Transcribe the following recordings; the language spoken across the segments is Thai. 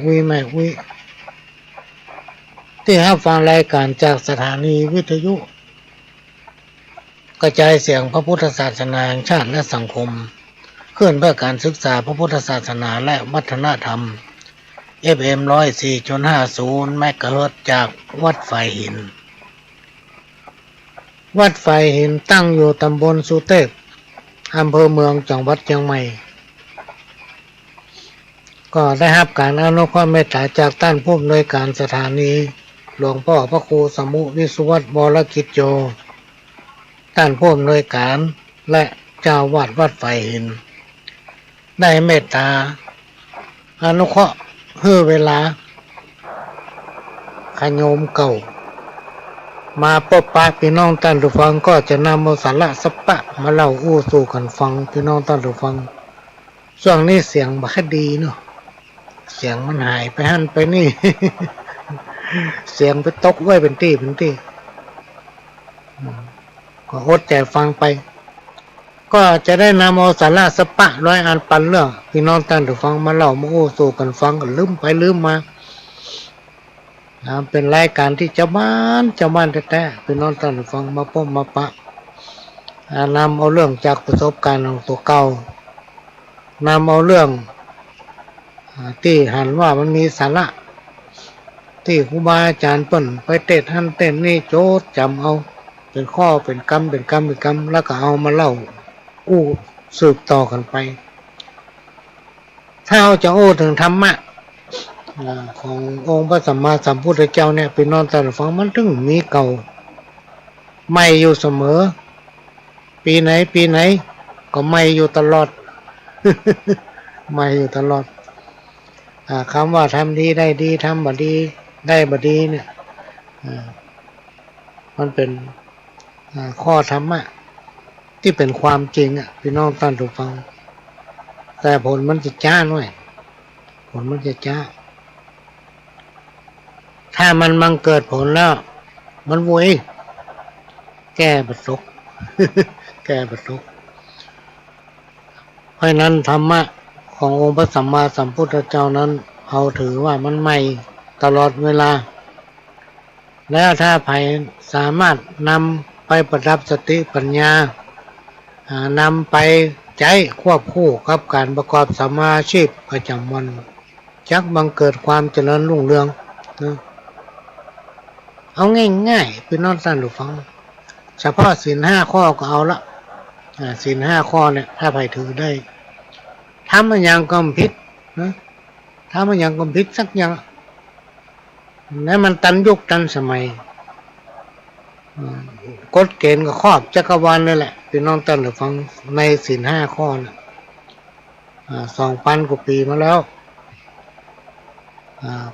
วิแม่วิที่รับฟังรายการจากสถานีวิทยุกระจายเสียงพระพุทธศาสนาแห่งชาติและสังคมเคลื่อนเพื่อการศึกษาพระพุทธศาสนาและวัฒนธรรม FM 104.50 เมกะเฮิรตซ์จากวัดไฟหินวัดไฟหินตั้งอยู่ตำบลสุเทพอำเภอเมืองจังหวัดเชียงใหม่ก็ได้รับการอนุเคราะห์เมตตาจากท่านผู้อำนวยการสถานีหลวงพ่อพระครูสมุวิสุวัตรวรกิจโยท่านผู้อำนวยการและเจ้าวาดวัดไฟหินได้เมตตาอนุเคราะห์ให้เวลาขโยมเก่ามาพบปะพี่น้องท่านผู้ฟังก็จะนำเอาสาระสัพพะมาเล่าอู้สู่กันฟังพี่น้องท่านผู้ฟังช่วงนี้เสียงบ่ค่อยดีเนาะเสียงมันหายไปหั่นไปนี่ เสียงไปตกไว้เป็นที่ก็อดใจฟังไปก็จะได้นำเอาสาระสัพพะร้อยอันปันเรื่องพี่น้องท่านผู้ฟังมาเล่ามาอู้สู่กันฟังก็ลืมไปลืมมาเป็นรายการที่เจ้าบ้านแท้ๆพี่น้องท่านผู้ฟังมาพบมาปะนำเอาเรื่องจากประสบการณ์ของตัวเก่านำเอาเรื่องที่หันว่ามันมีสาระที่ครูบาอาจารย์เปิ้นไปเต้นหันเต้นนี่โจดจำเอาเป็นข้อเป็นกรรมแล้วก็เอามาเล่าอู้สืบต่อกันไปถ้าเราจะอู้ถึงธรรมะขององค์พระสัมมาสัมพุทธเจ้าเนี่ยพี่น้องท่านฟังมันถึงมีเก่าใหม่อยู่เสมอปีไหนก็ใหม่อยู่ตลอด ใหม่อยู่ตลอดคำว่าทำดีได้ดีทำบ่ดีได้บ่ดีเนี่ยมันเป็นข้อธรรมะที่เป็นความจริงพี่น้องท่านผู้ฟังแต่ผลมันจะจ้าหน่อยผลมันจะจ้าถ้ามันบังเกิดผลแล้วมันวุ้ยแก้ประสบ แก้ประสบเพราะนั้นธรรมะขององค์พระสัมมาสัมพุทธเจ้านั้นเอาถือว่ามันใหม่ตลอดเวลาแล้วถ้าใครสามารถนำไปประดับสติปัญญานำไปใจควบคู่กับการประกอบสมาชีพประจำวันจักบังเกิดความเจริญรุ่งเรืองนะเอาง่ายๆพี่น้องท่านผู้ฟังเฉพาะศีล5ข้อก็เอาละศีล5ข้อเนี่ยถ้าใครถือได้ทำมันยังก็ผิดนะทำมันยังก็ผิดสักอย่างแล้วมันตันยุคตันสมัยกฎเกณฑ์ก็ครอบจักรวาลนั่นแหละพี่น้องท่านผู้ฟังในศีล5ข้อนะ2,000 กว่าปีมาแล้ว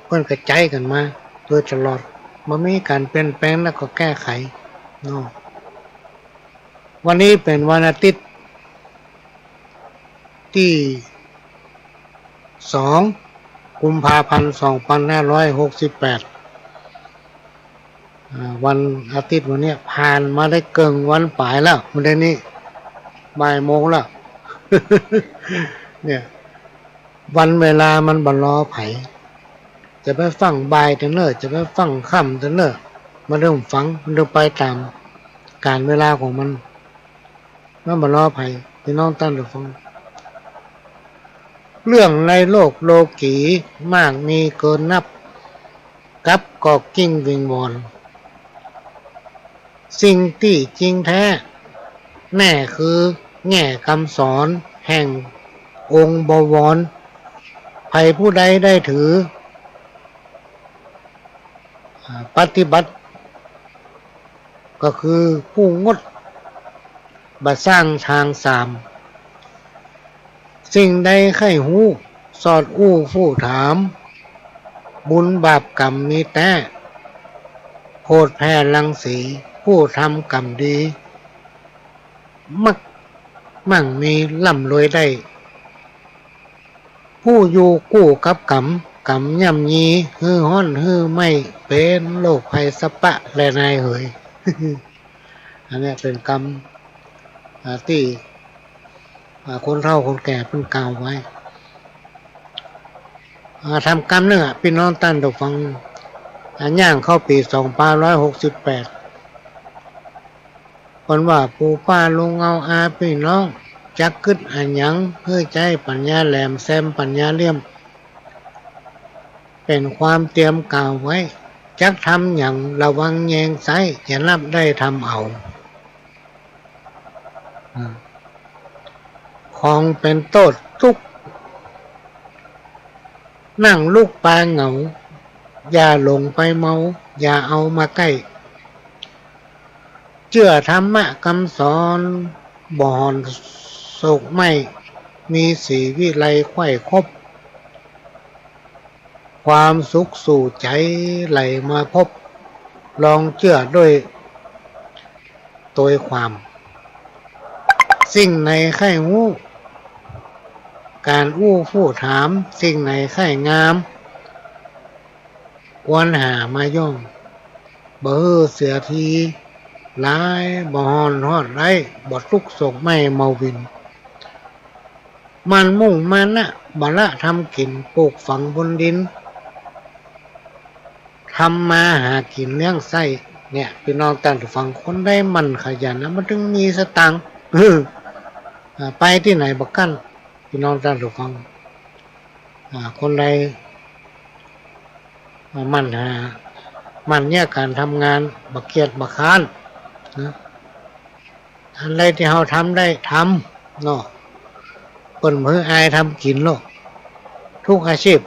เพิ่นกระจายกันมาโดยตลอดมันมีการเปลี่ยนแปลงแล้วก็แก้ไขเนาะวันนี้เป็นวันอาทิตย์ที่2 กุมภาพันธ์ 2568วันอาทิตย์วันนี้ผ่านมาได้เกินวันปลายแล้ววันนี้บ่ายโมงแล้ว เนี่ยวันเวลามันบ่รอไผจะไปฟังบ่ายแต่เนิ่นจะไปฟังค่ำแต่เนิ่นมันเริ่มฟังมันเริ่มไปตามการเวลาของมันบ่รอไผพี่น้องท่านผู้ฟังเรื่องในโลกโลกีมากมีเกินนับกับกอกกิ้งวิงวอนสิ่งที่จริงแท้แน่คือแง่คำสอนแห่งองค์บวรใครผู้ใดได้ถือปฏิบัติก็คือผู้งดบัดสร้างทางสามสิ่งใดใครหูสอดอู้ผู้ถามบุญบาปกรรมมีแต่โพดแผ่รังสีผู้ทำกรรมดีมั่งมีร่ำรวยได้ผู้อยู่กู้กับกรรมย่ำยีฮือห้อนฮือไม่เป็นโรคภัยสะปะและนายเหย อันนี้เป็นกรรมที่คนเฒ่าคนแก่เพิ่นกล่าวไว้ ทำกรรมนึงพี่น้องท่านผู้ฟังย่างเข้าปี2568คนว่าปู่ป้าลุงเอาอาพี่น้องจักกึดอันหยังเพื่อใจปัญญาแหลมแซมปัญญาเลี่ยมเป็นความเตรียมกล่าวไว้จักทำอย่างระวังแยงไซอย่ารับได้ทำเอาของเป็นโทษทุกนั่งลูกปลาเหงาอย่าหลงไปเมาอย่าเอามาใกล้เชื่อธรรมะคำสอนบ่อนโศกไม่มีสีวิไลไขว้คบความสุขสู่ใจไหลมาพบลองเชื่อด้วยตัวความสิ่งในไข่งูการอู้ผู้ถามสิ่งในไข่งามควรหามาย่องบ่เสือทีหลายบ่ฮอนฮอดไรบ่ทุกโศกไม่เมาวินมันมุ่งมันนะบ่ละทำกินปลูกฝังบนดินทำมาหากินเลี้ยงไส้เนี่ยพี่น้องต่างฝั่งคนได้มันขยันนะมันถึงมีสตังค์ไปที่ไหนบักกันพี่น้องต่างฝั่งคนใดมันหามันเนี่ยการทำงานบักเกียดบักคานนะอะไรที่เราทำได้ทำเนาะคนมืออายทำกินโลกทุกอาชีพ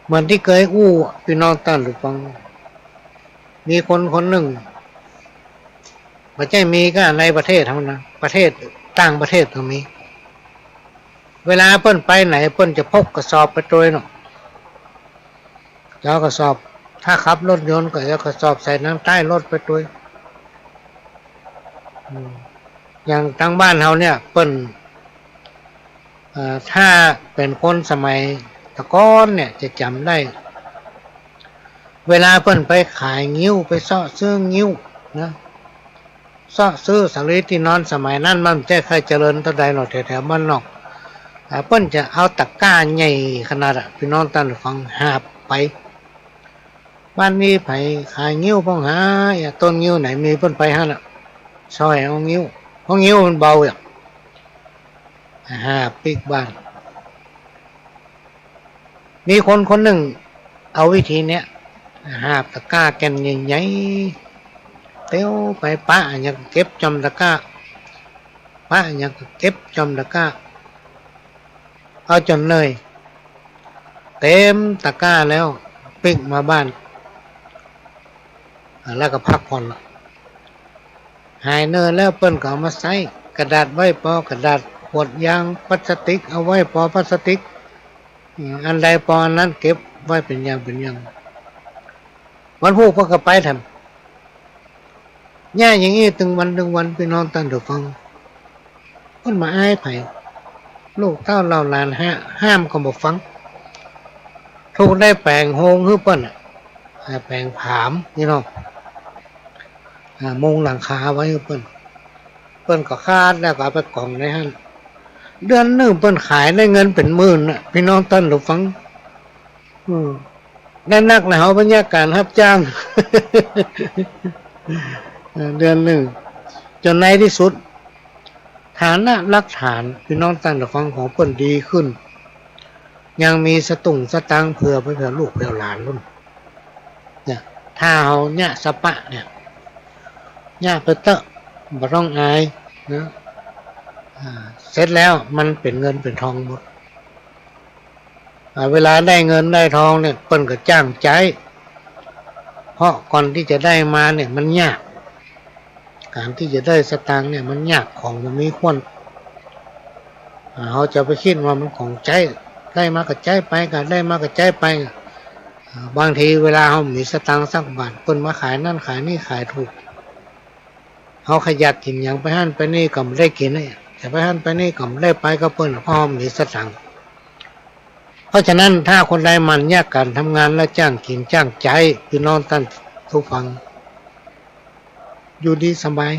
เหมือนที่เคยอู้พี่น้องต่างฝั่งมีคนหนึ่งไม่ใช่มีก็ในประเทศเท่านั้นประเทศต่างประเทศก็มีเวลาเปิ้นไปไหนเปิ้นจะพกกระสอบไปตัวเนาะแล้วกระสอบถ้าขับรถยนต์ก็จะกระสอบใส่น้ำใต้รถไปตัวอย่างทางบ้านเราเนี่ยเปิ้นถ้าเป็นคนสมัยตะก้อนเนี่ยจะจำได้เวลาเปิ้นไปขายงิ้วไปเสาะซื้องิ้วนะเสาะซื้อสำลีที่นอนสมัยนั้นมันไม่ค่อยเจริญเท่าใดหรอกแถวๆบ้านนอกเปิ้นจะเอาตะกร้าใหญ่ขนาดพี่น้องท่านฟังหาบไปบ้านนี้ไผขายงิ้วพ้องหาต้นงิ้วไหนมีเปิ้นไปฮะน่ะซอยเอางิ้วเพราะงิ้วมันเบาหาปิกบ้านมีคนหนึ่งเอาวิธีเนี้ยหาบตะกร้าแกนใหญ่ๆเตี้ยวไปป้าอยากเก็บจำตะกร้าป้าอยากเก็บจำตะกร้าเอาจนเลยเต็มตะกร้าแล้วปิกมาบ้านแล้วก็พักผ่อนหายเนินแล้วเปิ้นก็เอามาใส่กระดาษไว้พอกระดาษขวดยางพลาสติกเอาไว้พอพลาสติกอันใดพออันนั้นเก็บไว้เป็นอย่างวันพวกพวกก็ไปทำย่าอย่างนี้ตึงวันพี่น้องตั้งแต่ฟังคนมาอ้ายไผ่ลูกเต้าเราหลานห้ามก็บอกฟังถูกได้แปลงโฮงคือเปิ้นแปลงผามนี่เนาะมุงหลังคาไว้คือเปิ้นก็คาดแล้วก็เอาไปกล่องในห้างเดือนหนึ่งเปิ้นขายได้เงินเป็นหมื่นน่ะพี่น้องตั้งแต่ฟังได้นักนะเขาบรรยากาศรับจ้าง เดือนหนึ่งจนในที่สุดฐานะหลักฐานพี่น้องตั้งแต่ฟังของเปิ้นดีขึ้นยังมีสตังค์เผื่อไปเผื่อลูกเผื่อหลานรุ่นเนี่ยถ้าเขาเนี่ยสปะเนี่ยไปเตอะบ่ต้องอายนะเสร็จแล้วมันเป็นเงินเป็นทองหมดเวลาได้เงินได้ทองเนี่ยเปิ้นก็จ้างใจเพราะก่อนที่จะได้มาเนี่ยมันยากการที่จะได้สตางค์เนี่ยมันยากของมันมีควรเขาจะไปคิดว่ามันของใจได้มากับใจไปก็ได้มากับใจไปบางทีเวลาเขามีสตางค์สักบาทเปิ้นมาขายนั่นขายนี่ขายถูกเขาขยันกินอย่างไปหั่นไปนี่ก็ไม่ได้กินเนี่ยแต่ไปหั่นไปนี่ก็ไม่ได้ไปก็เปิ้นพ่อมีสตางค์เพราะฉะนั้นถ้าคนใดมันแยกกันทำงานและจ้างกินจ้างใจพี่น้องท่านทุกฟังอยู่ดีสบาย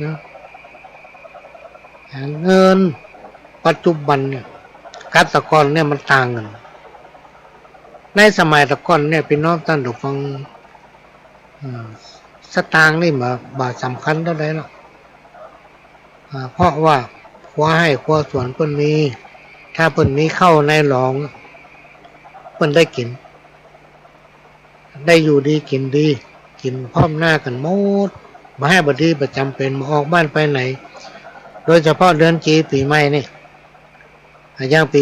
นะเงิน ปัจจุบันเนี่ยกับแตะกอนเนี่ยมันต่างกันในสมัยแตะกอนเนี่ยพี่น้องท่านผู้ฟังสตางค์นี่มาบาทสำคัญเท่าไหร่หรอกเพราะว่าครัวให้ครัวสวนเพิ่นมีถ้าเพิ่นมีเข้าในหลองเพิ่นได้กินได้อยู่ดีกินดีกินพร้อมหน้ากันหมดมาให้บดีประจำเป็นมาออกบ้านไปไหนโดยเฉพาะเดือนจีปีใหม่นี่อย่างปี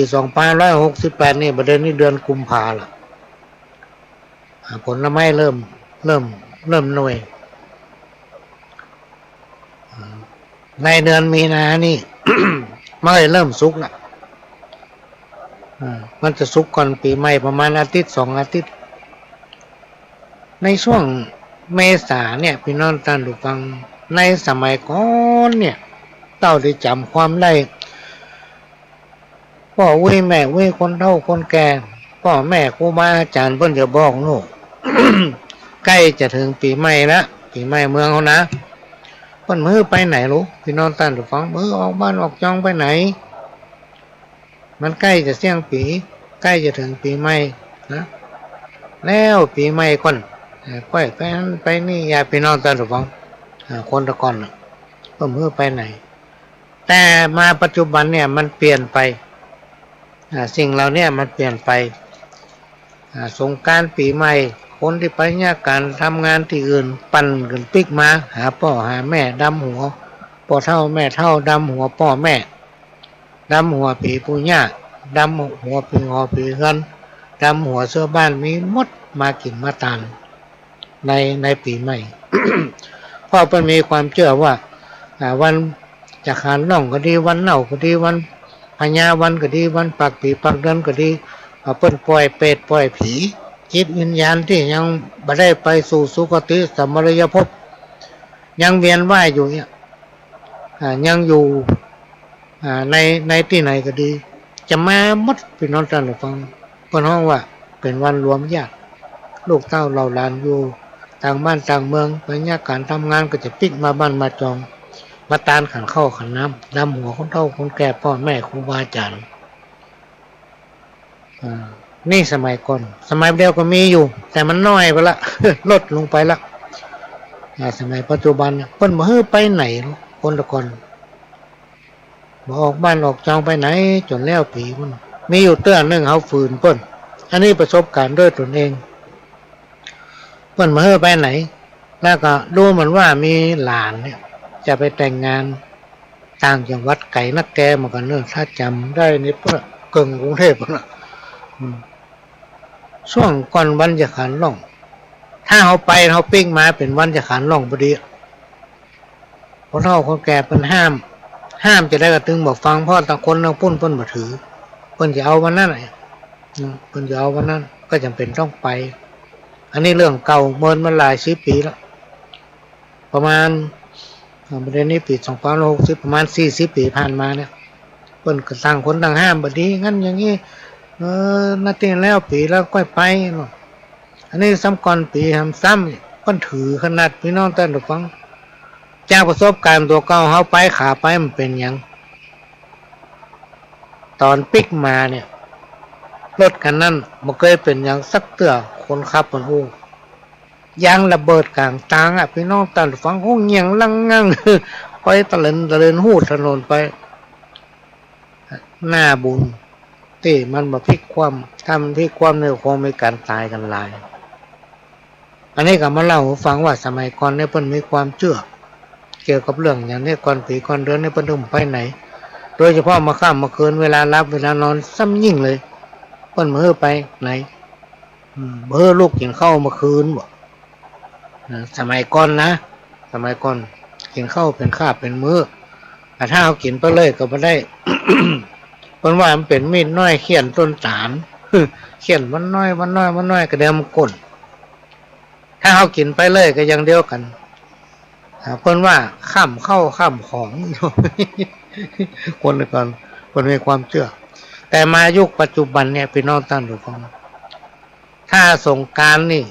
2568นี่ประเด็นนี้เดือนกุมภาละผลไม้เริ่มหน่วยในเดือนมีนานี่ มันเริ่มสุกละมันจะสุกก่อนปีใหม่ประมาณอาทิตย์2 อาทิตย์ในช่วงเมษาเนี่ยพี่น้องท่านผู้ฟังในสมัยก่อนเนี่ยเต้าได้จำความได้พ่อเว้ยแม่เว้ยคนเฒ่าคนแก่พ่อแม่ครูบาอาจารย์เพิ่นจะบอกโน่ ใกล้จะถึงปีใหม่ละปีใหม่เมืองเขานะเพิ่นมื้อไปไหนลูกพี่น้องท่านผู้ฟังมื้อออกบ้านออกจองไปไหนมันใกล้จะเสี่ยงปีใกล้จะถึงปีใหม่นะแล้วปีใหม่ก่อนไปนั้นไปนี่อย่าพี่น้องท่านผู้ฟังคนตะก่อนเพิ่นมื้อไปไหนแต่มาปัจจุบันเนี่ยมันเปลี่ยนไปสิ่งเหล่านี้มันเปลี่ยนไปสงกรานต์ปีใหม่คนที่ไปเนี่ยการทำงานที่อื่นปั่นกันปิกมาหาพ่อหาแม่ดำหัวพ่อเฒ่าแม่เฒ่าดำหัวพ่อแม่ดำหัวผีปู่ย่าดำหัวผีหอผีเฮือนดำหัวเสื้อบ้านมีมดมากินมาตานในปีใหม่ เพราะมันมีความเชื่อว่าวันจะขานน่องก็ดีวันเน่าก็ดีวันพญาวันก็ดีวันปักผีปักเดือนก็ดีเปิ้นปล่อยเปรตปล่อยผีจิตวิญญาณที่ยังบ่ได้ไปสู่สุคติสัมมรยภพยังเวียนว่ายอยู่เนี่ยยังอยู่ในที่ไหนก็ดีจะมาหมดพี่น้องท่านผู้ฟังเพิ่นฮ้องว่าเป็นวันรวมญาติลูกเต้าเหล่าหลานอยู่ต่างบ้านต่างเมืองไปเนี่ยการทำงานก็จะปิกมาบ้านมาจองมาตานขันข้าวขันน้ำดำหัวคนเฒ่าคนแก่พ่อแม่ครูบาอาจารย์นี่สมัยก่อนสมัยเดียวก็มีอยู่แต่มันน้อยไปละ ลดลงไปละสมัยปัจจุบันเพิ่นบ่ฮื้อไปไหนคนละคนบ่ออกบ้านออกจองไปไหนจนแล้วปีพุ่นมีอยู่เตื้อนึงเฮาฝืนเพิ่นอันนี้ประสบการณ์ด้วยตนเองเพิ่นบ่ฮื้อไปไหนแล้วก็ดูเหมือนว่ามีหลานเนี่ยจะไปแต่งงานต่างจังหวัดไกลนักแกมากันเนอะถ้าจำได้นี่เพิ่นกึ่งกรุงเทพพุ่นน่ะช่วงก่อนวันจะขันล่องถ้าเขาไปเขาปิ้งมาเป็นวันจะขันล่องพอดีพอเฒ่าคนแก่เป็นห้ามจะได้กระตึงบอกฟังพ่อต่างคนต่างพุ่นเพิ่นบ่ถือเพิ่นจะเอาวันนั้นเพิ่นจะเอาวันนั้นก็จำเป็นต้องไปอันนี้เรื่องเก่าเมินมาหลาย10 ปีแล้วประมาณประเด็นนี้ปี2560ประมาณ40 ปีผ่านมาเนี่ยเพิ่นก็ต่างคนต่างห้ามบ่ดีงั้นอย่างนี้นาทีแล้วปีแล้วก็ไปเนาะอันนี้ซ้ำก่อนปีซ้ำก็ถือขนาดพี่น้องท่านผู้ฟังจากประสบการณ์ตัวเก่าเฮาไปขาไปมันเป็นหยังตอนปิกมาเนี่ยรถคันนั้นบ่เคยเป็นหยังสักเตื้อคนขับมันฮู้ยางระเบิดกลางทางพี่น้องท่านผู้ฟังฮู้เงียงลังงัง ไปตะเลินฮู้ถนนไปหน้าบุญที่มันมาพลิกความทำพลิกความในคงมีการตายกันหลายอันนี้ก็มาเล่าให้ฟังว่าสมัยก่อนเนี่ยเพิ่นมีความเชื่อเกี่ยวกับเรื่องอย่างนี้ก่อนปีก่อนเดือนเนี่ยเพิ่นถึงไปไหนโดยเฉพาะมาค่ำมาคืนเวลารับเวลานอนซ้ำยิ่งเลยเพิ่นมื้อไปไหนเบ้อลูกกินข้าวเมื่อคืนบ่สมัยก่อนนะสมัยก่อนกินข้าวเป็นคาบเป็นมื้อแต่ถ้าเอากินไปเลยก็บ่ได้ เพิ่นว่ามันเป็นมีดน้อยเขียนต้นตาล เขียนมันน้อยก็เดี๋ยวมันก้นถ้าเฮากินไปเลยก็อย่างเดียวกันเพิ่นว่าข้ามเข้าข้ามของ คนก่อนเพิ่นมีความเชื่อแต่มายุคปัจจุบันเนี่ยพี่น้องท่านผู้ฟังถ้าสงกรานต์นี่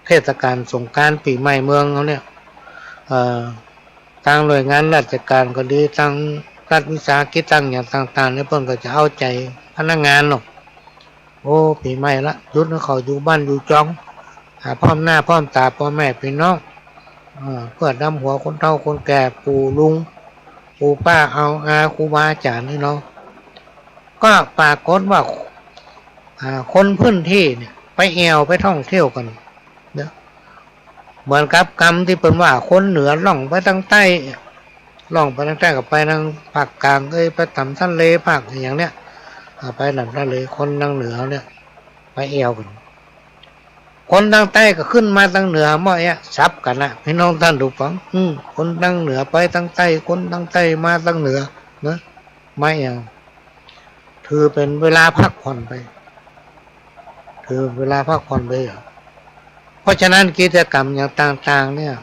เทศกาลสงกรานต์ปีใหม่เมืองเขาเนี่ยทางหน่วยงานราชการก็ดีทาง รัฐวิสาหกิจตั้งอย่างต่างๆเนี่ยเพิ่นก็จะเอาใจพนักงานเนาะโอ้ปีใหม่ละหยุดให้เขาอยู่บ้านอยู่จองหาพร้อมหน้าพร้อมตาพ่อแม่พี่น้องเพื่อนำหัวคนเฒ่าคนแก่ปู่ลุงปู่ป้าเอาอาครูบาอาจารย์นี่เนาะก็ปรากฏว่าคนพื้นที่เนี่ยไปแอวไปท่องเที่ยวกันเนาะเหมือนกับกรรมที่เป็นว่าคนเหนือล่องไปทางใต้ล่องไปทางใต้กับไปทางภาคกลางไปทำทะเลภาคอย่างเนี้ยไปทำทะเลคนทางเหนือเนี่ยไปแอวกันคนทางใต้ก็ขึ้นมาทางเหนือเมื่อไอ้ซับกันนะพี่น้องท่านดูฟังคนทางเหนือไปทางใต้คนทางใต้มาทางเหนือนะไม่เอาถือเป็นเวลาพักผ่อนไปถือเวลาพักผ่อนไปเพราะฉะนั้นกิจกรรมอย่างต่างๆเนี่ย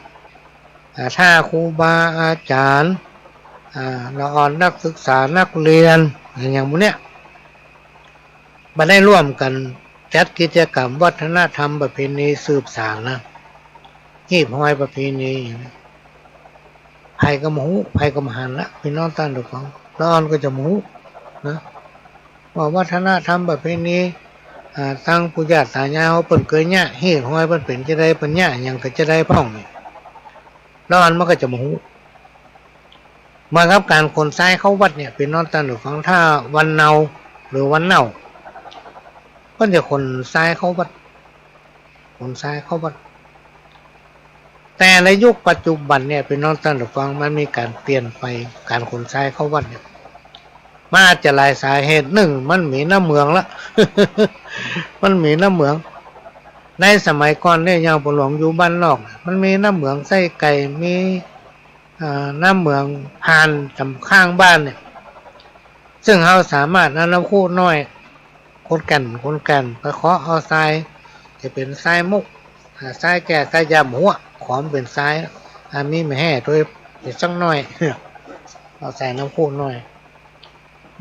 ถ้าครูบาอาจารย์ละอ่อนนักศึกษานักเรียนอย่างพวกเนี้ยมาได้ร่วมกันจัดกิจกรรมวัฒนธรรมประเพณีสืบสานนะหีบห้อยประเพณีอย่างนี้ไผ่ก็หมูไผ่ก็มหันละพี่น้องตั้งดูฟังละอ่อนก็จะหมูนะว่าวัฒนธรรมประเพณีตั้งผู้ญาติตายายเขาเปิ่นเคยเนี่ยหีบห้อยเปิ่นเป็นจะได้เป็นเนี่ยอย่างก็จะได้พ่องนี่ละอ่อนมันก็จะหมูมาครับการขนทรายเข้าวัดเนี่ยพี่น้องตั้งดูฟังถ้าวันเนาหรือวันเน่าก็จะขนทรายเข้าวัดขนทรายเข้าวัดแต่ในยุคปัจจุบันเนี่ยเป็นน้องท่านผู้ฟังมันมีการเปลี่ยนไปการขนทรายเข้าวัดเนี่ยมันอาจจะหลายสาเหตุหนึ่งมันมีน้ำเมืองละ มันมีน้ำเมืองในสมัยก่อนเนี่ยยังปหลวงอยู่บ้านนอกมันมีน้ำเมืองไส้ไก่มีน้ำเมืองผ่านจำข้างบ้านเนี่ยซึ่งเราสามารถน้ำคู่น้อยคนกันไปขอเอาทรายจะเป็นทรายมุกทรายแก่ทรายยำหัวขอมเป็นทรายมีไม่แห่ด้วยเป็นสักน้อยเอาใส่น้ำคู่น้อย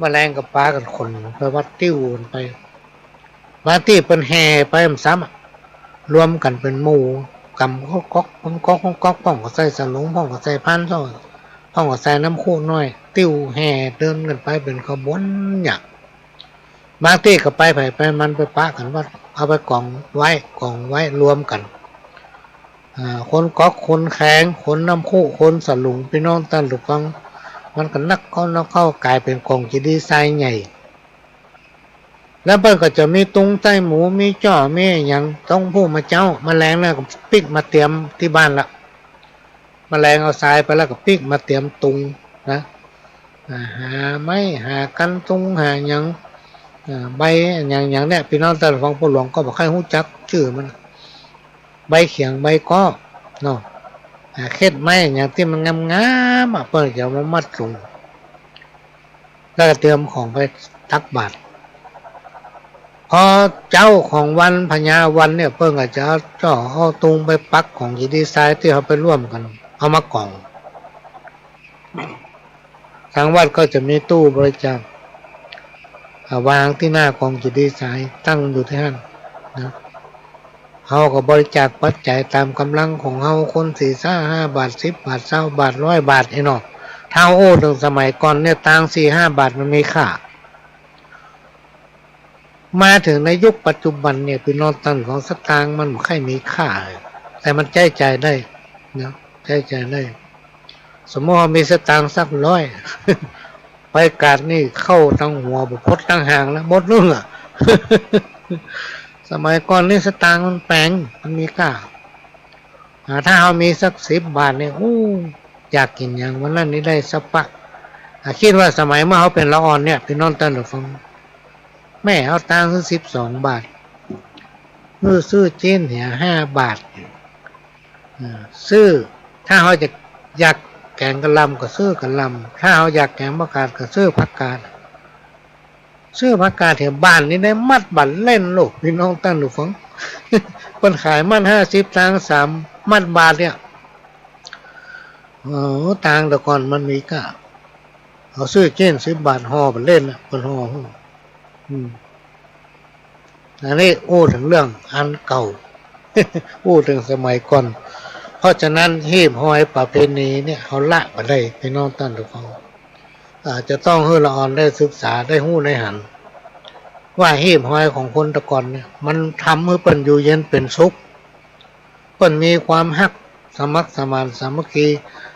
มาแรงกับปลากันคนไปวัดติ้วไปวัดที่เป็นแห่ไปซ้ำรวมกันเป็นหมู่กำเขาก๊อกป้องก็ใส่สลุงป้องก็ใส่พันซ้อนป้องก็ใส่น้ำคู่น้อยติ้วแห่เดินกันไปเป็นขบวนหยักบางที่ก็ไปมันไปปะกันว่าเอาไปกองไว้รวมกันคนก๊อกคนแข็งคนน้ำคู่คนสลุงพี่น้องตั้นหรือฟังมันก็นักเข้ากลายเป็นกองจีดีไซน์ใหญ่แล้วเปิ้ลก็จะมีตุงไต้หมูมีจ่อมีอย่างต้องผู้มาเจ้ามาแรงนะก็ปิกมาเตรียมที่บ้านละมาแรงเอาทรายไปแล้วก็ปิกมาเตรียมตุงนะหาไม้หากันตุงหาอย่างใบอย่างเนี้ยพี่น้องแต่ฟังผู้หลวงก็บอกให้หู้จักชื่อมันใบเขียงใบก้อเนาะเข็ดไม้อย่างที่มันงามเพื่อจะมามัดตุงแล้วก็เตรียมของไปตักบาตรพอเจ้าของวันพญาวันเนี่ยเพิ่งอาจจะจ่อเอาตุงไปปักของยีดีไซน์ที่เขาไปร่วมกันเอามากล่องทางวัดก็จะมีตู้บริจาควางที่หน้ากองจิตดีไซน์ตั้งอยู่ที่นั่นนะเขาก็บริจาคปัจจัยตามกำลังของเขาคน4-5 บาท10 บาท20 บาท100 บาทไอ้เนาะเท่าถึงสมัยก่อนเนี่ยตัง4-5 บาทมันมีค่ามาถึงในยุคปัจจุบันเนี่ยพี่น้องตันของสตางค์มันไม่ค่อยมีค่าแต่มันใจได้นะใจได้สมมติว่ามีสตางค์สัก100ไปกาดนี่เข้าทั้งหัวบุพดทั้งหางแล้วหมดเรื่องสมัยก่อนนี่สตางค์มันแปลงมันมีค่าถ้าเรามีสัก10 บาทเนี่ยอยากกินอย่างวันนั้นนี่ได้สักปะคิดว่าสมัยเมื่อเขาเป็นละอ่อนเนี่ยพี่น้องตันหรือฟังแม่เอาตังค์12 บาทซื้อจีนเนี่ย5 บาทซื้อถ้าเขาจะอยากแกงกะหล่ำก็ซื้อกะหล่ำถ้าเขาอยากแกงผักกาดก็ซื้อผักกาดแถวบ้านนี่ได้มัดบัตรเล่นลูกพี่น้องตั้งหรือฟังคนขายมัด50 ตังค์3 มัดบาทเนี่ยตังค์แต่ก่อนมันมีก็เอาซื้อจีน10 บาทห่อบัตรเล่นนะคนห่ออันนี้ถึงเรื่องอันเก่าถึงสมัยก่อนเพราะฉะนั้นหีบห้อยประเพณีเนี่ยเขาละไปได้พี่น้องตั้งทุกคน อาจจะต้องให้ละอ่อนได้ศึกษาได้หู้ได้หันว่าหีบหอยของคนตะกอนเนี่ยมันทำให้เปิ้นอยู่เย็นเป็นสุขเปิ้นมีความฮักสมัครสมานสามัคคี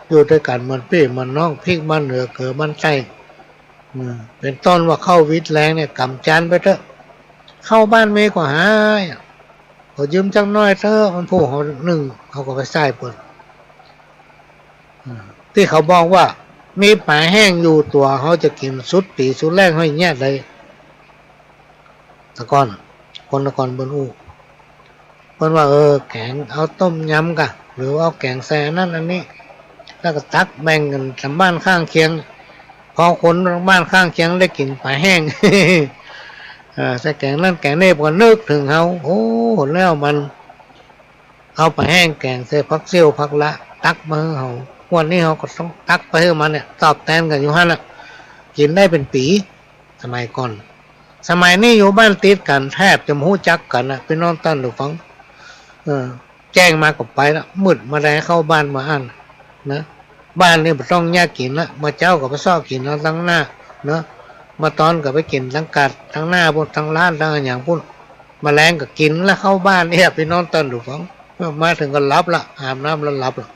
อยู่ด้วยกันเหมือนพี่เหมือนน้องพริกบ้านเหนือเกิดบ้านใต้เป็นต้นว่าเข้าวิทย์แรงเนี่ยกำจานไปเถอะเข้าบ้านเมย์ก็หายขอยืมจังน้อยเถอะมันผู้เขาหนึ่งเขาก็ไปใส่เปิดที่เขาบอกว่ามีปลาแห้งอยู่ตัวเขาจะกินสุดปีสุดแรกให้แย่เลยตะกอนคนตะกอนบนอู้เพิ่นว่าแกงเอาต้มยำกะหรือเอาแกงแซ่นั่นอันนี้แล้วก็ตักแบ่งกันทำบ้านข้างเคียงพอคนบ้านข้างเคียงได้กินปลาแห้งใส่แกงนั่นแกงนี่ก็นึกถึงเขาโอ้แล้วมันเอาปลาแห้งแกงใส่ผักเซี่ยวผักละตักมาให้เขาวันนี้เขาก็ต้องตักไปให้มันเนี่ยตอบแทนกันอยู่ฮั่นน่ะกินได้เป็นปีสมัยก่อนสมัยนี้อยู่บ้านติดกันแทบจะหูจักกันนะพี่น้องตั้นหรือฟังแจ้งมากับไปแล้วมืดมาได้เข้าบ้านมาอ่านนะบ้านนี่ไม่ต้องยากกินละมาเจ้ากับไปซ้อกินแล้วทั้งหน้าเนาะมาตอนกับไปกินทั้งกัดทั้งหน้าพวกทั้งร้านทั้งอย่างพวกมาแรงกับกินแล้วเข้าบ้านเนี่ยพี่น้องตั้นหรือฟังมาถึงก็รับละอาบน้ำแล้วรับละ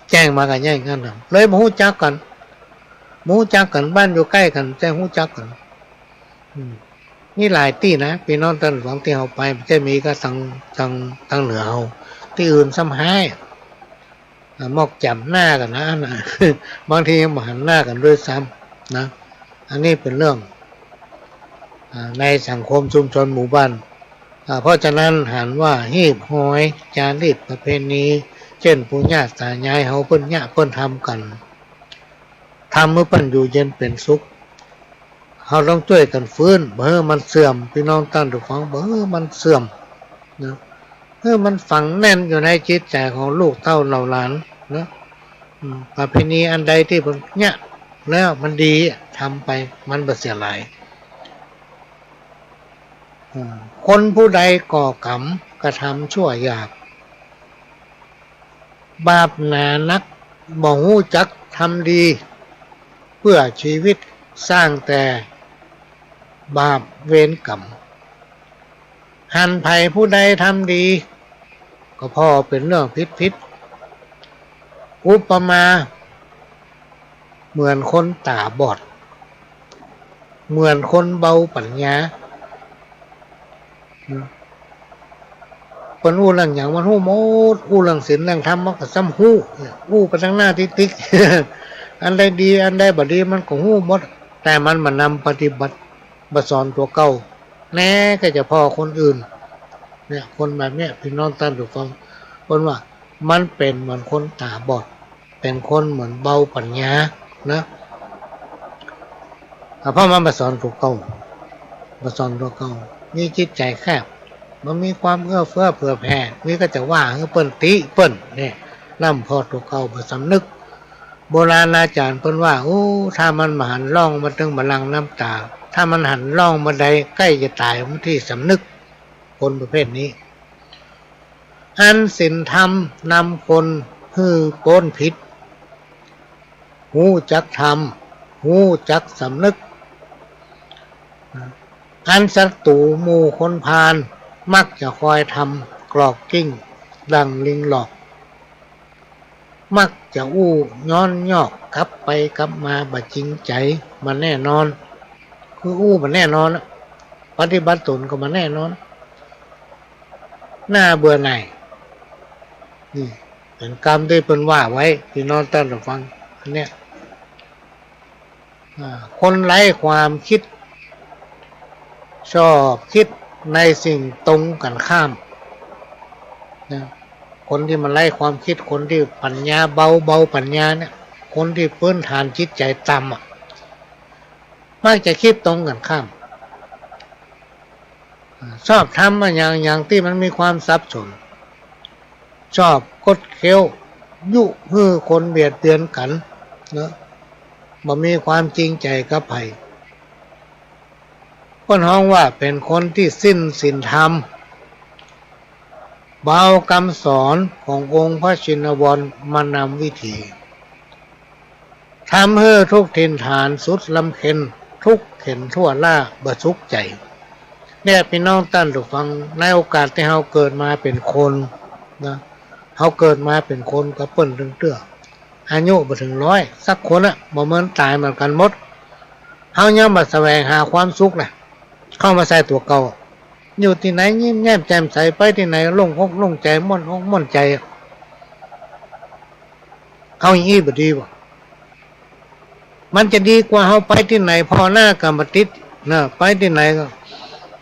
แจ้งมากันแย่งกันเลยมาหูจักกันหูจักกันบ้านอยู่ใกล้กันแจ้งหูจักกันนี่หลายที่นะพี่น้องตั้นหวังที่เอาไปจะมีก็ทางเหนือเอาที่อื่นซ้ำให้มอกจับหน้ากันนะบางทีมาหันหน้ากันด้วยซ้ำนะอันนี้เป็นเรื่องในสังคมชุมชนหมู่บ้านเพราะฉะนั้นหันว่าหีบหอยจารีตประเพณีเช่นปู่ย่าตายายเฮาเพิ่นย่าเพิ่นทำกันทำเมื่อเพิ่นอยู่เย็นเป็นสุขเราต้องช่วยกันฟื้นเพื่อมันเสื่อมพี่น้องตั้งถูกฟังเพื่อมันเสื่อมนะเพื่อมันฝังแน่นอยู่ในจิตใจของลูกเต้าเหล่าหลานนะประเพณีอันใดที่มันเนี่ยแล้วมันดีทำไปมันบ่เสียหายคนผู้ใดก่อกรรมกระทำชั่วหยาบบาปหนานักบ่ฮู้จักทำดีเพื่อชีวิตสร้างแต่บาปเวรกรรมหันภัยผู้ใดทำดีก็พอเป็นเรื่องพิษอุปมาเหมือนคนตาบอดเหมือนคนเบาปัญญาคนอู้เรื่องอย่างมันหู้หมดอู้เรื่องศีลเรื่องธรรมมันก็ซ้ำหู้อู้ไปทั้งหน้าติ๊กอันใดดีอันใดบ่ดีมันก็หู้หมดแต่มันมานำปฏิบัติมาสอนตัวเก่าแน่ก็จะพอคนอื่นเนี่ยคนแบบเนี้ยพี่น้องท่านผู้ฟังคนว่ามันเป็นเหมือนคนตาบอดเป็นคนเหมือนเบาปัญญานะเพราะมันมาสอนตัวเก่ามาสอนตัวเก่านี่จิตใจแคบมันมีความเอื้อเฟื้อเผื่อแผ่นี่ก็จะว่าเปิ้นติเปิ้นเนี่ยล่ำพอตัวเก่าบ่สำนึกโบราณอาจารย์เพิ่นว่าโอ้ถ้ามันมาหันล่องมาถึงบัลลังก์น้ำตาถ้ามันหันล่องมาใดใกล้จะตายมันที่สำนึกคนประเภทนี้อันศีลธรรมนำคนฮือโกนผิดหูจักธรรมหูจักสำนึกอันศัตรูหมู่คนพาลมักจะคอยทำกรอกกิ้งดังลิงหลอกมักจะอู้ย้อนยอกกลับไปกลับมาบ่จริงใจมันแน่นอนคืออู้มันแน่นอนปฏิบัติตนก็มันแน่นอนหน้าเบื่อหน่ายนี่เป็นกรรมที่เป็นว่าไว้พี่น้องท่านผู้ฟังอันเนี้ยคนไร้ความคิดชอบคิดในสิ่งตรงกันข้ามนะคนที่มันไร้ความคิดคนที่ปัญญาเบาปัญญาเนี่ยคนที่พื้นฐานจิตใจต่ำมักจะคิดตรงกันข้ามชอบทำอย่างที่มันมีความซับซ้อนชอบกดเคี้ยวยุฮือคนเบียดเบียนกันนะบ่มีความจริงใจกับไผคนฮ้องว่าเป็นคนที่สิ้นศีลธรรมเบาคำสอนขององค์พระชินวรมานำวิธี ทำให้ทุกทินฐานสุดลำเค็นทุกเข็นทั่วล่าบ่สุขใจเนี่ยพี่น้องท่านผู้ฟังในโอกาสที่เราเกิดมาเป็นคนนะเราเกิดมาเป็นคนก็เปิ้นถึงเตื้ออายุบ่ถึงร้อยสักคนอะบ่เหมือนตายเหมือนกันหมดเฮายังมาแสวงหาความสุขนะเข้ามาใส่ตัวเก่าอยู่ที่ไหนยิ้มแย้มแจ่มใสไปที่ไหนโล่งอกโล่งใจม่วนอกม่วนใจเอาอย่างนี้บ่ดีบ่มันจะดีกว่าเฮาไปที่ไหนพอหน้ากรรมติดนะไปที่ไหนก็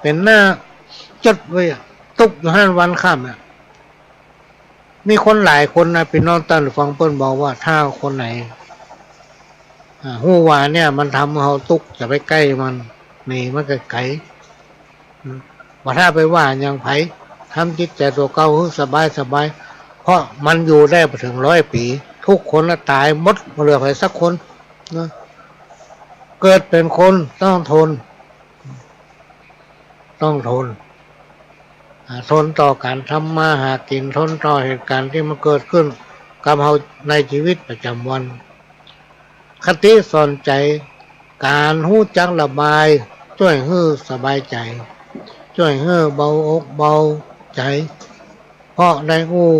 เป็นหน้าจดไว้ตกอยู่5 วันค่ำมีคนหลายคนนะพี่น้องท่านฟังเปิ้นบอกว่าถ้าคนไหนฮู้ว่าเนี่ยมันทำเฮาตุกจะไปใกล้มันนี่มันก็ไกลว่าถ้าไปว่าอย่างไผทำจิตใจตัวเก่าสบายสบายเพราะมันอยู่ได้ไปถึง100 ปีทุกคนตายหมดบ่เหลือใครสักคนนะเกิดเป็นคนต้องทนทนต่อการทำมาหากินทนต่อเหตุการณ์ที่มันเกิดขึ้นกับเราในชีวิตประจำวันคติสอนใจการรู้จักระบายช่วยให้สบายใจช่วยให้เบาอกเบาใจเพราะได้อู้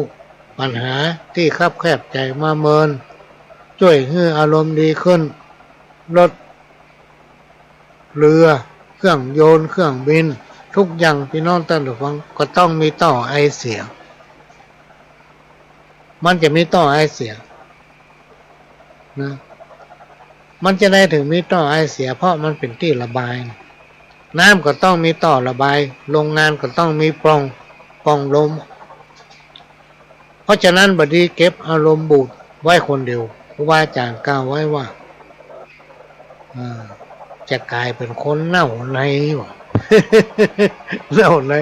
ปัญหาที่คับแคบใจมาเมินช่วยให้อารมณ์ดีขึ้นรถเรือเครื่องโยนเครื่องบินทุกอย่างพี่น้องท่านผู้ฟังก็ต้องมีต่อไอเสียมันจะมีต่อไอเสียนะมันจะได้ถึงมีต่อไอเสียเพราะมันเป็นที่ระบายน้ำก็ต้องมีต่อระบายโรงงานก็ต้องมีปล่องลมเพราะฉะนั้นบดีเก็บอารมณ์บูดไว้คนเดียวครูบาอาจารย์กล่าวไว้ว่าจะกลายเป็นคนเน่าในว่ะ เน่าใน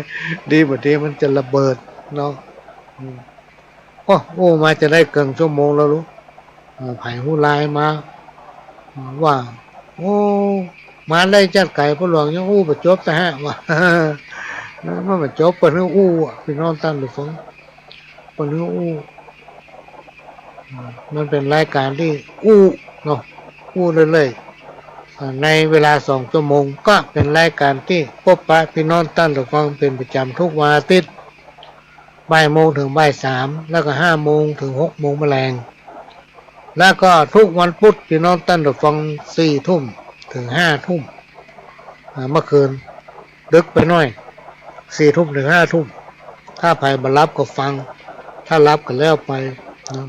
ดีบดีมันจะระเบิดเนาะโอ้มาจะได้เกินชั่วโมงแล้วรู้ไผ่หูลายมาว่าโอ้มาได้จัดไก่พระหลวงยังอู้ประจบแต่ฮะว่ามันประจบเปิดให้อู้พี่น้องตั้งดูฟังเปิดให้อู้มันเป็นรายการที่อู้เนาะอู้เลยในเวลา2 ชั่วโมงก็เป็นรายการที่พบปะพี่น้องตั้งดูฟังเป็นประจำทุกวันอาทิตย์บ่ายโมงถึงบ่าย3แล้วก็5 โมงถึง6 โมงแมลงแล้วก็ทุกวันพุธพี่น้องตั้งดูฟัง4 ทุ่มถึง5 ทุ่มเมื่อคืนดึกไปหน่อย4 ทุ่มถึง5 ทุ่มถ้าใครมารับก็ฟังถ้ารับก็แล้วไปนะ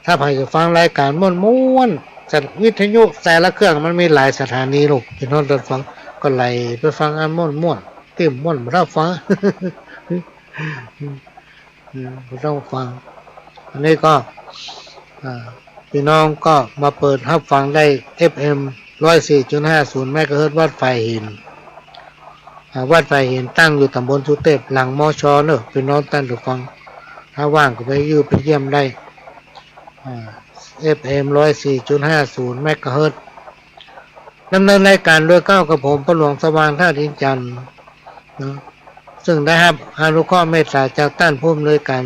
ถ้าใครจะฟังรายการม่วนๆจากวิทยุแต่ละเครื่องมันมีหลายสถานีลูกพี่น้องตั้งฟังก็ไล่ไปฟังอันม่วนๆติ่มม่วนมารับฟัง ต้องฟังอันนี้ก็พี่น้องก็มาเปิดรับฟังได้ FM 104.50 เมกะเฮิรตซ์วัดไฟหินวัดไฟหินตั้งอยู่ตำบลสุเทพหลังมช.เนอะพี่น้องท่านผู้ฟังถ้าว่างก็ไปไปเยี่ยมได้FM 104.50 เมกะเฮิรตซ์ดำเนินรายการโดยก้าวกับผมพระหลวงสว่างท่าดินจันทร์นะซึ่งได้รับอนุเคราะห์เมตตาจากท่านผู้อำนวยการ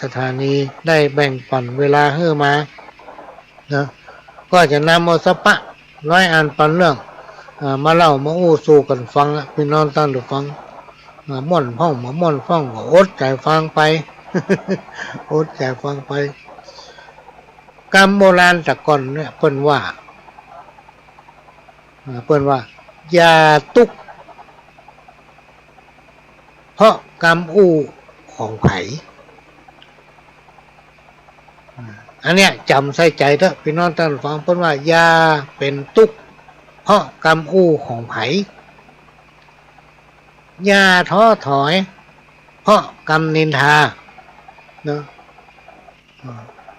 สถานีได้แบ่งปันเวลาให้มานะก็จะนำเอาสปะ100 อันปันเรื่องมาเล่ามาอู้สู่กันฟังพี่น้องท่านผู้ฟังม่วนพ่องม่วนฟังก็อดใจฟังไป อดใจฟังไปกรรมโบราณแต่ก่อนเนี่ยเปิ้นว่าอย่าตุกเพราะกรรมอู้ของไผอันเนี้ยจำใส่ใจเถอะพี่น้องท่านฟังเพิ่นว่าอย่าเป็นตุกเพราะกรรมอู้ของไผอย่าท้อถอยเพราะกรรมนินทาเนาะ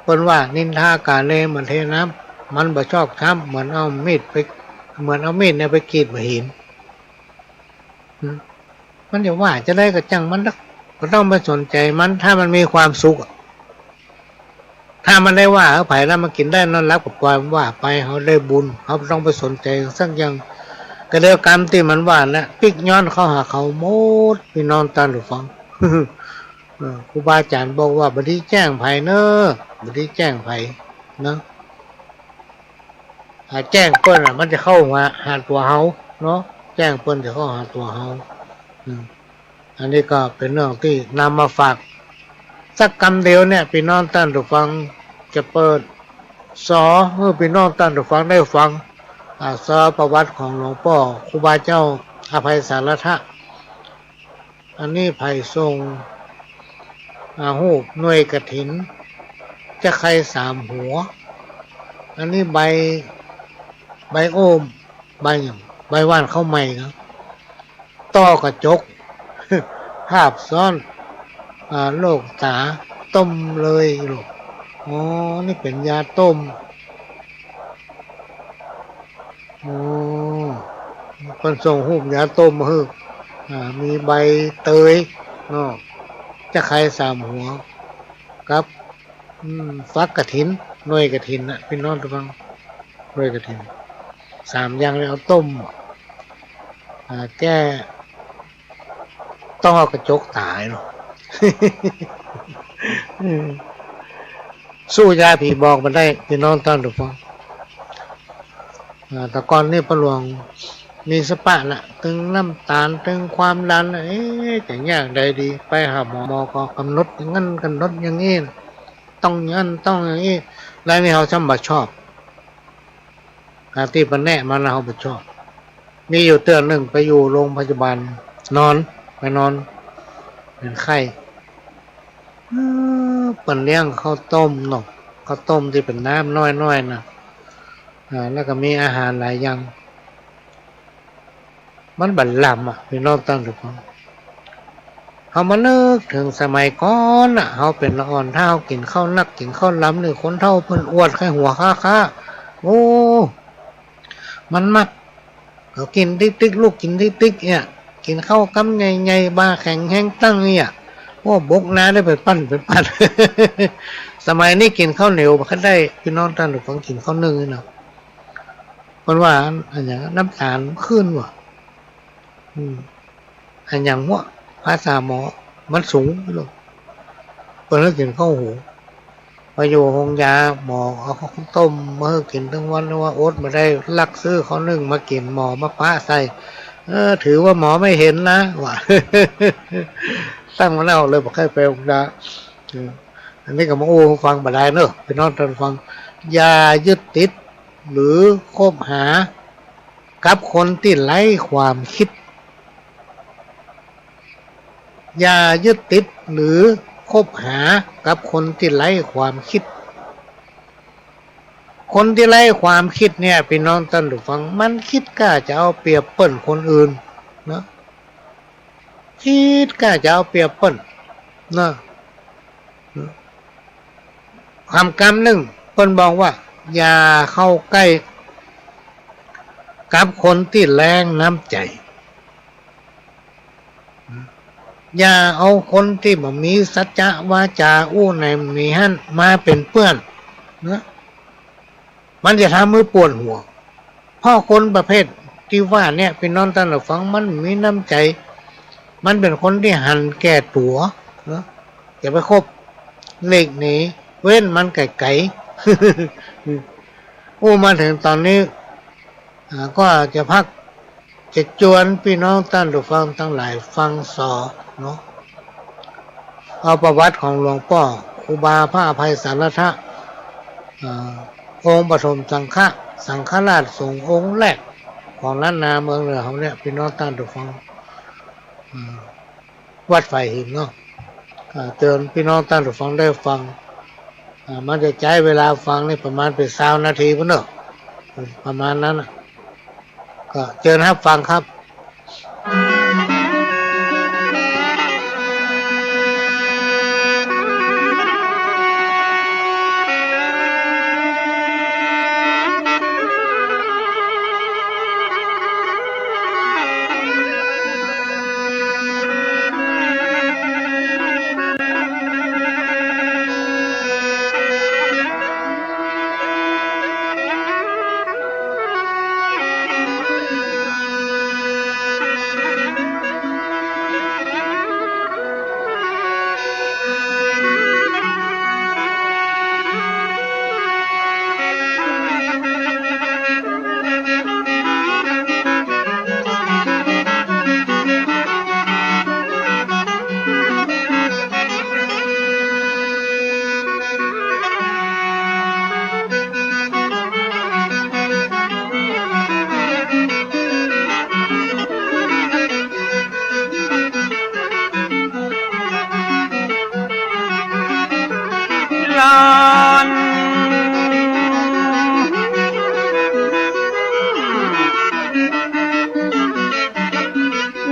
เพิ่นว่านินทากาเลมันเทน้ำมันบ่ชอกช้ำเหมือนเอามีดเนี่ยไปกรีดหินมันจะว่าจะได้ก็จังมันก็ต้องไปสนใจมันถ้ามันมีความสุขถ้ามันได้ว่าไผ่แล้วมันกินได้นอนรับกับปล่อยว่าไปเขาได้บุญเขาต้องไปสนใจสักอย่างกระเดียวกรรมที่มันว่านะปิกย้อนเข้าหาเขาหมดพี่น้องตาหรือฟัง ครูบาอาจารย์บอกว่าบดีแจ้งไผ่เนอะบดีแจ้งไผ่นะ แจ้งเปิ้นมันจะเข้ามาหาตัวเฮาเนาะแจ้งเปิ้นจะเข้าหาตัวเฮาอันนี้ก็เป็นเรื่องที่นำมาฝากสักคำเดียวเนี่ยพี่น้องท่านผู้ฟังจะเปิดสอเพื่อพี่น้องท่านผู้ฟังได้ฟังสอประวัติของหลวงพ่อครูบาเจ้าอภัยสารทะอันนี้ไผ่ทรงหูปหน่วยกฐินจะใคร3 หัวอันนี้ใบโอมใบอย่างใบว่านเข้าใหม่ครับต้อกระจกภาพซ้อนโลกตาต้มเลยลูกอ๋อนี่เป็นยาต้มอ๋อคนส่งหูปยาต้มมาฮึมีใบเตยเนาะจะใคร3 หัวครับฟักกฐินหน่วยกฐินนะพี่น้องทุกท่านหน่วยกฐิน3 อย่างเลยเอาต้มแก้ต้องเอากระจกตายเนาะ สู้ยาผีบอกมาได้พี่น้องท่านทุกท่านแต่ก่อนนี่ประหลวงมีสปะนะตึงน้ำตาลตึงความดันแต่ยากใดดีไปหาหมอก็กำหนดอย่างนั้นกำหนดอย่างนี้ต้องอย่างนั้นต้องอย่างนี้แล้วนี่เขาจำบัดชอบที่ปนแนะมาเราบัดชอบมีอยู่เตือนหนึ่งไปอยู่โรงพยาบาลนอนเป็นไข้เปิ่นเลี้ยงข้าวต้มเนาะข้าวต้มที่เป็นน้ำน้อยๆนะแล้วก็มีอาหารหลายอย่างมันบั่นลำพี่น้องตั้งทุกคนเขามานึกถึงสมัยก่อนเขาเป็นละอ่อนเท่ากินข้าวนักกินข้าวล้ำหรือคนเท่าเพิ่นอวดแค่หัวค่าโอ้มันมักเขากินติ๊กลูกกินติ๊กเนี่ยกินข้าวกำไงบาแข็งแห้งตั้งเนี่ยโอ้บกน้าได้ไปปั้น สมัยนี้กินข้าวเหนียวมันได้พี่น้องท่านทุกคนกินข้าวนึ่งเนาะคนว่าอันอย่างน้ำตาลขึ้นว่ะอันอย่างว่าภาษาหมอมันสูงลูกเพิ่นกินข้าวหูไปอยู่ห้องยาหมอเอาข้าวต้มมาให้กินทั้งวันว่าโอ๊ตมาได้ลักซื้อข้าวนึ่งมากินหมอมาปะใส่ถือว่าหมอไม่เห็นนะว่ะ ตั้งมาแล้วเลยบอกให้ไปองค์ดาอันนี้ก็มาโอ้ฟังบ่ได้เนอะพี่น้องท่านฟังอย่ายึดติดหรือคบหากับคนที่ไร้ความคิดอย่ายึดติดหรือคบหากับคนที่ไร้ความคิดคนที่ไร้ความคิดเนี่ยพี่น้องท่านผู้ฟังมันคิดกล้าจะเอาเปรียบเปิ้นคนอื่นนะคิดกล้าจะเอาเปรียบเปิ้นนะคำหนึ่งเปิ้นบอกว่าอย่าเข้าใกล้กับคนที่แรงน้ำใจอย่าเอาคนที่บ่มีสัจจะวาจาอู้ในมีหั่นมาเป็นเพื่อนนะมันจะทำให้ปวดหัวเพราะคนประเภทที่ว่าเนี่ยพี่น้องท่านผู้ฟังมันมีน้ำใจมันเป็นคนที่หันแก่ตัวนะอย่าไปคบเลขหนีเว้นมันไก่โอ้มาถึงตอนนี้ก็จะพักจะจวนพี่น้องท่านผู้ฟังทั้งหลายฟังสอเนาะเอาประวัติของหลวงพ่อครูบาพระอภัยสารทะองค์ปฐมสังฆราชสงฆ์องค์แรกของล้านนาเมืองเหนือเขาเนี่ยพี่น้องท่านผู้ฟังวัดไฟหินเนาะเตือนพี่น้องท่านผู้ฟังได้ฟังมันจะใช้เวลาฟังนี่ประมาณเป็น20 นาทีพุ่นเนอะประมาณนั้นก็เชิญรับฟังครับ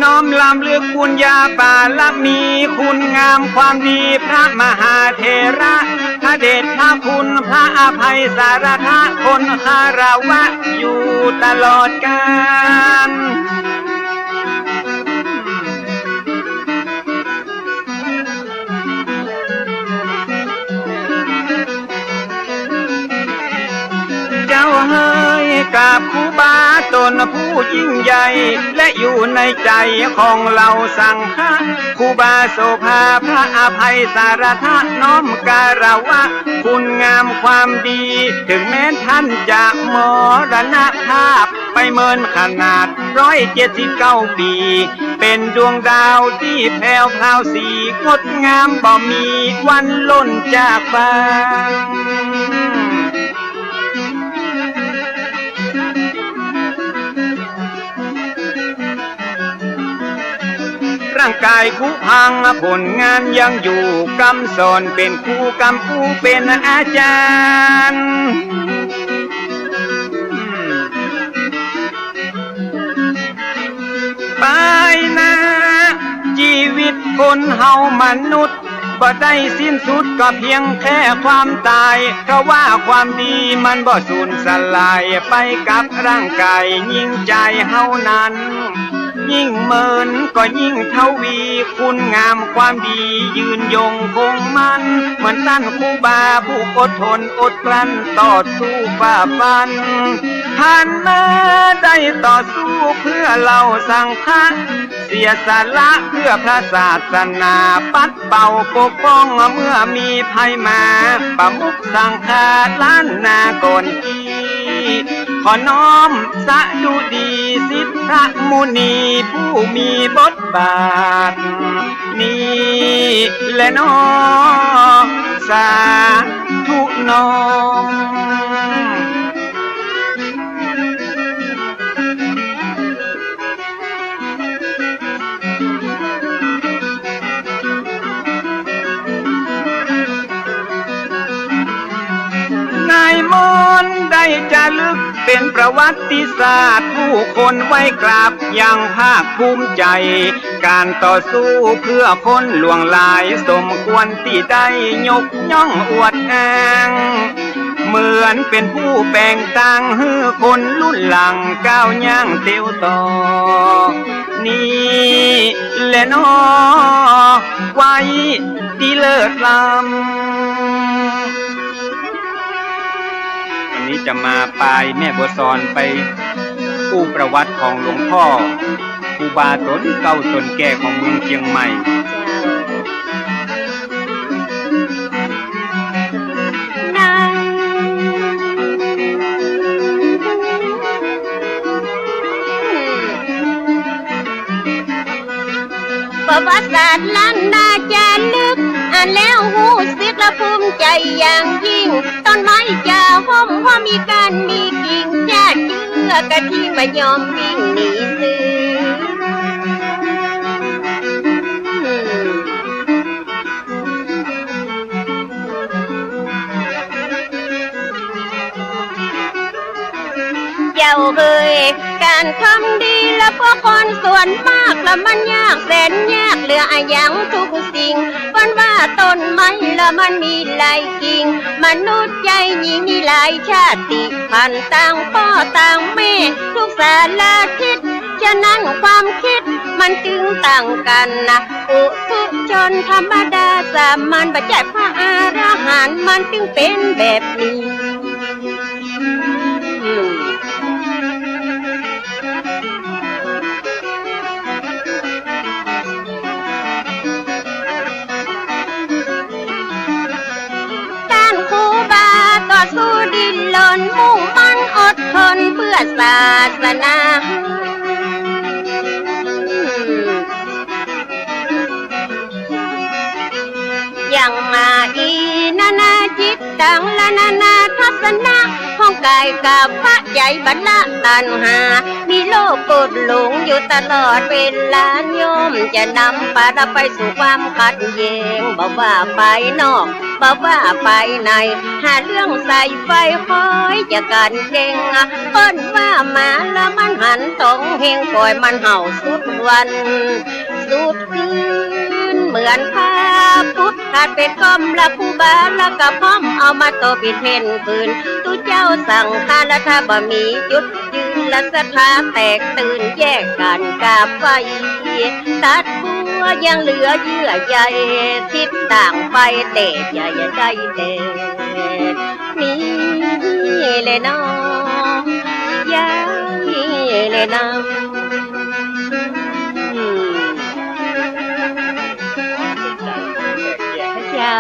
น้อมลำลึกบุญญาบารมีคุณงามความดีพระมหาเถระพระเดชพระคุณพระอภัยสารทะคนคารวะอยู่ตลอดกาลเจ้าเฮ้ยกับครูบาตนผู้ยิ่งใหญ่และอยู่ในใจของเราสังฆะครูบาโสภาพระอภัยสารทะน้อมการวะคุณงามความดีถึงแม้ท่านจะมรณภาพไปเมินขนาด179 ปีเป็นดวงดาวที่แผ่วพราวสีงดงามบ่มีวันล่นจากฟ้าร่างกายคุพังผลงานยังอยู่กำสอนเป็นครูกำผู้เป็นอาจารย์ไปนะชีวิตคนเฮามนุษย์บ่ได้สิ้นสุดก็เพียงแค่ความตายเพราะว่าความดีมันบ่สูญสลายไปกับร่างกายยิ่งใจเฮานั้นยิ่งเมินก็ยิ่งทวีคุณงามความดียืนยงคงมันเหมือนท่านครูบาผู้อดทนอดกลั้นต่อสู้ฝ่าฟันท่านมาได้ต่อสู้เพื่อเราสังฆะเสียสละเพื่อพระศาสนาปัดเป่าปกป้องเมื่อมีภัยมาประมุขสังฆาล้านนาก่อนกีขอน้อมสะดุดีสิทธมุนีผู้มีบทบาทนี่และน้อสาธุน้อมนายมนได้จะลึกเป็นประวัติศาสตร์ผู้คนไว้กราบอย่างภาคภูมิใจการต่อสู้เพื่อคนหลวงลายสมควรที่ได้ยกย่องอวดอ้างเหมือนเป็นผู้แบ่งต่างให้คนรุ่นหลังก้าวย่างเตียวต่อนี่แหละน้อไว้ดีเลิศล้ำนี้จะมาปลายแม่บัวซอนไปกู้ประวัติของหลวงพ่อครูบาตนเก่าตนแก่ของเมืองเชียงใหม่ประวัติศาสตร์ล้านนาจะลึกอ่านแล้วหูสึกและภูมิใจอย่างยิ่งต้นไม้จะห้อมว่ามีการมีกิ่งญาติเชื่อกะที่มายอมวิ่งหนีซื้อเจ้าเอ่ยการทำดีและพวกคนส่วนมากและมันยากแสนยากเหลืออะอย่างทุกสิ่งเพราะว่าต้นไม้และมันมีหลายกิ่งมนุษย์ใจยิ่งมีหลายชาติพันธุ์ต่างพ่อต่างแม่ทุกสารทิศฉะนั้นความคิดมันจึงต่างกันนะปุถุชนธรรมดาสามัญปัจจัยพระอรหันต์มันจึงเป็นแบบนี้ต่อสู้ดิ้นรนมุ่งมั่นอดทนเพื่อศาสนาอย่างมาอีนานาจิตตังละนานาทัศนะของกายกับพระใจบรรละตัณหามีโลกกดหลงอยู่ตลอดเวลาโยมจะนำพาเราไปสู่ความขัดแย้งบอกว่าไปนอก บอกว่าไปไหนหาเรื่องใส่ไฟคอยจะกันเก่งเปิ้นว่ามาแล้วมันหันตรงเฮงปล่อยมันเห่าสุดวันสุดคืนเหมือนพาพุทธขาดเป็นก้อมละคูบาละกะพร้อมเอามาโตปิดเพนคืนตุเจ้าสั่งทานละถ้าบ่มีจุดยืนละสถาแตกตื่นแยกกันกาบไฟตัดบัวยังเหลือเยื่อใยทิศต่างไปเตะใหญ่ใจเตะนี่เลยน้องยายเลยน้องเจ้า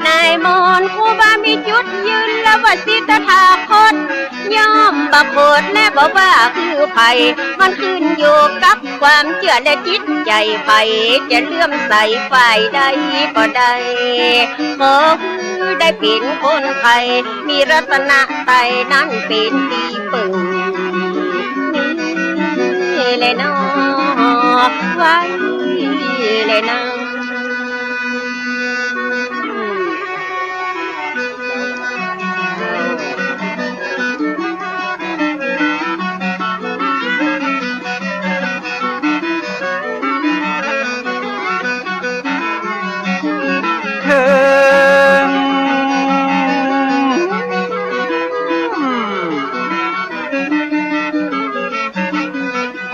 นายมนต์ครูบามีจุดยืนและว่าสิทธาคตย่อมบักโคดและบอกว่าคือไผ่มันขึ้นอยู่กับความเชื่อและจิตใจไผ่จะเลื่อมใสฝ่ายใดก็ได้ขอได้เป็นคนไทยมีรัตนะไตนั้นเป็นตีปึงนี่เลยน้อไว้เลยน้อ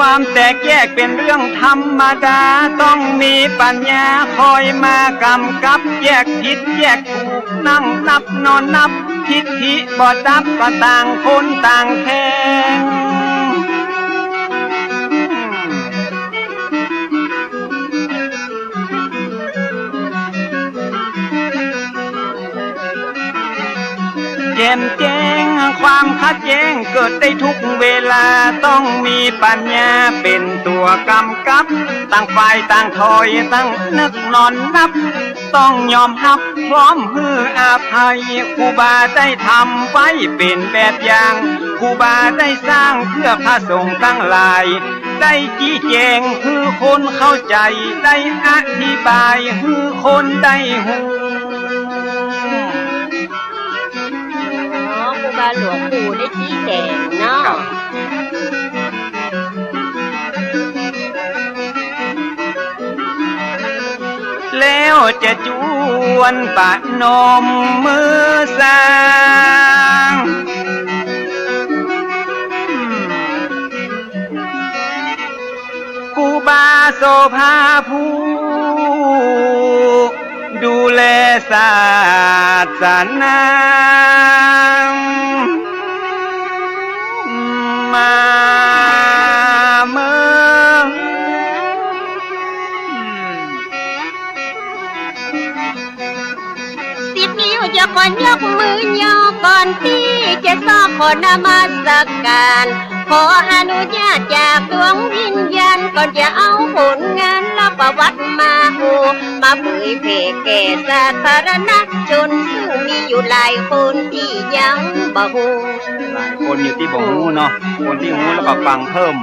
ความแตกแยกเป็นเรื่องธรรมดาต้องมีปัญญาคอยมากำกับแยกผิดแยกถูกนั่งนับนอนนับทิฏฐิบ่จับก็ต่างคนต่างแทงแจ่มแจ้งความขัดแย้งเกิดได้ทุกเวลาต้องมีปัญญาเป็นตัวกำกับต่างฝ่ายต่างถอยตั้งนึกนอนนับต้องยอมรับพร้อมฮืออาภัยครูบาได้ทำไว้เป็นแบบอย่างครูบาได้สร้างเพื่อพระสงฆ์ทั้งหลายได้ชี้แจงคือคนเข้าใจได้อธิบายคือคนได้หูครูบาหลวงปู่ได้ชี้แจงเนาะแล้วจะจวนปะนมมือสร้างครูบาโสภาผู้ดูแลศาสนามาเมื่อสิบนิ้วจะก่อนยกมือย่อก่อนที่จะซอกขอนมัสการขออนุญาตจากดวงวิญญาณก่อนจะเอาผลงานและประวัติมามาเผยแผ่แก่สาธารณชนซึ่งมีอยู่หลายคนที่ยังบ่ฮู้หลายคนอยู่ที่บ่ฮู้เนาะคนที่ฮู้แล้วก็ฟังเพิ่ม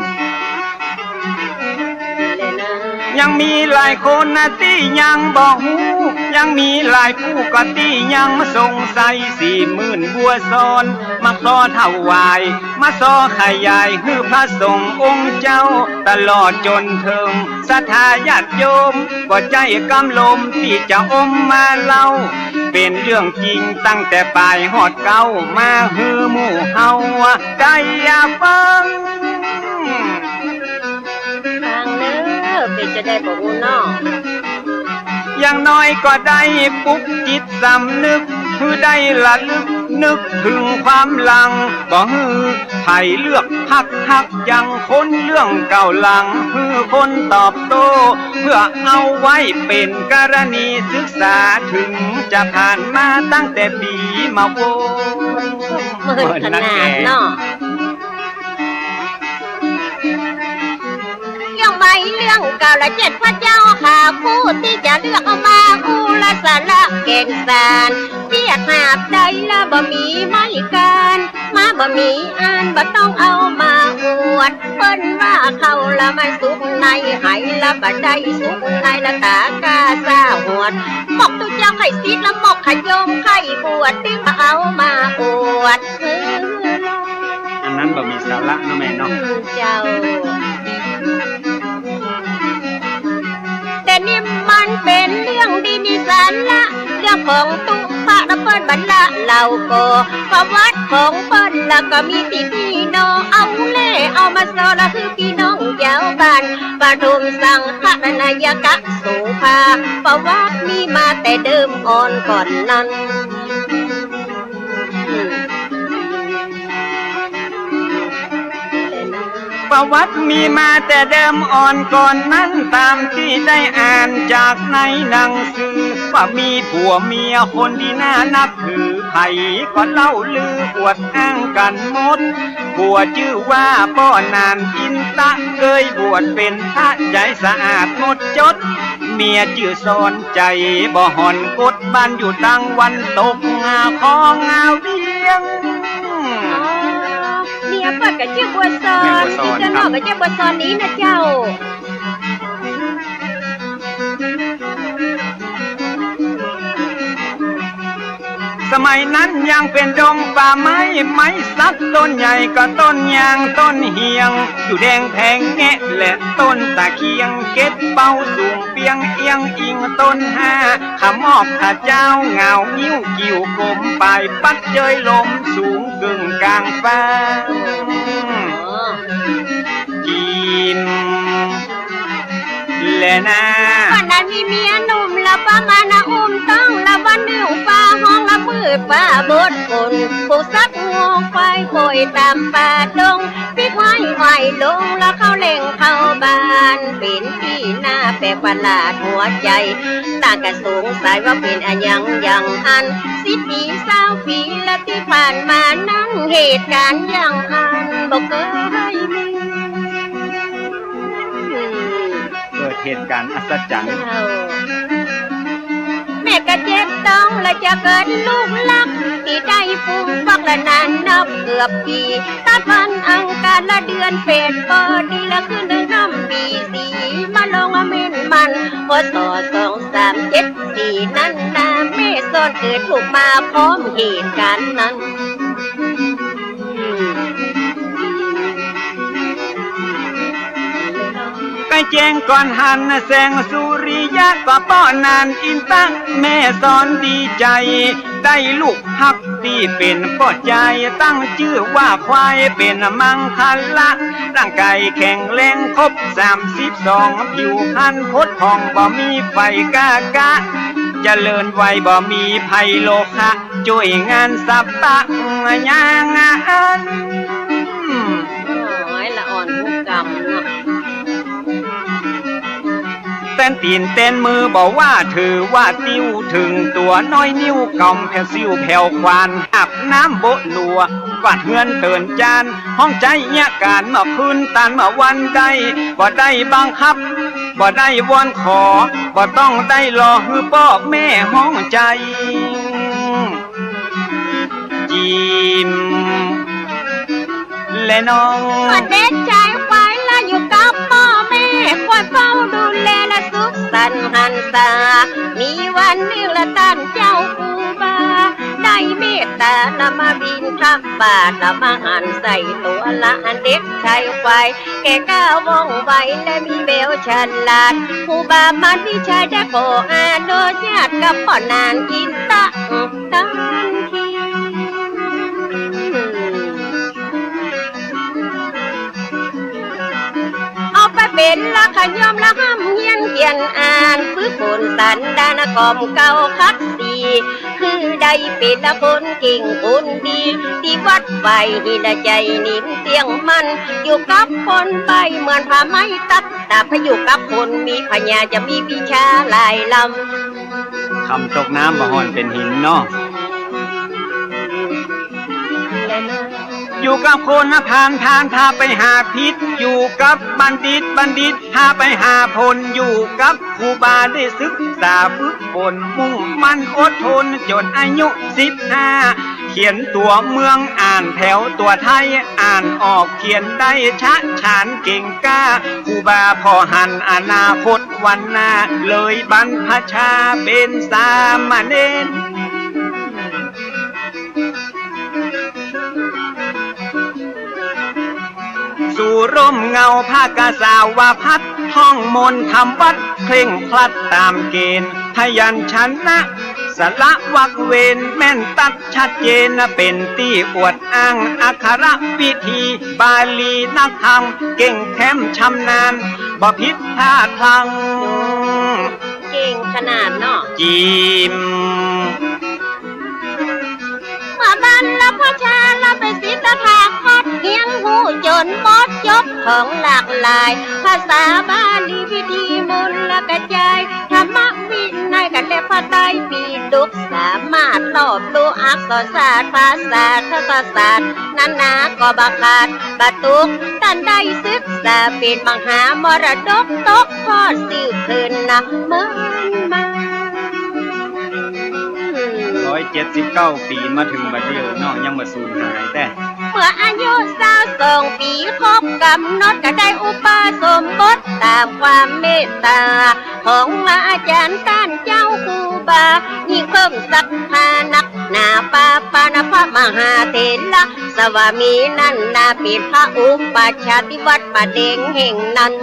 ยังมีหลายคนนะที่ยังบ่ฮู้ยังมีหลายผู้ก็ที่ยังมาสงสัย40,000บัวซ้อนมาขอถวายมาซอขยายคือพระสงฆ์องค์เจ้าตลอดจนถึงศรัทธาญาติโยมบ่ใจกำลมที่จะอมมาเล่าเป็นเรื่องจริงตั้งแต่ปลายฮอดเก้ามาฮือหมู่เฮาได้อย่าฟังเป็นจะได้บอกเนาะอย่างน้อยก็ได้ปลุกจิตสำนึกคือได้ละลึกนึกถึงความหลังบ่ฮือไผเลือกหักยังคนเรื่องเก่าหลังคือคนตอบโต้เพื่อเอาไว้เป็นกรณีศึกษาถึงจะผ่านมาตั้งแต่ปีมาโวเมื่อขนาดเนาะไม่เรื่องเก่าละ7พระเจ้าหาผู้ที่จะเลือกเอามาผู้ละสาระเกณฑ์สาร เสียหาบใดละบ่มีไม่การมาบ่มีอ่านบ่ต้องเอามาอวดเปิ้นว่าเขาละมันสุกในไหละบ่ได้สุกในละตากาซาหวดหมกตุเจ้าไข่ซีดละหมกขยมไข่บวชตึงเอามาอวดอันนั้นบ่มีสาระนะแม่เนาะเจ้าแต่นี่มันเป็นเรื่องดีมีสาระเรื่องของตุ๊พระเปิ้นบรรละเหล่าโกประวัติของเปิ้นแล้วก็มีพี่น้องเอาเล่เอามาสอนละคือพี่น้องเจ้าบ้านปฐุมสังฆนายกะโสภาประวัติมีมาแต่เดิมอ่อนก่อนนั้นประวัติมีมาแต่เดิมอ่อนก่อนนั้นตามที่ได้อ่านจากในหนังสือว่ามีผัวเมียคนที่น่านับถือไผก็เล่าลืออวดอ้างกันหมดผัวชื่อว่าป้อนานอินตะเคยบวชเป็นพระใจสะอาดหมดจดเมียชื่อสอนใจบ่หอนกดบ้านอยู่ตั้งวันตกงาของงาเวียงเมียเปิดกับเจ้าบัวซอนที่จะนอกกับเจ้าบัวซอนนี้นะเจ้าสมัยนั้นยังเป็นดงป่าไม้ไม้สักต้นใหญ่ก็ต้นยางต้นเหียงอยู่แดงแทงแงะและต้นตะเคียงเก็ดเป้าสูงเปียงเอียงอิงต้นห้าขมอบพระเจ้าเงานิ้วกิ่วกลมปลายปัดเจยลมสูงกึ่งกลางฟ้ากินและนะวันนั้นมีเมียหนุ่มละประมาณอุ้มต้องละวันหนึ่งฟ้าห้องละมืดฟ้าบดฝนผู้ซักงวงไฟโอยตามป่าดงปิดไว้ไหวลงแล้วเข้าเล่งเข้าบ้านเป็นที่หน้าแปลกประหลาดหัวใจต่างกันสงสัยว่าเป็นอะไรอย่างอัน10 ปี20 ปีและที่ผ่านมานั้นเหตุการณ์อย่างอันบอกเคยมีเกิดเหตุการณ์อัศจรรย์แม่ก็เจ็บต้องและจะเกิดลูกลักที่ได้ฟุ้งฟักละนานนับเกือบปีตัดวันอังคารละเดือนเป็ดพอดีละคืนหนึ่ง5 ปี4มาลงอเมนมันพศ2374นั้นนาแม่ซ่อนเกิดถูกมาพร้อมเหตุการณ์นั้นใกล้แจ้งก่อนหันแสงสุริยะก็ป้อนานอินตั้งแม่สอนดีใจได้ลูกฮักที่เป็นพ่อใจตั้งชื่อว่าควายเป็นมังคัลละร่างกายแข็งแรงครบ32ผิวพรรณพดผ่องบ่มีไฟกากะเจริญไวบ่มีภัยโลภะช่วยงานสับปะยางอันละอ่อนผู้กรรมเนาะเต้นตีนเต้นมือบอกว่าถือว่าติ้วถึงตัวน้อยนิ้วกำแผ่วซิวแผ่วควานอาบน้ำโบลัวกวาดเงินเตือนจานห้องใจเนี่ยการมาคืนตันมาวันใดบ่ได้บังคับบ่ได้วอนขอบ่ต้องได้รอฮือพ่อแม่ห้องใจยิ้มและน้องก็เด็กใจไว้ละอยู่กับพ่อแม่คอยเฝ้าดูแลและสุขสันต์หันษามีวันหนึ่งละท่านเจ้าครูบาได้เมตตานำมาบินทับบาทนำมาหันใส่ตัวละเด็กชายควายแก่ก้าวว่องไวและมีเบลฉลาดครูบามันที่ชายได้ขออาโดยญาติกับพ่อนานอินตะทันทีไปเป็นละขยอมละห้ำเฮียนเขียนอ่านฝึกฝนสันดานกรมเก่าคัดสีคือได้เป็นละคนเก่งคนดีที่วัดไปหินใจนิ่มเสียงมันอยู่กับคนไปเหมือนผ้าไม้ตัดแต่พอยู่กับคนมีพญาจะมีวิชาหลายลำคำตกน้ำบ่หอนเป็นหินเนาะ อยู่กับคนพาลพาไปหาพิษอยู่กับบัณฑิตพาไปหาผลอยู่กับครูบาได้ศึกษาฝึกฝนมุ่งมั่นอดทนจนอายุ15เขียนตัวเมืองอ่านแถวตัวไทยอ่านออกเขียนได้ชะฉานเก่งกล้าครูบาพอหันอนาคตวันหน้าเลยบรรพชาเป็นสามเณรสู่ร่มเงาผ้ากาสาวาพัดท่องมนต์ทำวัดเคร่งครัดตามเกณฑ์พยัญชนะสละวักเวนแม่นตัดชัดเจนเป็นที่อวดอ้างอักขระวิธีบาลีนักธรรมเก่งแท้มชำนาญบ่ผิดพลาดพลังเก่งขนาดเนาะจิมมาบ้านละพ่อชาละไปศิลธาคดเฮียงหูจนหมดจบของหลากหลายภาษาบาลีวิธีมนต์ละกระจายธรรมวินัยกันและพระไตรปิฎกสามารถตอบตัวอักษรศาสตร์ภาษาคณิตศาสตร์นานาก็บักขาดบรรทุกท่านได้ศึกษาเป็นมหามรดกตกทอดสืบคืนนะเมื่อมา179 ปีมาถึงบัดเดียวเนาะยังบ่สูญหายแต่เมื่ออายุ22 ปีครบกำหนดก็ได้อุปสมบทตามความเมตตาของอาจารย์ท่านเจ้าครูบายิ่งเพิ่มศรัทธานักหนาปาปานพระมหาเถระสวามีนั่นนาเป็นพระอุปชาติวัดป่าเด็งแห่งนั้น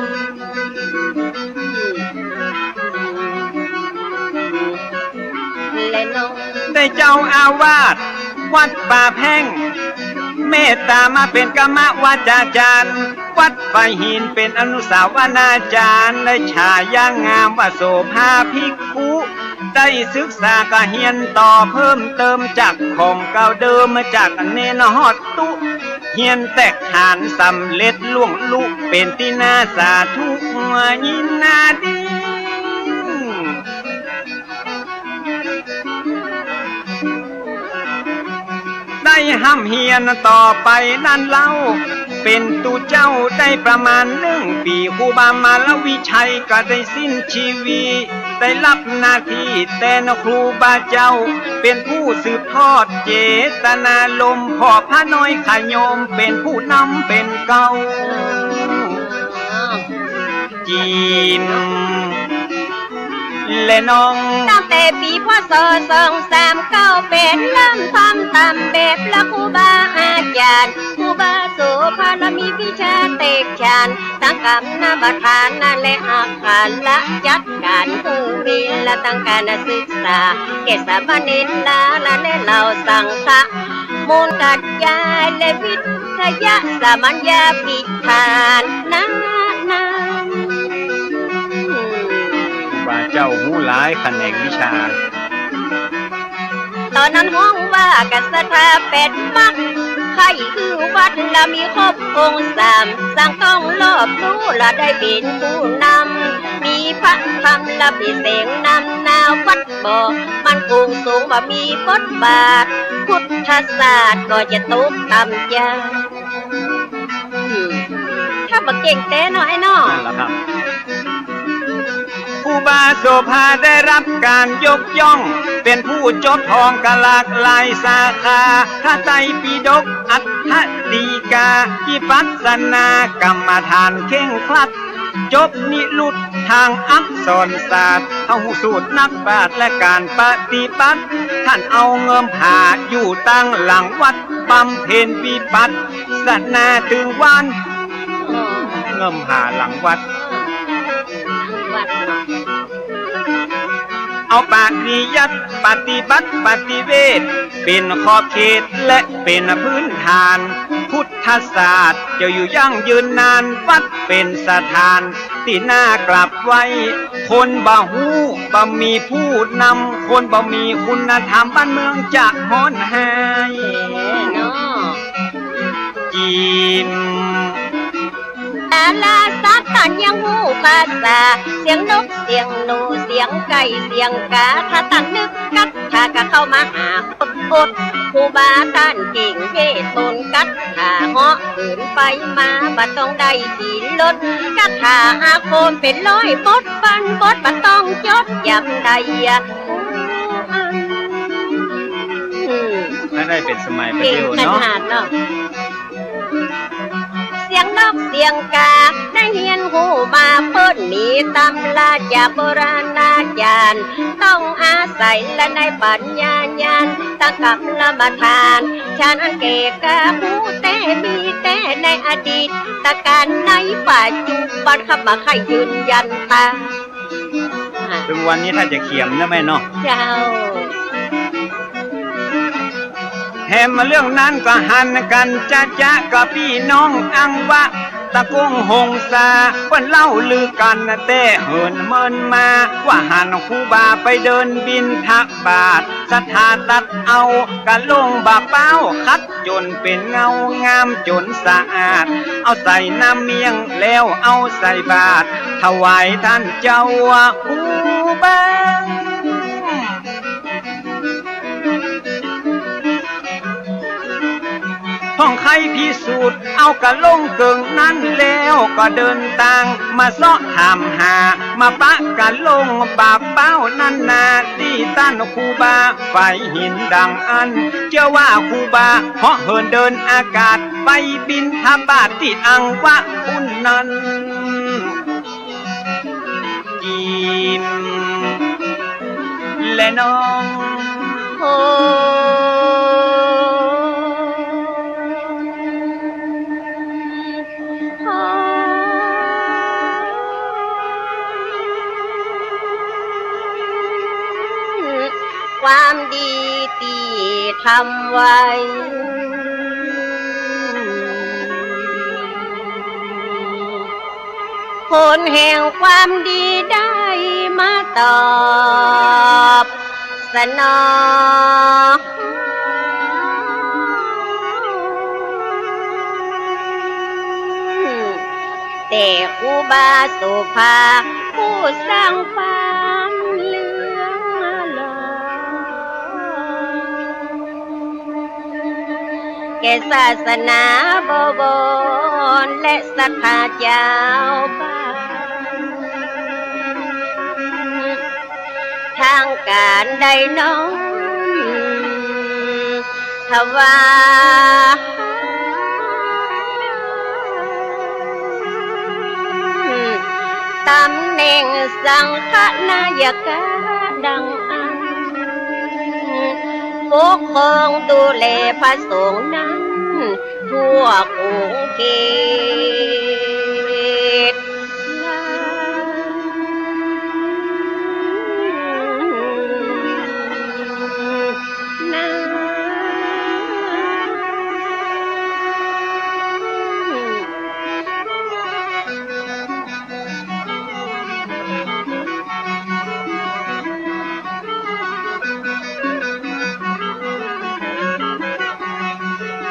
ได้เจ้าอาวาสวัดป่าแพ่งเมตตามาเป็นกรรมวาจาจารย์วัดป่าหินเป็นอนุสาวนาจารย์ได้ฉายางามว่าโสภาภิกขุได้ศึกษากะเฮียนต่อเพิ่มเติมจากของเก่าเดิมมาจากเนนฮอดตุเฮียนแตกฐานสำเร็จล่วงลุเป็นที่น่าสาธุยินนาดีได้ห้ำเฮียนต่อไปนั่นเล่าเป็นตูเจ้าได้ประมาณ1 ปีครูบามาลวิชัยก็ได้สิ้นชีวีได้รับหน้าที่แต่นครูบาเจ้าเป็นผู้สืบทอดเจตนาลมพ่อพระน้อยขยมเป็นผู้นำเป็นเก่าจีมและน้องตั้งแต่ปีพ.ศ. 239เป็นเริ่มทำตามแบบละครูบาอาจารย์ครูบาโสภาละมีวิชาเตกฌานตั้งกรรมนาบทานนั่นและอาคารละจัดการคือมีละตั้งการศึกษาเกษบนินลาละและเหล่าสังฆะมูลกัดยายและวิทยาสามัญญาปิธานนาเจ้าหูหลายแขนงวิชาตอนนั้นห้องว่ากัสถาเป็ดมักใครคือวัดละมีครบองค์3สร้างต้องรอบรู้ละได้เป็นผู้นำมีพระธรรมละปีเสงนำนาวัดบ่มันคงสูงบ่มีบทบาทพุทธศาสตร์ก็จะตกต่ำยาถ้าบ่เก่งแต่น้อยน้อนั่นล่ะครับครูบาโสภาได้รับการยกย่องเป็นผู้จบทองกหลากหลายสาขาพระไตรปิฎกอัฏฐดีกาวิปัสสนากรรมฐานเข่งครัดจบนิรุตทางอักษรศาสตร์เอาสูตรนักปราชญ์และการปฏิบัติท่านเอาเงิมผาอยู่ตั้งหลังวัดบำเพ็ญวิปัสสนาถึงวันเงิมผาหลังวัดเอาปริยัติปฏิบัติปฏิเวทเป็นขอบเขตและเป็นพื้นฐานพุทธศาสตร์จะอยู่ยั่งยืนนานวัดเป็นสถานที่น่ากลับไว้คนบ่ฮู้บ่มีผู้นำคนบ่มีคุณธรรมบ้านเมืองจะฮ้อนหายจีมดาราสัตว์ตันยังหูภาษาเสียงนกเสียงหนูเสียงไก่เสียงกาถ้าตันนึกกักถ้าก็เข้ามาหาอด ครูบาท่านเก่งเย่ตนกัดขาเหาะขืนไปมาบ่ต้องได้สีลดกัดขาอาโคมเป็นร้อยบดฟันบดบ่ต้องจดยำใดถ้าได้เป็นสมัยประ เก่ง เดี๋ยว ข เนาะ นาดเนาะเสียงนกเสียงกาได้เฮียนหูมาเพิ่นมีตำราจากโบราณอาจารย์ต้องอาศัยและในปัญญาญาณตะกับละมาทานฉันเกกะหูแต่มีแต่ในอดีตตะการในปัจจุบันขับมาใครยืนยันตา ถึงวันนี้ถ้าจะเขียมนะแม่เนาะ เจ้า แถมมาเรื่องนั้นก็หันกันจะกับพี่น้องอังวะตะกงหงสาเพิ่นเล่าลือกันแต่เหินเมินมาว่าหันครูบาไปเดินบินทบาทสถาตัดเอากะลงบาเป้าคัดจนเป็นเงางามจนสะอาดเอาใส่น้ำเมียงแล้วเอาใส่บาตรถวายท่านเจ้าครูบาห้องใครพิสูจน์เอากะลงเกิงนั้นแล้วก็เดินทางมาเสาะถามหามาปะกะลงบาเป้านั่นนาที่ต้านครูบาไฟหินดังอันเจ้าว่าครูบาเพราะเหินเดินอากาศไปบินทบาทที่อังวะอุ่นนั้นยิ้มและน้องโอ้ความดีที่ทำไว้ผลแห่งความดีได้มาตอบสนองแต่ครูบาสุภาผู้สร้างความเหลืองหลอแก่ศาสนาบวรและศรัทธาเจ้าบ้านทางการใดน้องทว่าตำแหน่งสังฆนายกาดังอันปกครองดูแลพระสงฆ์นั้นทั่วกรุงเทพ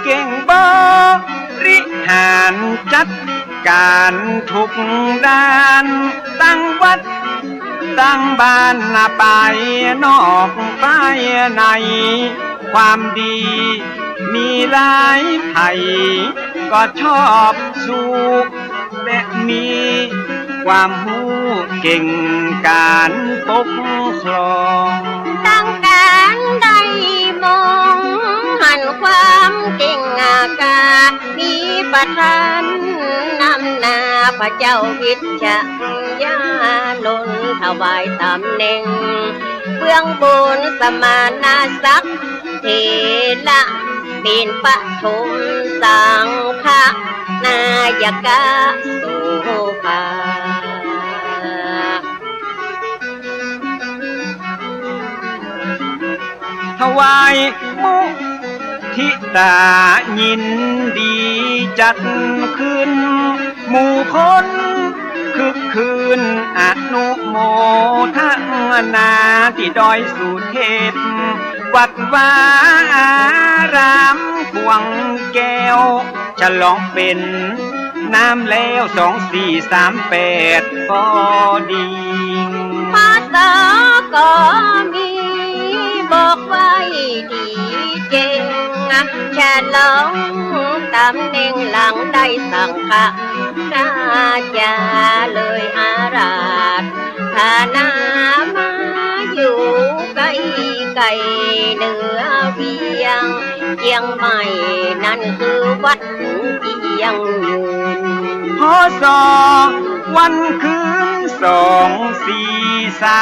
เก่งบริหารจัดการทุกด้านตั้งวัดตั้งบ้านไปนอกไปในความดีมีหลายไผ่ก็ชอบสู้และมีความรู้เก่งการปกครองตั้งการได้มองหันความเก่งอากามีประทานนำหน้าพระเจ้าวิชญาณนถวายตำแหน่งเบื้องบนสมานาศักดิ์เทระเป็นปฐมสังฆนายกาสุภาถวายมุทิตายินดีจัดขึ้นหมู่คนคึกคืนอนุโมทนาที่ดอยสุเทพวัดวาอารามพวงแก้วฉลองเป็นน้ำแล้ว2438พอดีมาตาก็มีบอกไว้ดีเจ ฉลองตำแหน่งหลังได้สังฆะราชาเลยอาราธฐานามาอยู่ไกลไกลเหนือเวียงเชียงใหม่นั่นคือวัดเอียงยืน พศวันคืน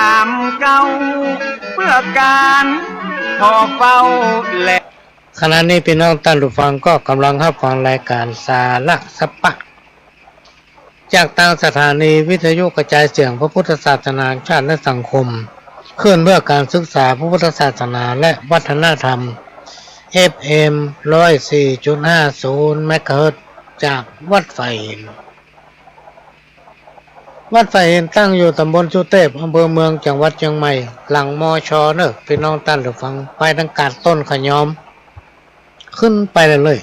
2439เพื่อการพอเฝ้าและ ขณะนี้พี่น้องท่านผู้ฟังก็กำลังรับฟังรายการสาระสปะจากทางสถานีวิทยุกระจายเสียงพระพุทธศาสนาชาติและสังคมขึ้นเพื่อการศึกษาพระพุทธศาสนาและวัฒนธรรม FM 104.50 เมกะเฮิรตซ์จากวัดไฟเห็นวัดไฟเห็นตั้งอยู่ตำบลสุเทพอำเภอเมืองจังหวัดเชียงใหม่หลังมช.เนอะพี่น้องท่านผู้ฟังไปทางกาดต้นขยอมขึ้นไปเลย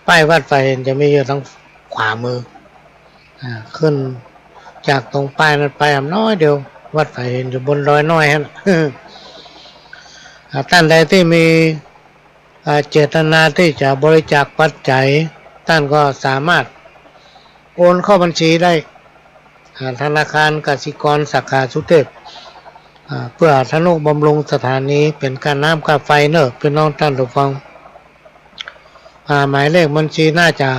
ป้ายวัดไฟเห็นจะมีอยู่ทางขวามือขึ้นจากตรงป้ายนั้นไปน้อยเดียววัดไฟเห็นอยู่บนดอยน้อยฮะ ท่านใดที่มีเจตนาที่จะบริจาคปัจจัยท่านก็สามารถโอนเข้าบัญชีได้ธนาคารกสิกรสาขาสุเทพเพื่อทนุบำรุงสถานีเป็นการน้ำค่าไฟเนอะพี่น้องท่านผู้ฟังหมายเลขบัญชีน่าจะ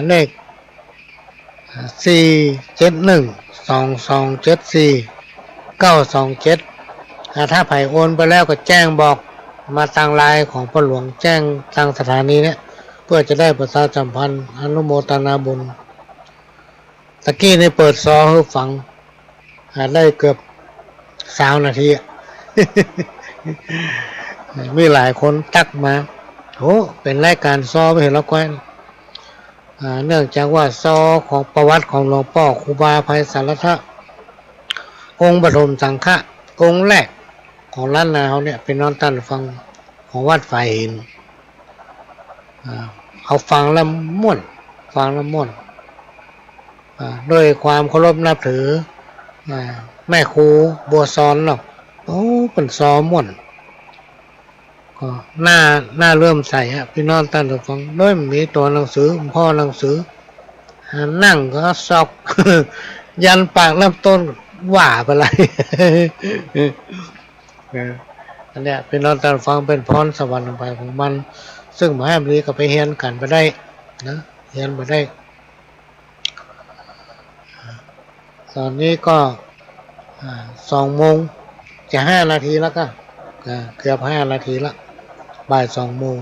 เลข4712274 ถ้าไผ่โอนไปแล้วก็แจ้งบอกมาทางไลน์ของพ่อหลวงแจ้งทางสถานีเนี่ยเพื่อจะได้ประชาสัมพันธ์อนุโมทนาบุญตะกี้นี่เปิดซอให้ฟังได้เกือบ20 นาที มีหลายคนทักมาโอ้เป็นรายการซอไม่เห็นแล้วก้อยเนื่องจากว่าซอของประวัติของหลวงพ่อครูบาไพศาลทะองค์ปฐมสังฆะองค์แรกของล้านนาเขาเนี่ยเป็นน้องท่านฟังของวัดไฟเห็นเขาฟังแล้วม่วนด้วยความเคารพนับถือแม่ครูบัวซ้อนเนาะโอ้เป็นซอม่วนก็หน้าเริ่มใส่ฮะพี่น้องท่านผู้ฟังด้วยมีตัวหนังสือพ่อหนังสือนั่งก็ซอก ยันปากน้ำต้นว่าไปเลย อันเนี้ยพี่น้องท่านผู้ฟังเป็นพรสวรรค์ไปของมันซึ่งหมายนี้ก็ไปเฮียนกันไปได้นะเฮียนไปได้ตอนนี้ก็2 โมงจะ5 นาทีแล้วก็เกือบ5 นาทีละบ่าย 2 โมง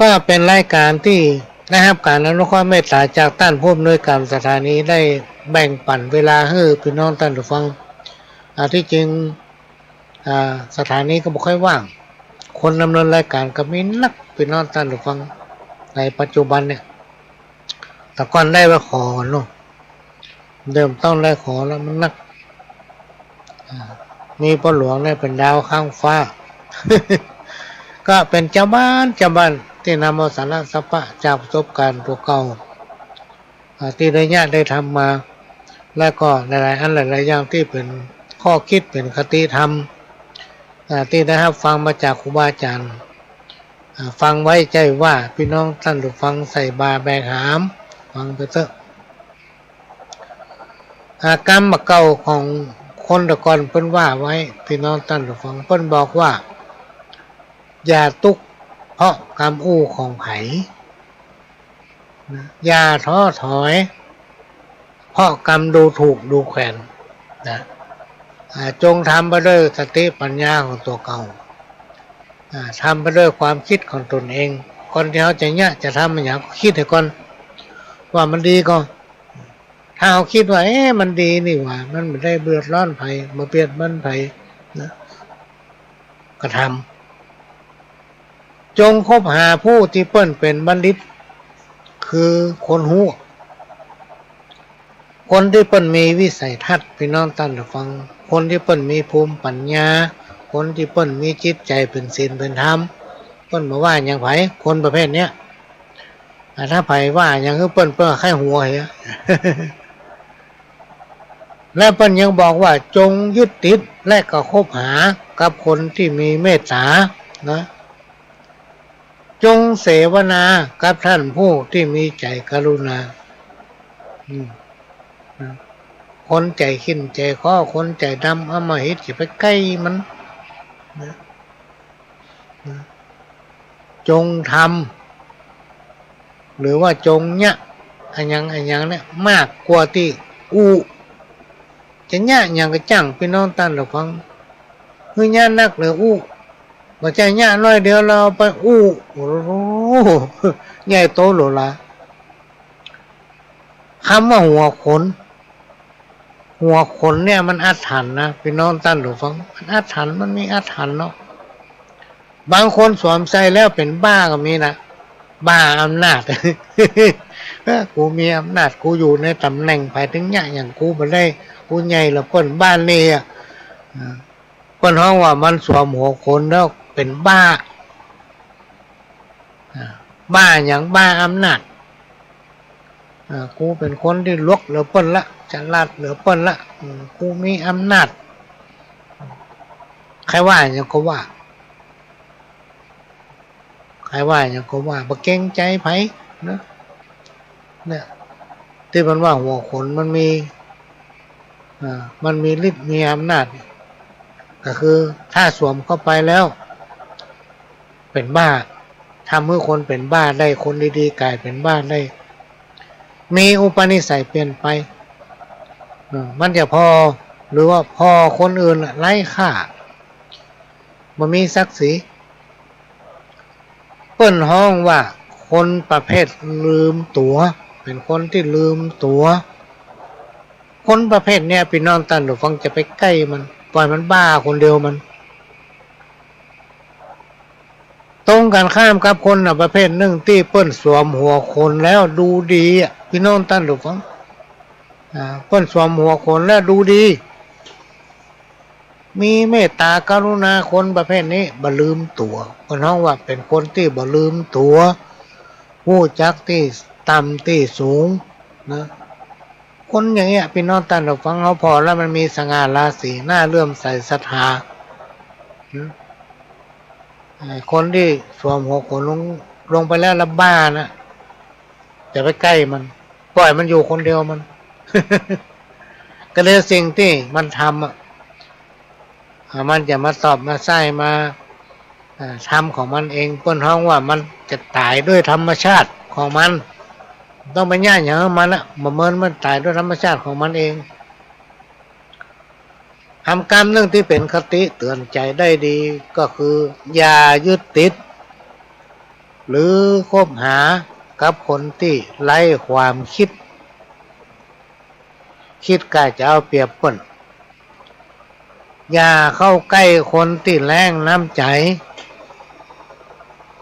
ก็เป็นรายการที่ได้รับการอนุเคราะห์เมตตาจากท่านผู้อำนวยการสถานีได้แบ่งปันเวลาให้พี่น้องท่านผู้ฟังที่จริงสถานีก็ไม่ค่อยว่างคนดำเนินรายการก็มีนักพี่น้องท่านผู้ฟังในปัจจุบันเนี่ยแต่ก่อนได้ไปขอเนาะเดิมต้องได้ขอแล้วมันนักมีพ่อหลวงได้เป็นดาวข้างฟ้า ก็เป็นเจ้าบ้านที่นำเอาสาระสปะจากประสบการณ์ตัวเก่าที่ได้ญาติได้ทำมาและก็หลายๆอันหลายๆอย่างที่เป็นข้อคิดเป็นคติธรรมที่ได้รับฟังมาจากครูบาอาจารย์ฟังไว้ใจว่าพี่น้องท่านผู้ฟังใส่บาแบกหามฟังไปเถอะกรรมเก่าของคนตะกอนเพิ่นว่าไว้พี่น้องท่านผู้ฟังเพิ่นบอกว่าอย่าตุกเพราะกรรมอู้ของไผอย่าท้อถอยเพราะกรรมดูถูกดูแขวนนะจงทำไปด้วยสติปัญญาของตัวเก่าทำไปด้วยความคิดของตนเองคนที่เขาจะทำมันอย่างคิดให้ก่อนว่ามันดีก็ถ้าเขาคิดว่ามันดีนี่หว่ามันไม่ได้เบือดร้อนไผมาเบียดบันไผนะก็ทำจงคบหาผู้ที่เปิ้นเป็นบัณฑิตคือคนหูคนที่เปิ้นมีวิสัยทัศน์พี่น้องท่านผู้ฟังคนที่เปิ้นมีภูมิปัญญาคนที่เปิ้นมีจิตใจเป็นศีลเป็นธรรมเปิ้นมาว่าอย่างไผคนประเภทเนี้ยถ้าไผว่าอย่างคือเปิ้นแค่หัวเหรอ และเปิ้นยังบอกว่าจงยึดติดและก็คบหากับคนที่มีเมตตานะ จงเสวนากับท่านผู้ที่มีใจกรุณาคนใจขิ้นใจข้อคนใจดำเอามาหิตจะไปใกล้มันจงทำหรือว่าจงเนี่ยอันยังเนี่ยมากกว่าที่จะเนี่ยอย่างกระจังพี่น้องตั้นเราฟังเฮ้ยเนี่ยนักหรือว่าใจเนี่ยน้อยเดียวเราไปโอ้โหใหญ่โตหรือละคำว่าหัวขนเนี่ยมันอาถรรพ์นะพี่น้องตั้นหรือฟังมันอาถรรพ์มันมีอาถรรพ์เนาะบางคนสวมใส่แล้วเป็นบ้าก็มีนะบ้าอำนาจ กูมีอำนาจกูอยู่ในตำแหน่งไปถึงเนี่ยอย่างกูมาได้กูใหญ่ละเปิ้นบ้านนี่อ่ะเปิ้นห้องว่ามันสวมหัวคนแล้วเป็นบ้าอย่างบ้าอำนาจกูเป็นคนที่ลวกเหลือเปิ้นละฉลาดเหลือเปิ้นละกูมีอำนาจใครว่าอย่างก็ว่าบ่เกรงใจไผนะเนี่ยที่มันว่าหัวขนมันมีฤทธิ์มีอำนาจก็คือถ้าสวมเข้าไปแล้วเป็นบ้าทำให้คนเป็นบ้าได้คนดีๆกลายเป็นบ้าได้มีอุปนิสัยเปลี่ยนไปมันจะพอหรือว่าพอคนอื่นไร้ค่ามันมีศักดิ์ศรีเปิ้นห้องว่าคนประเภทลืมตัวเป็นคนที่ลืมตัวคนประเภทเนี้ยพี่น้องตันหรือฟังจะไปใกล้มันปล่อยมันบ้าคนเดียวมันตรงกันข้ามกับคนประเภทหนึ่งที่เปิ้นสวมหัวคนแล้วดูดีพี่น้องตันหรือฟังเปิ้นสวมหัวคนแล้วดูดีมีเมตตากรุณาคนประเภทนี้บ่ลืมตัวเพิ่นฮ้องว่าเป็นคนที่บ่ลืมตัวรู้จักที่ต่ำที่สูงนะคนอย่างเงี้ยพี่น้องท่านผู้ฟังเขาพอแล้วมันมีสง่าราศีหน้าเลื่อมใสศรัทธาคนที่สวมหัวขนลงไปแล้วละบ้านะจะไปใกล้มันปล่อยมันอยู่คนเดียวมัน ก็เลยสิ่งที่มันทำมันจะมาตอบมาใส่มาทำของมันเองเปิ้นฮ้องว่ามันจะตายด้วยธรรมชาติของมันต้องไปย่าอย่างมันละมันตายด้วยธรรมชาติของมันเองทำกรรมเรื่องที่เป็นคติเตือนใจได้ดีก็คืออย่ายึดติดหรือคบหากับคนที่ไร้ความคิดกะจะเอาเปรียบเปิ้นอย่าเข้าใกล้คนที่แรงน้ำใจ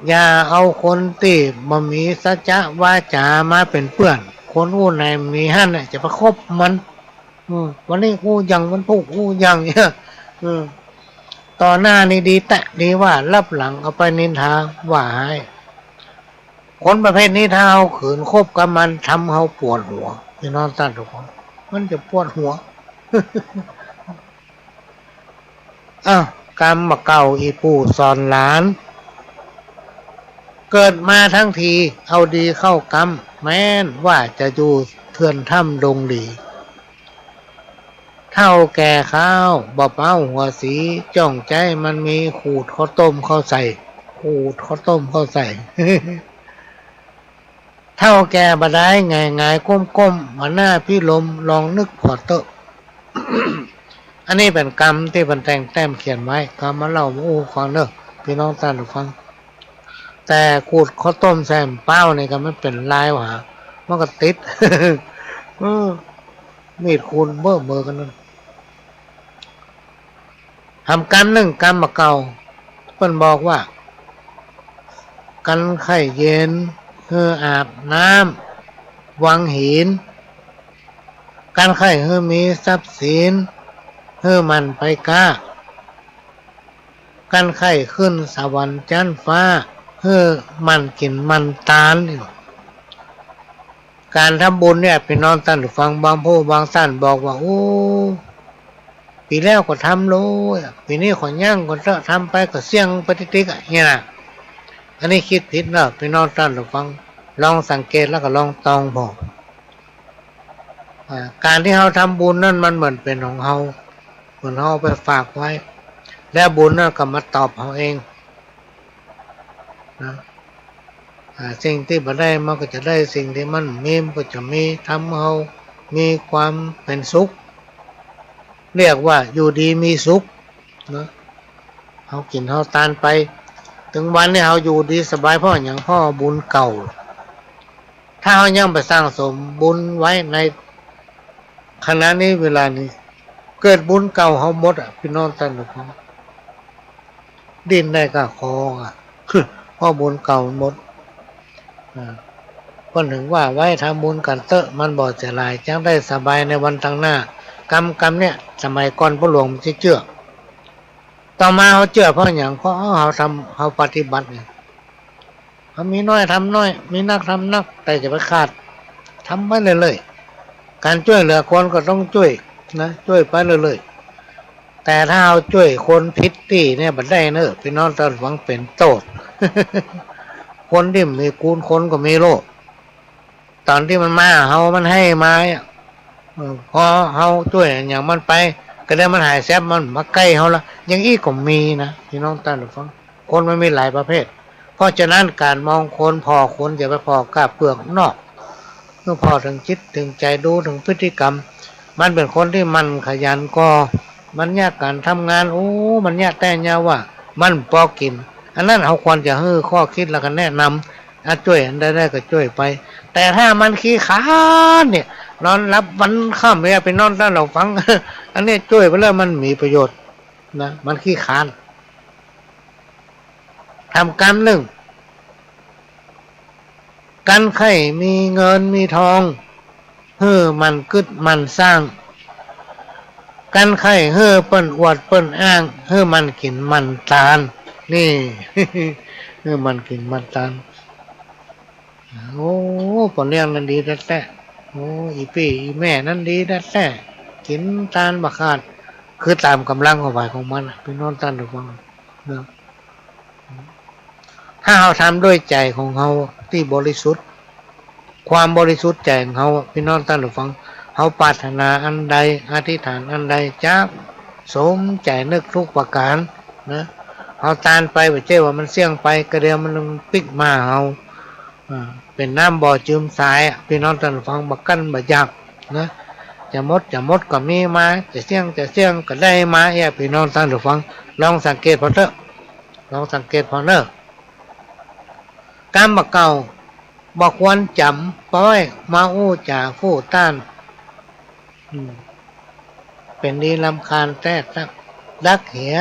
อย่าเอาคนที่บ่มีสัจจะวาจามาเป็นเพื่อนคนอู้ไหนมีหั่นจะประคบมันวันนี้อู้ยังมันพูกอู้ยังเนี่ยต่อหน้านี่ดีแต่ดีว่ารับหลังเอาไปนินทาว่าให้คนประเภทนี้ถ้าเอาขืนคบกับมันทำเขาปวดหัวพี่น้องท่านทุกคนมันจะปวดหัว กรรมมาเก่าอีปู่สอนหลานเกิดมาทั้งทีเอาดีเข้ากรรมแม้นว่าจะอยู่เทือนถ้ำดงดีเท่าแก่ข้าวบ่เป้าหัวสีจ้องใจมันมีขูดข้าวต้มเข้าใส่ เท่าแก่บดายไงก้มมาหน้าพี่ลมลองนึกพอเตอะ อันนี้เป็นกรรมที่เป็นแต่งแต้มเขียนไว้กรรมมาเล่าฟังเนอะพี่น้องท่านผู้ฟังแต่ขูดข้าวต้มแซมเป้านี่ก็ไม่เป็นลายหว่ามันก็ติด มีดคูณเบ้อกันนั่นทำกรรมหนึ่งกรรมมาเก่าเพิ่นบอกว่ากันไข่เย็นอาบน้ำวังหินกันไข่มีทรัพย์สินมันไปก้ากันไข่ขึ้นสวรรค์จันทร์ฟ้ามันกินมันตาลนี่การทำบุญเนี่ยพี่น้องท่านฟังบางผู้บางท่านบอกว่าโอ้ปีแล้วก็ทำโลปีนี้ขอย่างก็ทำไปก็เสี่ยงปฏิทิกเนี่ยนะ อันนี้คิดผิดเนอะพี่น้องท่านผู้ฟังลองสังเกตแล้วก็ลองตองพอการที่เราทำบุญนั่นมันเหมือนเป็นของเราเหมือนเราไปฝากไว้แล้วบุญนั่นก็มาตอบเราเองนะสิ่งที่มาได้มันก็จะได้สิ่งที่มันมีมันก็จะมีทำเรามีความเป็นสุขเรียกว่าอยู่ดีมีสุขนะเขากินเขาทานไปถึงวันนี้เขาอยู่ดีสบายเพราะอย่างพ่อบุญเก่าถ้าเขายังไปสร้างสมบุญไว้ในขณะนี้เวลานี้เกิดบุญเก่าเขาหมดพี่น้องท่านผู้ฟังดินได้ก็คอเพราะบุญเก่าหมดก็ถึงว่าไว้ทำบุญกันเตอะมันบ่เสียหลายจังได้สบายในวันทางหน้ากรรมเนี่ยสมัยก่อนพระหลวงมันเชื่อต่อมาเขาเชื่อเพราะอย่างเพราะเขาทำเขาปฏิบัติเนี่ยเขามีน้อยทำน้อยมีนักทำนักแต่จะไปขาดทำไปเลยๆการช่วยเหลือคนก็ต้องช่วยนะช่วยไปเลยๆแต่ถ้าเอาช่วยคนพิษที่เนี่ยบัดได้เนอะพี่น้องตอนหวังเป็นโทษ คนที่มีกูลคนก็มีโลกตอนที่มันมาเขามันให้มาพอเขาช่วยอย่างมันไปก็ได้มันหายแซบมันมาใกล้เขาละอย่างอี้ก็มีนะพี่น้องท่านผู้ฟังคนมันมีหลายประเภทเพราะฉะนั้นการมองคนพอคนอย่าไปพอกล้าเปลือกนอกเมื่อพอถึงจิตถึงใจดูถึงพฤติกรรมมันเป็นคนที่มันขยันก็มันยากการทำงานโอ้มันยากแต่ยาว่ามันพอกินอันนั้นเขาควรจะให้ข้อคิดแล้วก็แนะนำช่วยได้ก็ช่วยไปแต่ถ้ามันขี้ขานเนี่ยนอนรับวันค่ำเนี่ยไปนอนท่านเราฟัง อันนี้ช่วยไปแล้วมันมีประโยชน์นะมันขี้ขานทำกรรมหนึ่งกันไข่มีเงินมีทองมันกึดมันสร้างกันไข่เปิ้นอวดเปิ้นอ้างมันกินมันตาลนี่ มันกินมันตาลโอ้ปนเลี้ยงนั้นดีแท้ๆโอ้อีพี่อีแม่นั้นดีแท้ๆกินตาลบะขาดคือตามกำลังของฝ่ายของมันพี่น้องท่านผู้ฟังนะถ้าเราทำด้วยใจของเราที่บริสุทธิ์ความบริสุทธิ์ใจของเราพี่น้องท่านผู้ฟังเขาปรารถนาอันใดอธิษฐานอันใดจะสมใจนึกทุกประการนะเอาตานไปไปเจ้ว่ามันเสี่ยงไปกระเดียวมันปิกมาเอาเป็นน้ำบ่อจืมสายพี่น้องท่านฟังบักกันบักยักนะจะมดก็มีมาจะเสี่ยงก็ได้มาพี่น้องท่านฟังลองสังเกตพอเถอะลองสังเกตพอเนอะการบักเก่าบักควรจำป้อยมาอู้จ่าฟู่ต้านเป็นดีลำคาญแต่ดักเหีย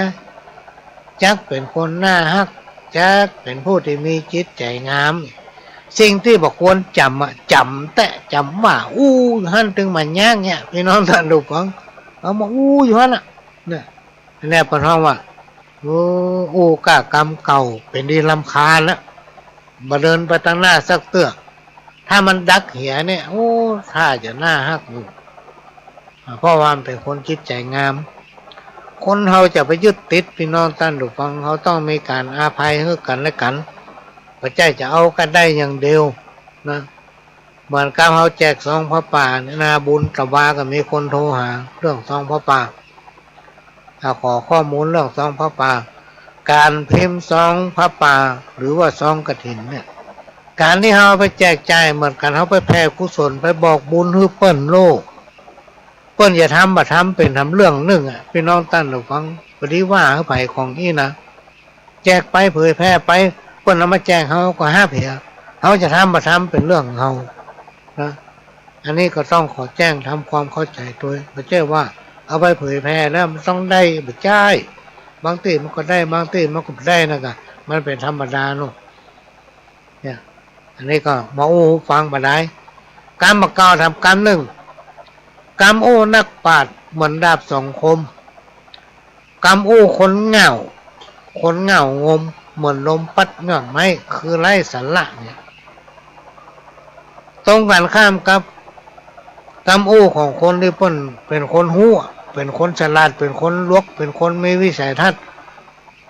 จักเป็นคนหน้าฮักจักเป็นผู้ที่มีจิตใจงามสิ่งที่บอกควรจำแต่จำว่าฮั่นถึงมันย่างเนี่ยพี่น้องท่านดูฟังเอามาอยู่ฮั่นน่ะเนี่ยแน่ปะท้องว่ากะกรรมเก่าเป็นดีลำคาญแล้วมาเดินไปทางหน้าสักเตือกถ้ามันดักเหียเนี่ยถ้าจะหน้าฮักอยู่เพราะว่ามันเป็นคนจิตใจงามคนเขาจะไปยึดติดพี่น้องท่านผู้ฟังเขาต้องมีการอาภัยให้กันและกันพระเจ้าจะเอากันได้อย่างเดียวนะเหมือนกับเขาแจกซองพระป่านาบุญตะวาก็มีคนโทรหาเรื่องซองพระป่าขอข้อมูลเรื่องซองพระป่าการพิมพ์ซองพระป่าหรือว่าซองกฐินเนี่ยการที่เขาไปแจกจ่ายเหมือนกันเขาไปแผ่กุศลไปบอกบุญให้เปิ้นโลกเปิ้นอย่าทำเป็นทำเรื่องหนึ่งพี่น้องท่านผู้ฟังพอดีว่าเขาไปของนี่นะแจกไปเผยแพร่ไปเปิ้นเอามาแจกเขาก็ห้าเพียเขาจะทำเป็นเรื่องของเขานะอันนี้ก็ต้องขอแจ้งทำความเข้าใจด้วยไม่ใช่ว่าเอาไปเผยแพร่แล้วมันต้องได้ไม่ใช่บางทีมันก็ได้บางทีมันก็ไม่ได้นะมันเป็นธรรมดาเนาะเนี่ยอันนี้ก็มาฟังมาได้การมาเก่าทำกรรมหนึ่งกรรมนักปราชญ์เหมือนดาบสองคมกรรมคนเหงางมเหมือนลมพัดเงาไม้คือไร้สาระเนี่ยตรงกันข้ามกับกรรมของคนที่เป็นคนหู้เป็นคนฉลาดเป็นคนลวกเป็นคนมีวิสัยทัศน์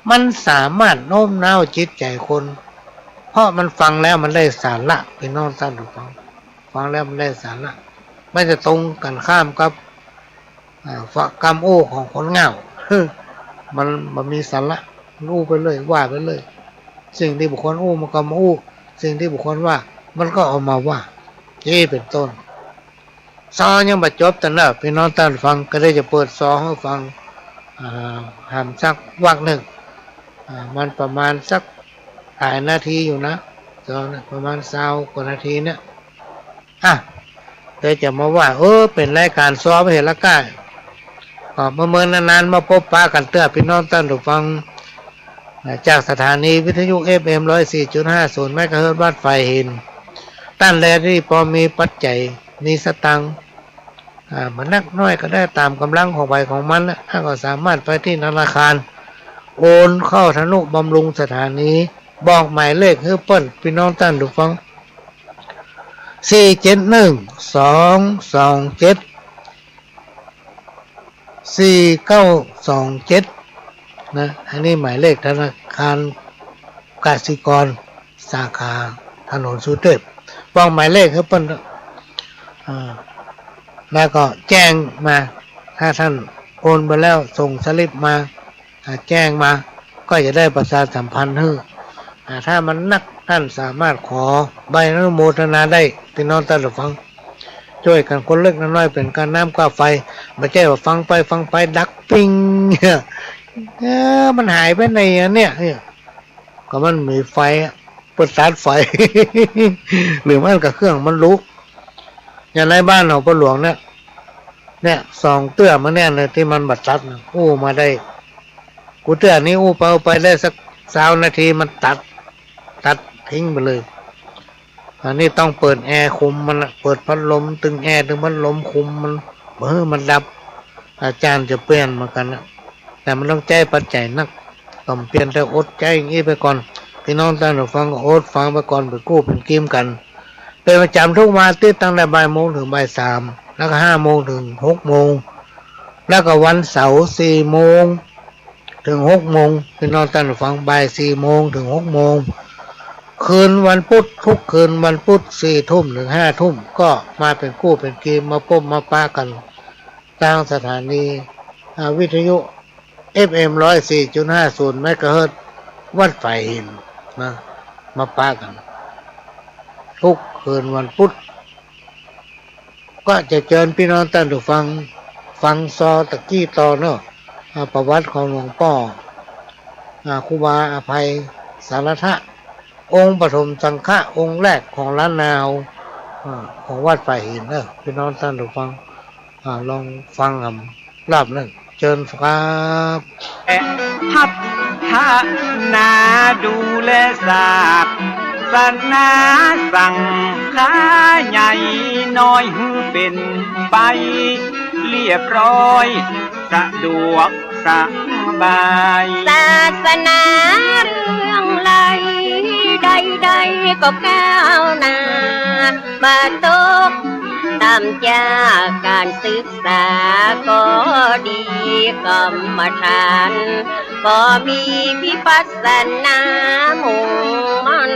มันสามารถโน้มน้าวจิตใจคน เพราะมันฟังแล้วมันได้สาระพี่น้องท่านผู้ฟังฟังแล้วมันได้สาระไม่จะตรงกันข้ามกับฝักกรรมโอ้ของคนเหงามันมีสาระอู้ไปเลยว่าไปเลยสิ่งที่บุคคลอู้มันก็มาอู้สิ่งที่บุคคลว่ามันก็เอามาว่านี่เป็นต้นซอยังบรรจบแต่ละพี่น้องท่านฟังก็ได้จะเปิดซอให้ฟังหามสักวักหนึ่งมันประมาณสักหลายนาทีอยู่นะซอเนี่ยประมาณ20 กว่านาทีเนี่ยเดี๋ยวจะมาว่าเป็นรายการซอไปเห็นละก้าเมื่อนานๆมาพบปะกันเตื้อพี่น้องท่านผู้ฟังจากสถานีวิทยุ FM 104.50 เมกะเฮิรตซ์วัดไฟหินตั้นแลที่พอมีปัจจัยมีสตังค์มันนักน้อยก็ได้ตามกำลังของใบของมันนะถ้าก็สามารถไปที่ธนาคารโอนเข้าธนุบำรุงสถานีบอกหมายเลขให้เปิ้นพี่น้องท่านผู้ฟัง471-227-4927นะอันนี้หมายเลขธนาคารกสิกรสาขาถนนสุเทพบอกหมายเลขให้เปิ้นแล้วก็แจ้งมาถ้าท่านโอนไปแล้วส่งสลิปมาแจ้งมาก็จะได้ประชาสัมพันธ์ให้ถ้ามันนักท่านสามารถขอใบอนุโมทนาได้พี่น้องท่านผู้ฟังช่วยกันคนเล็กน้อยเป็นการน้ำก้าไฟไม่ใช่ว่าฟังไปดักปิ้งมันหายไปในเนี่ยก็มันมีไฟเปิดสตาร์ทไฟ หรือมันกับเครื่องมันลุกอย่างในบ้านเราปลวงเนี่ย2 เตื้อมาเนี่ยเลยที่มันบัดตัดอู้มาได้กูเตื้อนี้อู้ไปได้สัก20 นาทีมันตัดทิ้งไปเลยอันนี้ต้องเปิดแอร์คุมมันเปิดพัดลมตึงแอร์ตึงพัดลมคุมมันมันดับอาจารย์จะเปลี่ยนเหมือนกันนะแต่มันต้องใจปัจจัยนักต้องเปลี่ยนแต่อดใจอย่างนี้ไปก่อนพี่น้องท่านผู้ฟังก็อดฟังไปก่อนไปกู้เป็นกิมกันเป็นประจำทุกวันที่ตั้งแต่บ่ายโมงถึงบ่าย3แล้วก็5 โมงถึง6 โมงแล้วก็วันเสาร์4 โมงถึง6 โมงพี่น้องท่านผู้ฟังบ่าย4 โมงถึง6 โมงคืนวันพุธทุกคืนวันพุธ4 ทุ่มถึง5 ทุ่มก็มาเป็นกู้เป็นกิมมาพบมาปะกันทางสถานีวิทยุ FM 104.50 เมกะเฮิรตซ์วัดไฟหินนะมาปะกันทุกคืนวันพุธก็จะเชิญพี่น้องท่านผู้ฟังซอตะกี้ต่อเนาะประวัติของหลวงพ่อครูบาอภัยสารทะองค์ปฐมสังฆะองค์แรกของล้านนาวของวัดไฟหินเนาะพี่น้องท่านผู้ฟังลองฟังรอบนึงเชิญครับพัฒนาดูแลศาสตร์ศาสนาสั่งขาใหญ่น้อยหือเป็นไปเรียบร้อยสะดวกสบายศาสนาเรื่องไรใดๆก็ก้าวหน้ามาตกตามจากการศึกษาก็ดีกรรมฐานก็มีพิปัสสนามุ่งมัน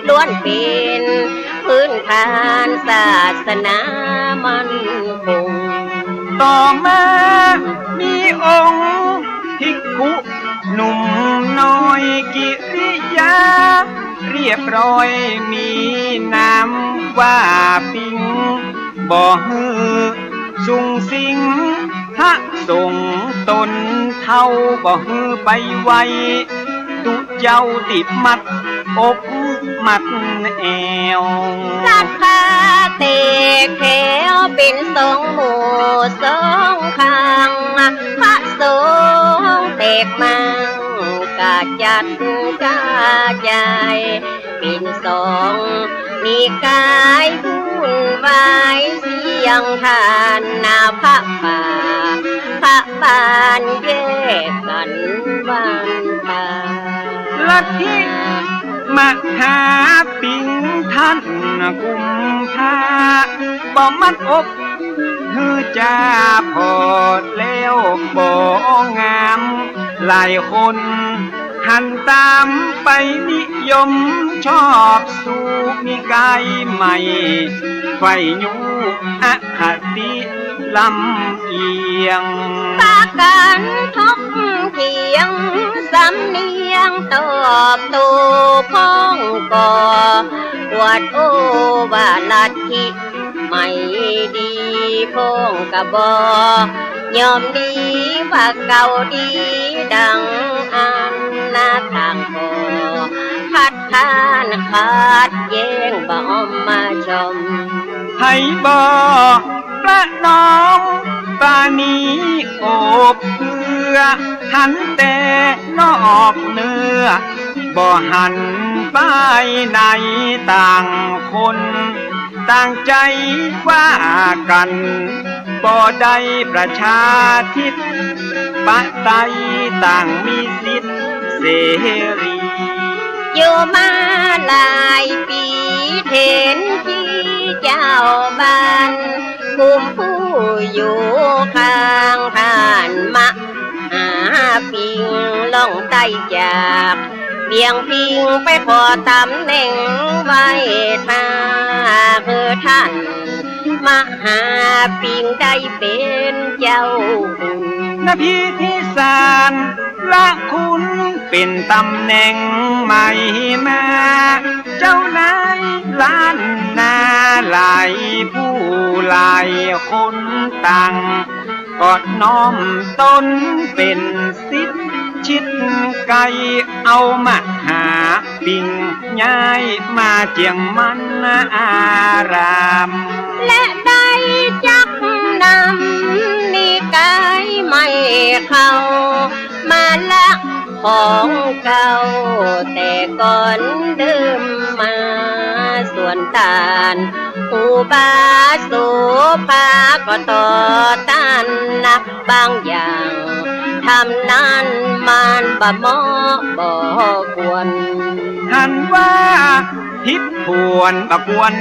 ล้วนเป็นพื้นฐานศาสนามันคงต่อมามีองค์ภิกขุหนุ่มน้อยกิริยาเรียบร้อยมีนามว่าปิงบ่ฮือสุงสิงพระสงฆ์ตนเท่าบ่ฮือไปไวตุเจ้าติดมัดอกมัดแอวสัทธาเตกแถวเป็น2 หมู่2 ข้างพระสงฆ์เตกมังกาจัดกาใจเป็น2 นิกายวุ่นวายเสียงทานนาพระป่าพระบานแยกกันวันตาลัทธิมหาปิงท่านกุมภาบ่มัดอกฮือจ่าพอดแล้วบ่งามหลายคนหันตามไปนิย ยมชอบสู่นิกายใหม่ไฟยูอคติลำเอียงปากันทกเถียงสำเนียงตอบโต้พ้องก่อปวดโอว่าลัทธิไม่ดีพ้องกะบอยอมดีว่าเก่าดีดังอันนาทางพอคัดค้านขาดแย้งบ่อมมาชมให้บ่ประนอมปานีโอบเพื่อหันแต่นอกเนื้อบ่หันไปในต่างคนต่างใจว่ากันบ่ได้ประชาธิปไตยต่างมีสิทธิเสรีอยู่มาหลายปีเห็นที่เจ้าบ้านคุมผู้อยู่ข้างท่านมาหาปิงล่องใต้จากเบี่ยงพิงไปขอตำแหน่งไว้ถ้าคือท่านมาหาปิงได้เป็นเจ้าคุณนพิธีสารละคุณเป็นตำแหน่งใหม่มาเจ้านายล้านนาหลายผู้หลายคนต่างกอดน้อมตนเป็นสิทธิ์ชิดไกลเอามาหาปิงย้ายมาเจียงมันอารามและได้จักนำนิกายไม่เข้ามาละของเก่าแต่ก่อนเดิมมาส่วนตานอุบาโสภาก็ต่อต้านนักบางอย่างทำนั้นมันบ่เหมาะบ่ควรหันว่าทิพพวนบ่ควร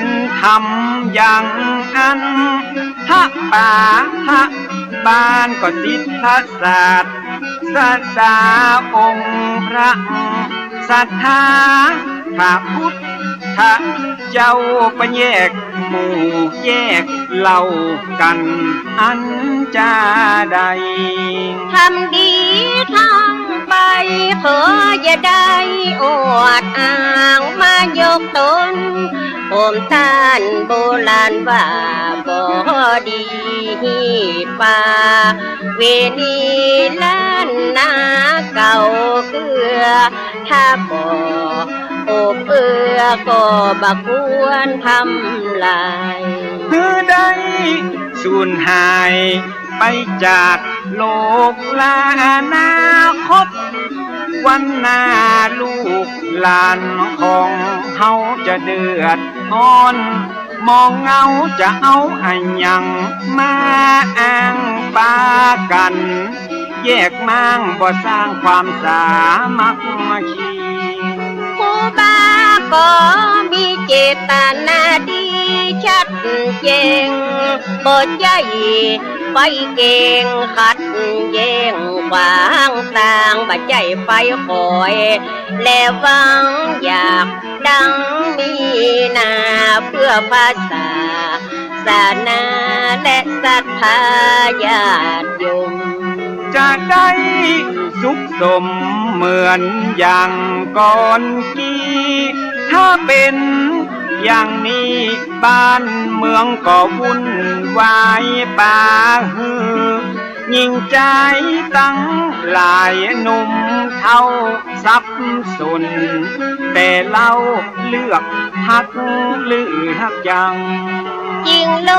ทำอย่างอันถ้าป่าถ้าบ้านก็สิทธศาสตร์ศาสดาองค์พระศรัทธาพระพุทธเจ้าไปแยกหมู่แยกเล่ากันอันจะได้ทำดีทำไปขออย่าได้อวดอ้างมายกตนโอมต้านโบราณว่าบ่ดีป่าเวนีล้านนาเก่าเกลือถ้าบ่โอบเอื้อก็บ่ควรทำลายคือได้สูญหายไปจากโลกลาอนาคตวันหน้าลูกหลานของเฮาจะเดือดร้อนมองเงาจะเอาอันยังมาอ้างปากันแยกมางบ่สร้างความสามัคคีผู้บ้าก็มีเจตนาดีชัดเจนบ่ใจไปเก่งขัดแย้งขวางต่างบ่ใจไปคอยและหวังอยากดังมีนาเพื่อภาษาศาสนาและศรัทธาญาติโยมจะได้สุขสมเหมือนอย่างก่อนกี้ถ้าเป็นอย่างนี้บ้านเมืองก็วุ่นวายป่าฮือยิ่งใจตั้งหลายหนุ่มเท่าสับสนแต่เราเลือกหักเลือกยังยิ่งล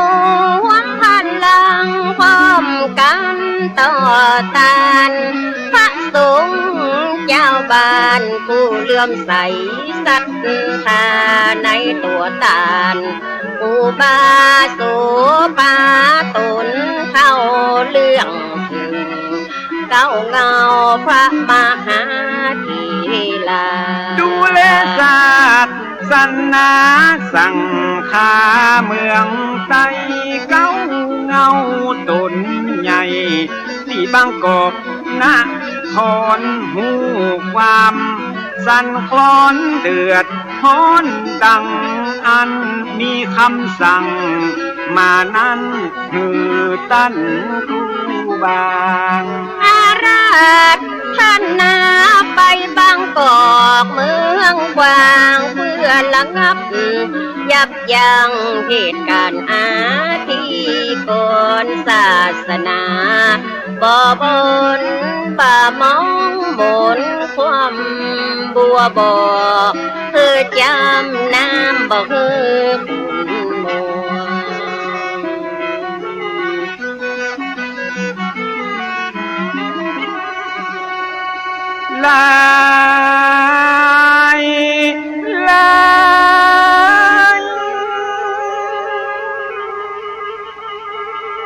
วงพันลังพร้อมกันต่อต้านพระสงฆ์เจ้าบ้านผู้เลื่อมใสศรัทธาในตัวตานอุบาโสภาตนเข้าเรื่องถึงเก้าเงาพระมหาธีลาดูแลศาสนาสังฆาเมืองไต้เก้าเงาตนใหญ่ที่บางกอกนครหูความ สั่นคลอนเดือดฮ้อนดังอันมีคำสั่งมานั้นหือตั้นครูบางอาราชท่านนาไปบางกอกเมืองกวางเพื่อระงับยับยั้งเหตุการณ์อาทีก่อนศาสนาบ่บนป่ามองบนความบัวบ่คือจำน้ำบ่คือมัวลายลาย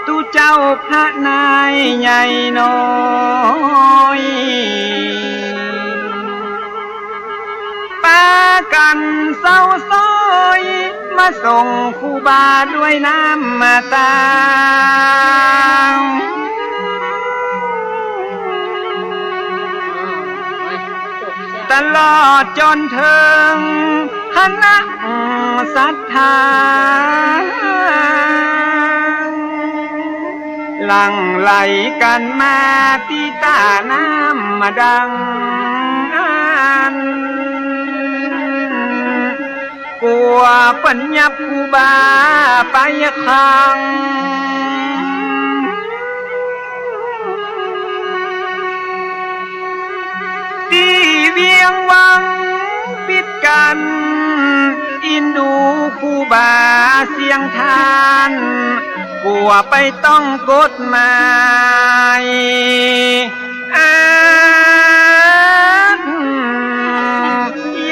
ตูเจ้าพระนายใหญ่น้อยปากันเศร้าซ้อยมาส่งครูบาด้วยน้ำมาตาตลอดจนถึงคณะศรัทธาหลั่งไหลกันมาตีตาน้ำมาดังอันกลัวปัญญาภูบาไปขังที่เวียงวังปิดกันอินดูคูบาเสียงทานกลัวไปต้องกฎหมาย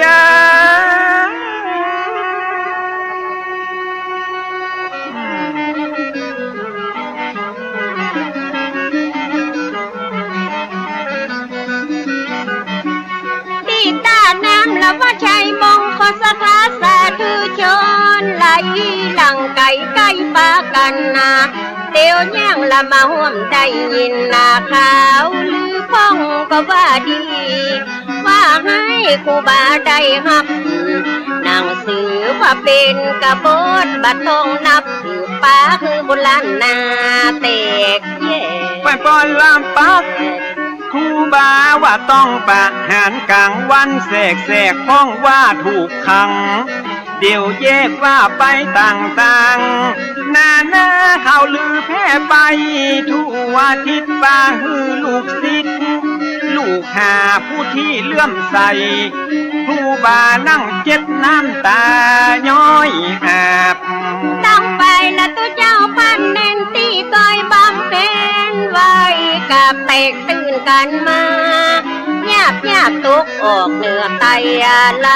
ยาแล้วว่าชัยมงคลสถาสาธุชนไหลหลังไก่ไก่ปากันนาเตียวย่างละมาห่วมได้ยินนาขาวลือพ้องก็ว่าดีว่าให้ครูบาได้ฮับหนังสือว่าเป็นกระบฏบัดต้องนับถือป้าคือโบราณนาเตกเย่ไปปอนลำปักครูบาว่าต้องประหารกลางวันแสกพ้องว่าถูกขังเดี๋ยวแยกว่าไปต่างๆนาข่าวลือแพร่ไปทั่วทิศป่าฮือลูกศิษย์ลูกหาผู้ที่เลื่อมใสครูบานั่งเจ็ดน้ำตาย้อยอาบต้องไปละตัวเจ้าพันเน้นตีก้อยบำเพ็ญไว้กับเตกตื่นกันมาหยาบตกออกเหนือไตไหล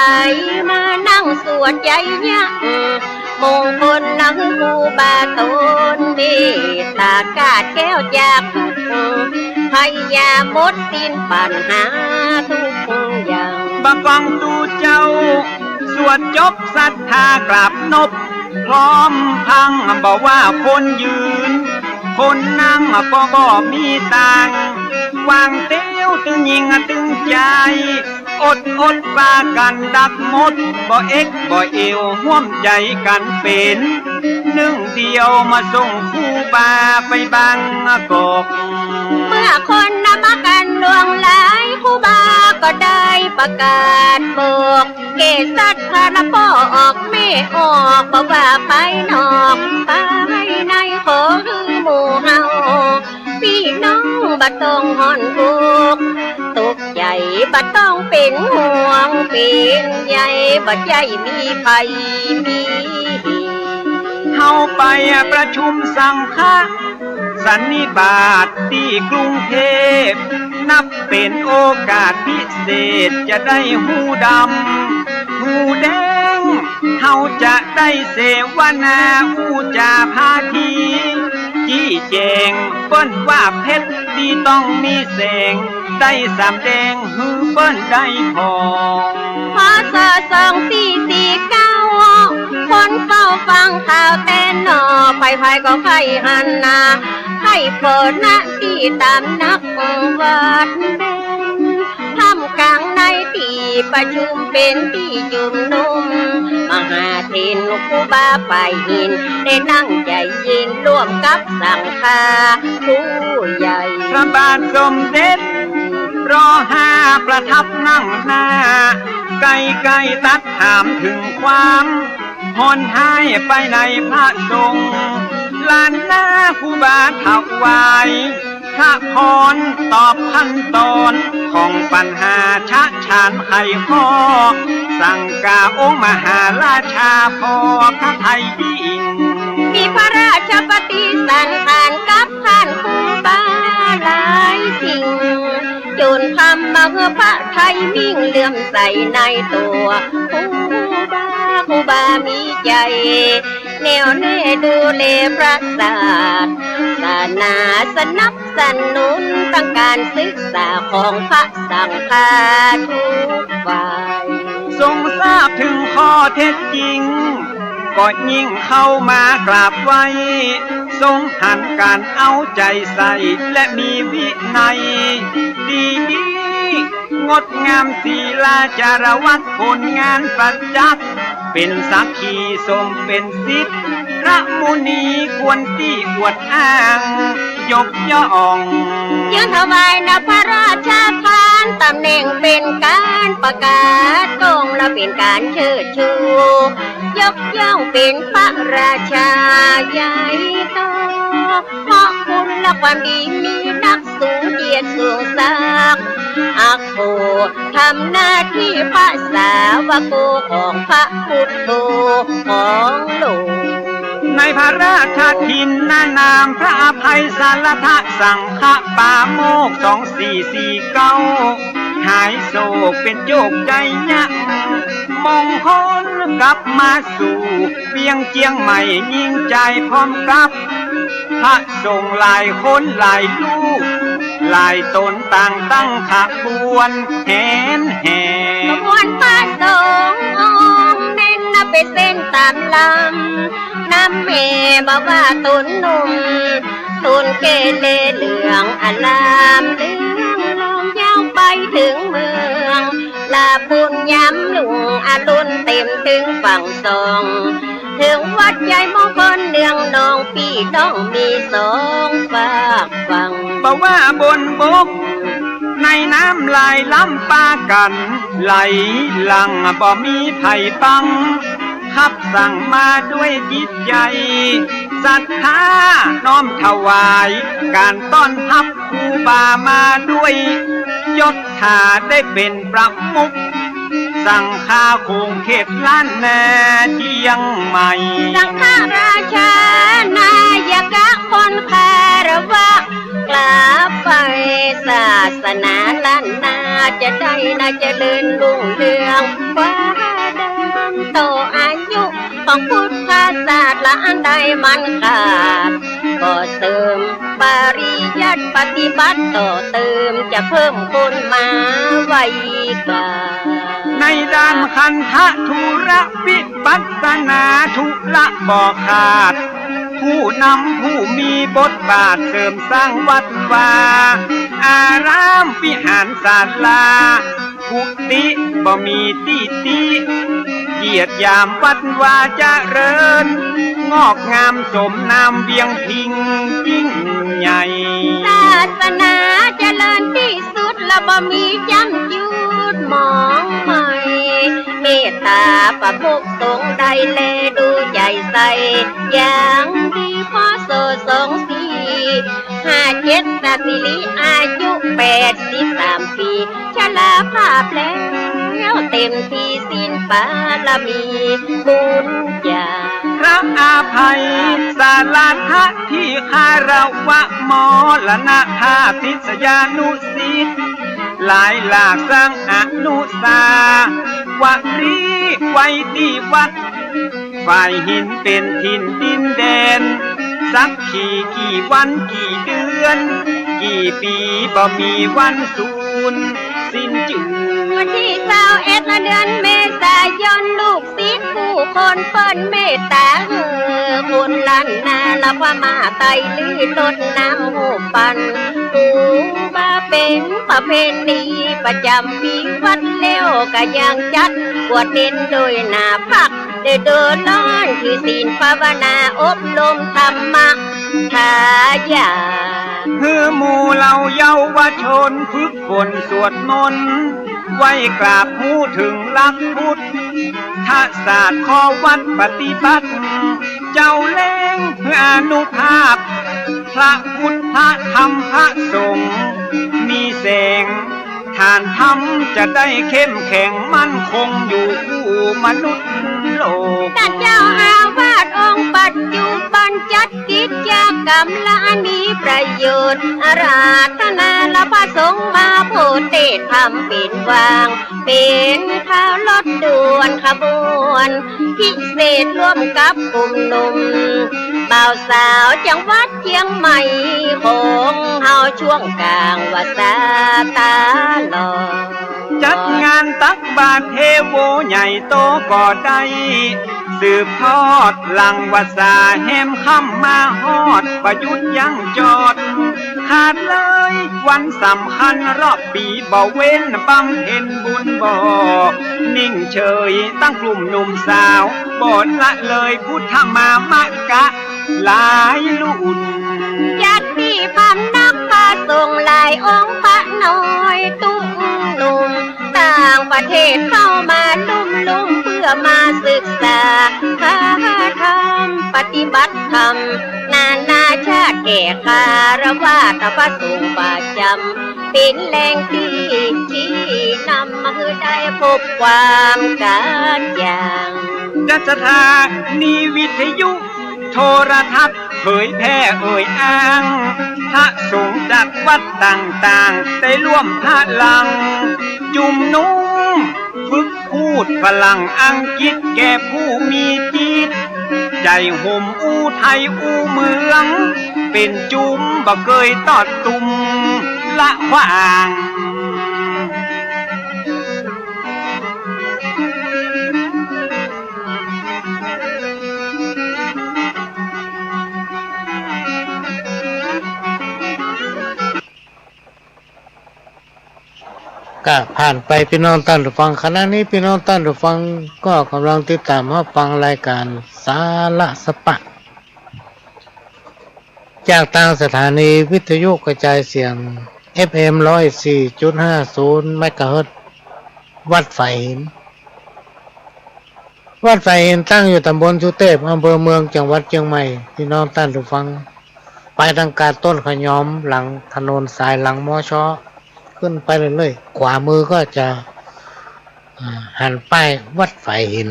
มานั่งสวดใจยักมงคลนังครูบาตนเมตตากาดแก้วจากทุกพยามดสิ้นปัญหาทุกอย่างบังกองตูเจ้าสวดจบศรัทธากราบนบพร้อมพังบอกว่าคนยืนคนนั่งก็บ่มีตังวางเตี้ยวตึงยิงตึงใจอดปากันดักมดบ่เอ็กบ่เอวห่วมใจกันเป็นหนึ่งเดียวมาส่งครูบาไปบางกอกเมื่อคนนำมากันดวงหลายครูบาก็ได้ประกาศบอกเกษัตริย์พระพ่อออกไม่ออกบอกว่าไปนอกไปในขอคือหมู่เฮาพี่น้องบัดต้องหอนทุกตกใจบัดต้องเป็นห่วงเป็นใยบัดใจมีภัยมีเฮาไปประชุมสังฆะสันนิบาตที่กรุงเทพนับเป็นโอกาสพิเศษจะได้หูดำหูแดงเฮาจะได้เสวนาอูจาพาทีจี้แจงเปิ้นว่าเพชรดีต้องมีแสงได้สำแดงฮือเปิ้นได้พอพศ2449คนเฝ้าฟังข่าวแต่นอไผก็ไผหันนาให้เปิดหน้าที่ตามนักวัดทำกลางในที่ ประชุมเป็นที่จุมนุมมหาเทรนครูบาฝ่ายหินได้นั่งใจเย็นร่วมกับสังฆาผู้ใหญ่พระบาทสมเด็จร.5ประทับนั่งหน้าไกลๆตัดถามถึงความหอนหายไปในพระทรงลานหน้าครูบาถวายพระพรตอบขั้นตอนของปัญหาชะชานไขข้อสั่งกาองค์มหาราชาพอพระไทยยิ่งมีพระราชปฏิสันทานกับท่านครูบาหลายสิ่งจนทำมาเพื่อพระไทยมิ่งเลื่อมใสในตัวครูบามีใจแน่วแน่ดูแลพระศาสนาสนับสนุนตั้งการศึกษาของพระสังฆาทุกฝ่ายทรงทราบถึงข้อเท็จจริงก็ยิ่งเข้ามากราบไหว้ทรงหันการเอาใจใส่และมีวินัยดีงดงามศีลาจารวัดผลงานประจักษ์เป็นสักขีสมเป็นสิทธิพระมุนีควรที่อวดอ้างยกย่องยื่นถวายนพระราชทานตำแหน่งเป็นการประกาศตรงและเป็นการเชิดชูยกย่องเป็นพระราชาใหญ่โตเพราะคุณและความดีมีนักสูงเกียรติสูงศักดิ์อักโขทำหน้าที่พระสาวกของพระพุทโธของหลวงในพระราชทินนามพระอภัยสารทะสังฆปาโมก2449หายโศกเป็นโจกใจยักมงคลกลับมาสู่เวียงเจียงใหม่ยิ่งใจพร้อมกับพระทรงหลายคนหลายลูกหลายตนต่างตั้งขบวนแห่ขบวนพระสงฆ์องค์เน่งนับเป็นเส้นตามลำน้ำเมบอกว่าตุนหนุ่มตุนเกเลเหลืองอลามเหลืองลงยาวไปถึงเมืองลาบุญย้ำลุงอรุณเต็มถึงฝั่งสองถึงวัดใหญ่มงคลเนืองนองพี่น้องมีสองฝากฟังบอกว่าบนบกในน้ำลายล้ำปากันไหลหลังบ่มีไผ่ปังขับสั่งมาด้วยจิตใจศรัทธาน้อมถวายการต้อนรับครูบามาด้วยยศถาได้เป็นประมุขสังฆาคงเขตล้านนาเชียงใหม่สังฆราชานายกะคนคารวะกราบไปศาสนาล้านนาจะได้น่าเจริญรุ่งเรืองฟ้าเดิมโตอายุของพุทธศาสนาอันใดมันขาดก็เติมปริยัติปฏิบัติต่อเติมจะเพิ่มคนมาไว้กาในด้านคันธะธุระวิปัสสนาธุระบ่ขาดผู้นำผู้มีบทบาทเสริมสร้างวัดวาอารามวิหารศาลากุฏิบ่มีติเกียรติยามวัดวาเจริญงอกงามสมนามเวียงพิงยิ่งใหญ่ศาสนาเจริญที่สุดและบ่มีจำยุดมองใหม่เมตตาประพกสงฆ์ใดเลดูใจใสอย่างดีพอโส2457สัตวิลิอายุ83ปีชราภาพแล้วเต็มที่สิ้นบารมีบุญญาพระอาภัยสารทะที่คารวะมรณภาพทิศยานุสิทธิ์หลายหลากสร้างอนุสาวรีย์ไว้ที่วัดฝ่ายหินเป็นถิ่นดินแดนสักกี่วันกี่เดือนกี่ปีบ่มีวันสูญสิ้นจืดวันที่21เดือนเมษายนลูกศิษย์ผู้คนเปิ้นเมตตาคนล้านนาละว่ามาไตลือลดน้ำหูปันผู้บา เป็นประเพณีประจำปีวัดแล้วก็ยังจัดบวชเน้นโดยหน้าพักเดินล้อนคือศีลภาวนาอบรมธรรมะทายา คือหมู่เหล่าเยาวชนฝึกฝนสวดมนต์ไว้กราบหูถึงหลักพุทธศาสตร์ข้อวัดปฏิบัติ เจ้าเล่งเพื่ออนุภาพ พระพุทธธรรมพระสงฆ์มีแสงฐานธรรมจะได้เข้มแข็งมั่นคงอยู่คู่มนุษย์โลก ท่านเจ้าอาวาสองค์ปัจจุบันจัดกิจกรรมและมีประโยชน์อาราธนาและพระสงฆ์มาโพเทศธรรมเป็นวางเป็นข่าวรถด่วนขบวนพิเศษร่วมกับกลุ่มหนุ่มบ่าวสาวจังหวัดเชียงใหม่ของเฮาช่วงกลางว่าสาตาลอ จัดงานตักบาตรเทโวใหญ่โตก็ได้สืบทอดหลังวาสาแหมค่ำมาฮอดประยุทธ์ยังจอดขาดเลยวันสำคัญรอบปีบ่เว้นบำเพ็ญบุญบ่นิ่งเฉยตั้งกลุ่มหนุ่มสาวบ่ละเลยพุทธมามะกะหลายลุ่น ญาติพำนักพาส่งหลายองค์พระน้อยตุ้งหนุ่มต่างประเทศเข้ามาลุ่มเพื่อมาศึกษาพระธรรมปฏิบัติธรรมนานาชาติแก่คารวะพระสงฆ์ประจำเป็นแหล่งที่นำมาคือได้พบความการอย่าง จัดสถานีวิทยุโทรทัศน์เผยแพร่เอ่ยอ้างพระสงฆ์จากวัดต่างๆได้ร่วมพลังจุ่มนุ่มฝึกพูดฝรั่งอังกฤษแก่ผู้มีจิตใจห่มอู้ไทยอู้เมืองเป็นจุ่มบ่เคยตอดตุ่มละขวาง ก็ผ่านไปพี่น้องท่านผู้ฟังขณะนี้พี่น้องท่านผู้ฟังก็กำลังติดตามรับฟังรายการสาระสปะจากทางสถานีวิทยุกระจายเสียง FM 104.50 เมกะเฮิรตซ์วัดไฟหินวัดไฟหินตั้งอยู่ตำบลสุเทพอำเภอเมืองจังหวัดเชียงใหม่พี่น้องท่านผู้ฟังไปทางการต้นขยอมหลังถนนสายหลังมอชอขึ้นไปเรื่อยๆขวามือก็จะหันป้ายวัดไฟหิน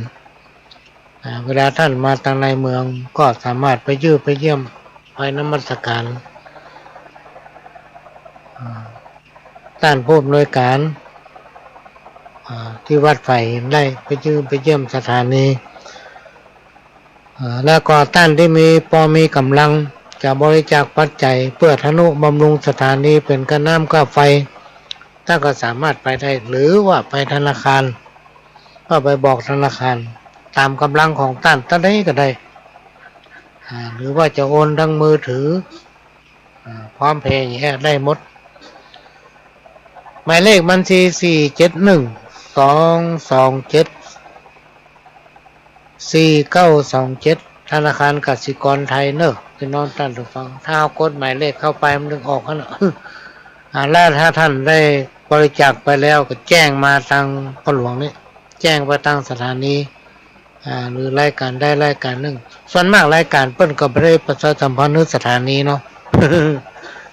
เวลาท่านมาทางในเมืองก็สามารถไปเยี่ยมไปนมัสการท่านผู้อำนวยการที่วัดไฟหินได้ไปเยี่ยมสถานีแล้วก็ท่านที่มีกำลังจะบริจาคปัจจัยเพื่อทนุบำรุงสถานีเป็นค่าน้ำค่าไฟท่านก็สามารถไปได้หรือว่าไปธนาคารก็ไปบอกธนาคารตามกำลังของท่านได้ก็ได้หรือว่าจะโอนทางมือถือพร้อมเพย์อย่างเงี้ยได้หมดหมายเลขบัญชี471-227-4927ธนาคารกสิกรไทยเนอะพี่น้องท่านผู้ฟังถ้าเอากดหมายเลขเข้าไปมันถึงออกขนาดแล้วถ้าท่านได้บริจาคไปแล้วก็แจ้งมาทางพ่อหลวงนี่แจ้งไปทางสถานีหรือรายการได้รายการหนึ่งส่วนมากรายการเปิ้นก็ไม่ได้ประชาสัมพันธ์ในสถานีเนาะ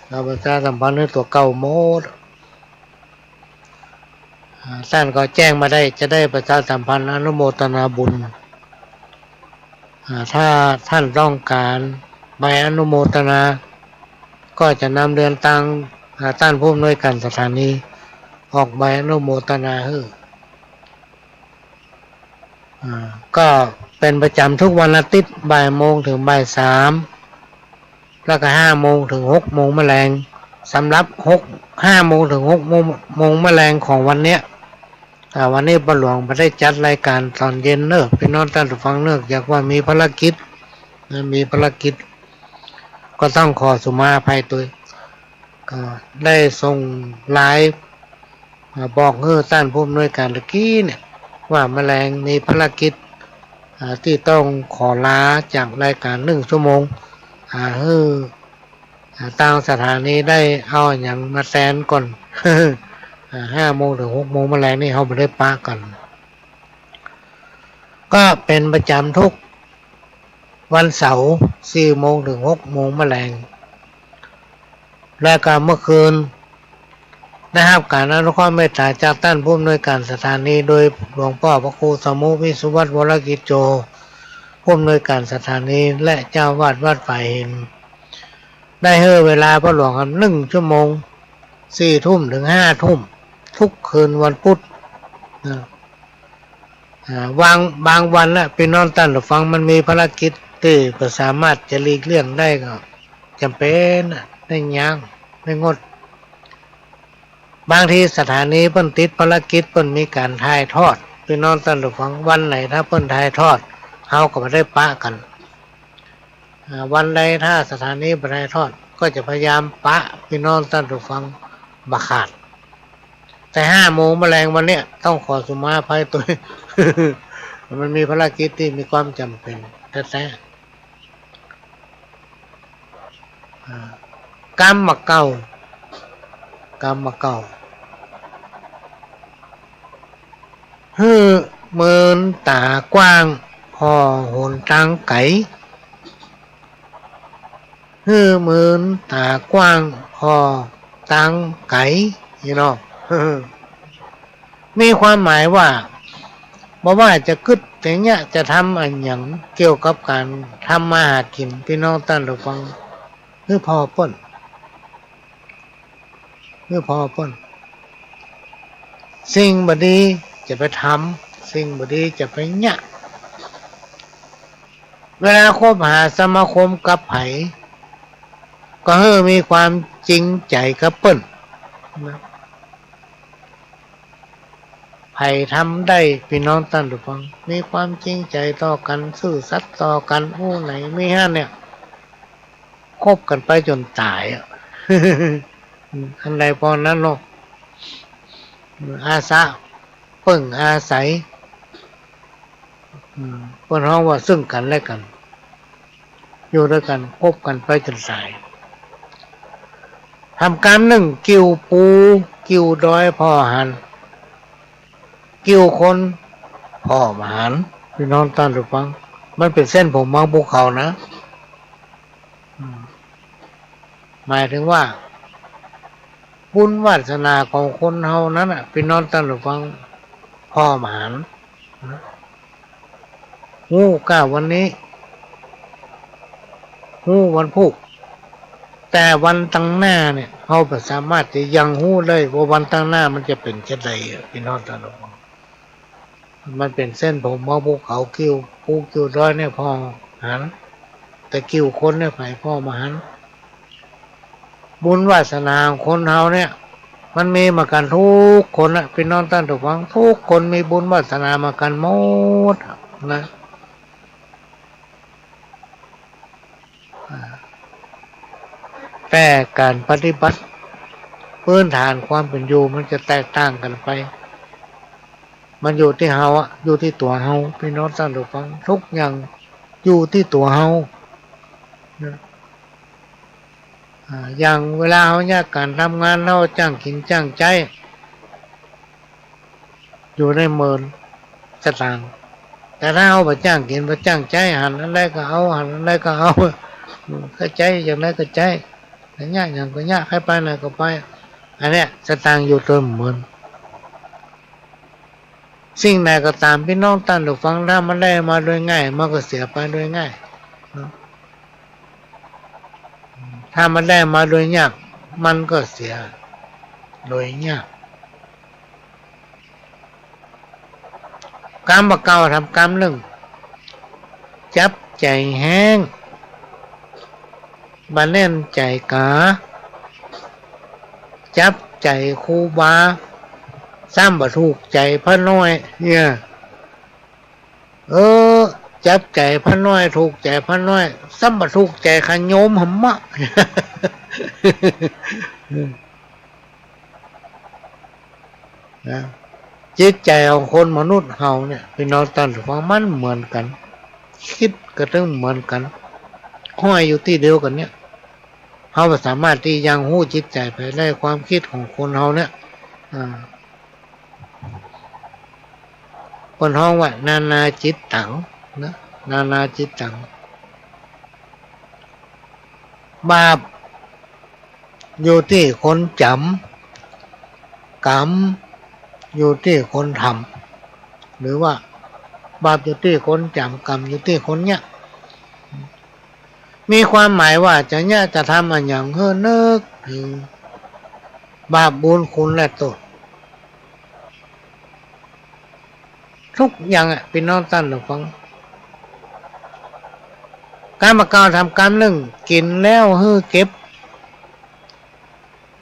เราประชาสัมพันธ์ในตัวเก่าโมดท่านก็แจ้งมาได้จะได้ประชาสัมพันธ์อนุโมทนาบุญถ้าท่านต้องการใบอนุโมทนาก็จะนำเดินทางท่านผู้อำนวยการสถานีออกใบอนุโมทนาให้ก็เป็นประจำทุกวันอาทิตย์บ่ายโมงถึงบ่ายสามแล้วก็5 โมงถึง 6 โมงแมลงสำหรับ5 โมงถึง 6 โมงแมลงของวันเนี้ยวันนี้พ่อหลวงไม่ได้จัดรายการตอนเย็นเนอะพี่น้องท่านผู้ฟังเนอะอยากว่ามีภารกิจก็ต้องขอสุมาอภัยตัว ก็ได้ส่งไลน์บอกท่านผู้อำนวยการตะกี้เนี่ยว่าแมลงมีภารกิจที่ต้องขอลาจากรายการ1 ชั่วโมงให้ทางสถานีได้เอาอย่างมาแทนก่อน 5 โมงถึง 6 โมงแมลงนี่เขาไม่ได้ปะกันก็เป็นประจำทุกวันเสาร์ 4 โมงถึง 6 โมงแมลงและก็เมื่อคืนนะครับการอนุเคราะห์เมตตาจากท่านผู้อำนวยการสถานีโดยหลวงพ่อพระครูสมุวิสุวัฒน์วรกิจโจผู้อำนวยการสถานีและเจ้าวาดวัดฝ่ายหินได้ให้เวลาพระหลวงกัน1 ชั่วโมง 4 ทุ่มถึง 5 ทุ่มทุกคืนวันพุธบางวันนะพี่น้องท่านผู้ฟังมันมีภารกิจที่ก็สามารถจะหลีกเลี่ยงได้ก็จำเป็นได้ยั้งได้งดบางทีสถานีเพิ่นติดภารกิจเพิ่นมีการถ่ายทอดพี่น้องท่านผู้ฟังวันไหนถ้าเพิ่นถ่ายทอดเฮาก็ไม่ได้ปะกันวันใดถ้าสถานีบ่ถ่ายทอดก็จะพยายามปะพี่น้องท่านผู้ฟังบ่ขาดแต่5 โมงแมลงวันเนี้ยต้องขอสุมาภัยตัว มันมีภารกิจที่มีความจำเป็นแท้ๆกรรมมาเก่าฮือเมินตากว้างพอโหนตังไก่ฮือเมินตากว้างพอตังไก่you know มีความหมายว่าว่าจะกึดแต่เนี้ยจะทำอันอย่างเกี่ยวกับการทำมาหากินพี่น้องท่านผู้ฟังคือพอป้นสิ่งบดีจะไปทำสิ่งบดีจะไปเนี้ยเวลาคบหาสมาคมกับไผก็ให้มีความจริงใจกับเปิ้นนะไผทำได้พี่น้องท่านผู้ฟังมีความจริงใจต่อกันซื่อสัตย์ต่อกันผู้ไหนไม่ห้าเนี่ยคบกันไปจนตายอันใดพอนั้นเนาะอาสาเพิ่งอาศัยเพิ่นฮ้องว่าซึ่งกันและกันอยู่ด้วยกันคบกันไปจนตายทำการ1กิ้วปูกิ้วดอยพ่อหันกิ้วคนพ่อมหันพี่น้องท่านผู้ฟังมันเป็นเส้นผมบางภูเขานะหมายถึงว่าบุญวาสนาของคนเฮานั้นน่ะพี่น้องท่านผู้ฟังพ่อมหันฮู้ก้าวันนี้ฮู้วันพุธแต่วันตั้งหน้าเนี่ยเฮาบ่สามารถจะยังฮู้เลยว่าวันตั้งหน้ามันจะเป็นจังไดพี่น้องท่านผู้ฟังมันเป็นเส้นผมของภูเขากิ้วปูกิ้วดอยเนี่ยพ่อหันแต่กิ้วคนเนี่ยไผพ่อมหันบุญวาสนาของคนเฮาเนี่ยมันมีมากันทุกคนนะพี่น้องท่านผู้ฟังทุกคนมีบุญวาสนามากันหมดนะแต่การปฏิบัติพื้นฐานความเป็นอยู่มันจะแตกต่างกันไปมันอยู่ที่เฮาอยู่ที่ตัวเฮาพี่น้องท่านผู้ฟังทุกอย่างอยู่ที่ตัวเฮาอย่างเวลาเฮาเนี่ยการทำงานเราจ้างกินจ้างใจอยู่ในหมื่นสตางค์แต่ถ้าเฮาบ่จ้างกินบ่จ้างใจหันอะไรก็เอาหันอะไรก็เอาก็ใจอย่างไรก็ใจแต่ยากอย่างก็ยากให้ไปไหนก็ไปอันเนี้ยสตางค์อยู่ตัวหมื่นสิ่งไหนก็ตามพี่น้องท่านผู้ฟังถ้ามันได้มาโดยง่ายมันก็เสียไปโดยง่ายถ้ามันได้มาโดยยากมันก็เสียโดยยากกรรมเก่าทำกรรมหนึ่งจับใจแห้งบาเล่นใจกาจับใจครูบาซ้ำบ่ถูกใจพระน้อยเนี่ยจับใจพระน้อยถูกใจพระน้อยซ้ำบ่ถูกใจขโยมหำมะ นะจิตใจของคนมนุษย์เฮาเนี่ยพี่น้องท่านผู้ฟังมันเหมือนกันคิดก็ต้องเหมือนกันห้อยอยู่ที่เดียวกันเนี่ยเฮาสามารถที่ยังหู้จิตใจไปได้ความคิดของคนเฮาเนี่ยคนห้องว่านานาจิตตังนะนานาจิตตังบาปอยู่ที่คนจำกรรมอยู่ที่คนทำหรือว่าบาปอยู่ที่คนจำกรรมอยู่ที่คนเนี่ยมีความหมายว่าจะเนี่ยจะทำอันอย่างเฮือนึกถึงบาปบุญคุณและโทษทุกอย่างพี่น้องท่านผู้ฟังการมากล่าวทำกรรมหนึ่งกินแล้วฮือเก็บ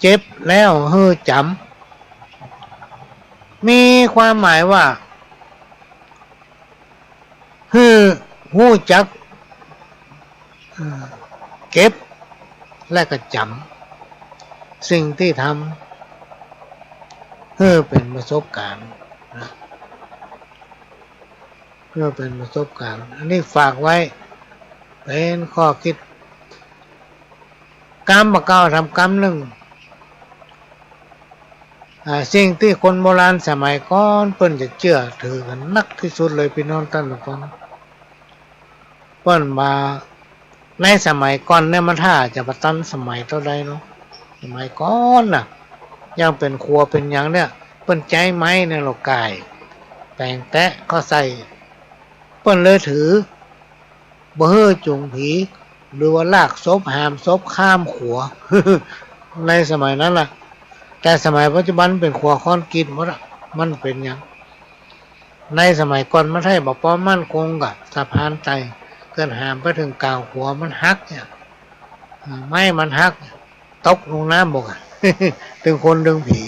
เจ็บแล้วฮือจำมีความหมายว่าฮือหู้จักเก็บและก็จำสิ่งที่ทำฮือเป็นประสบการณ์นะเพื่อเป็นประสบการณ์อันนี้ฝากไว้เป็นข้อคิดกรรมมาเก่าทำกรรมหนึ่งสิ่งที่คนโบราณสมัยก่อนเปิ้นจะเชื่อถือกันนักที่สุดเลยพี่น้องท่านผู้ฟังเปิ้นมาในสมัยก่อนเนี่ยมันถ้าจะประตันสมัยเท่าใดเนาะสมัยก่อนน่ะยังเป็นครัวเป็นอย่างเนี่ยเปิ้นใจไม้ในโลกกายแต่งแตะก็ใส่เปิ้นเลยถือบ่เฮ้อจุงผีหรือว่าลากศพหามศพข้ามขัว ในสมัยนั้นล่ะแต่สมัยปัจจุบันเป็นขัวคอนกรีตหมดอ่ะมันเป็นอย่างในสมัยก่อนมันให้บ่พอมั่นคงกับสะพานไตเกินหามไปถึงกลางหัวมันหักเนี่ยไม้มันหักตกลงน้ำบกอ่ะ ถึงคนดึงผี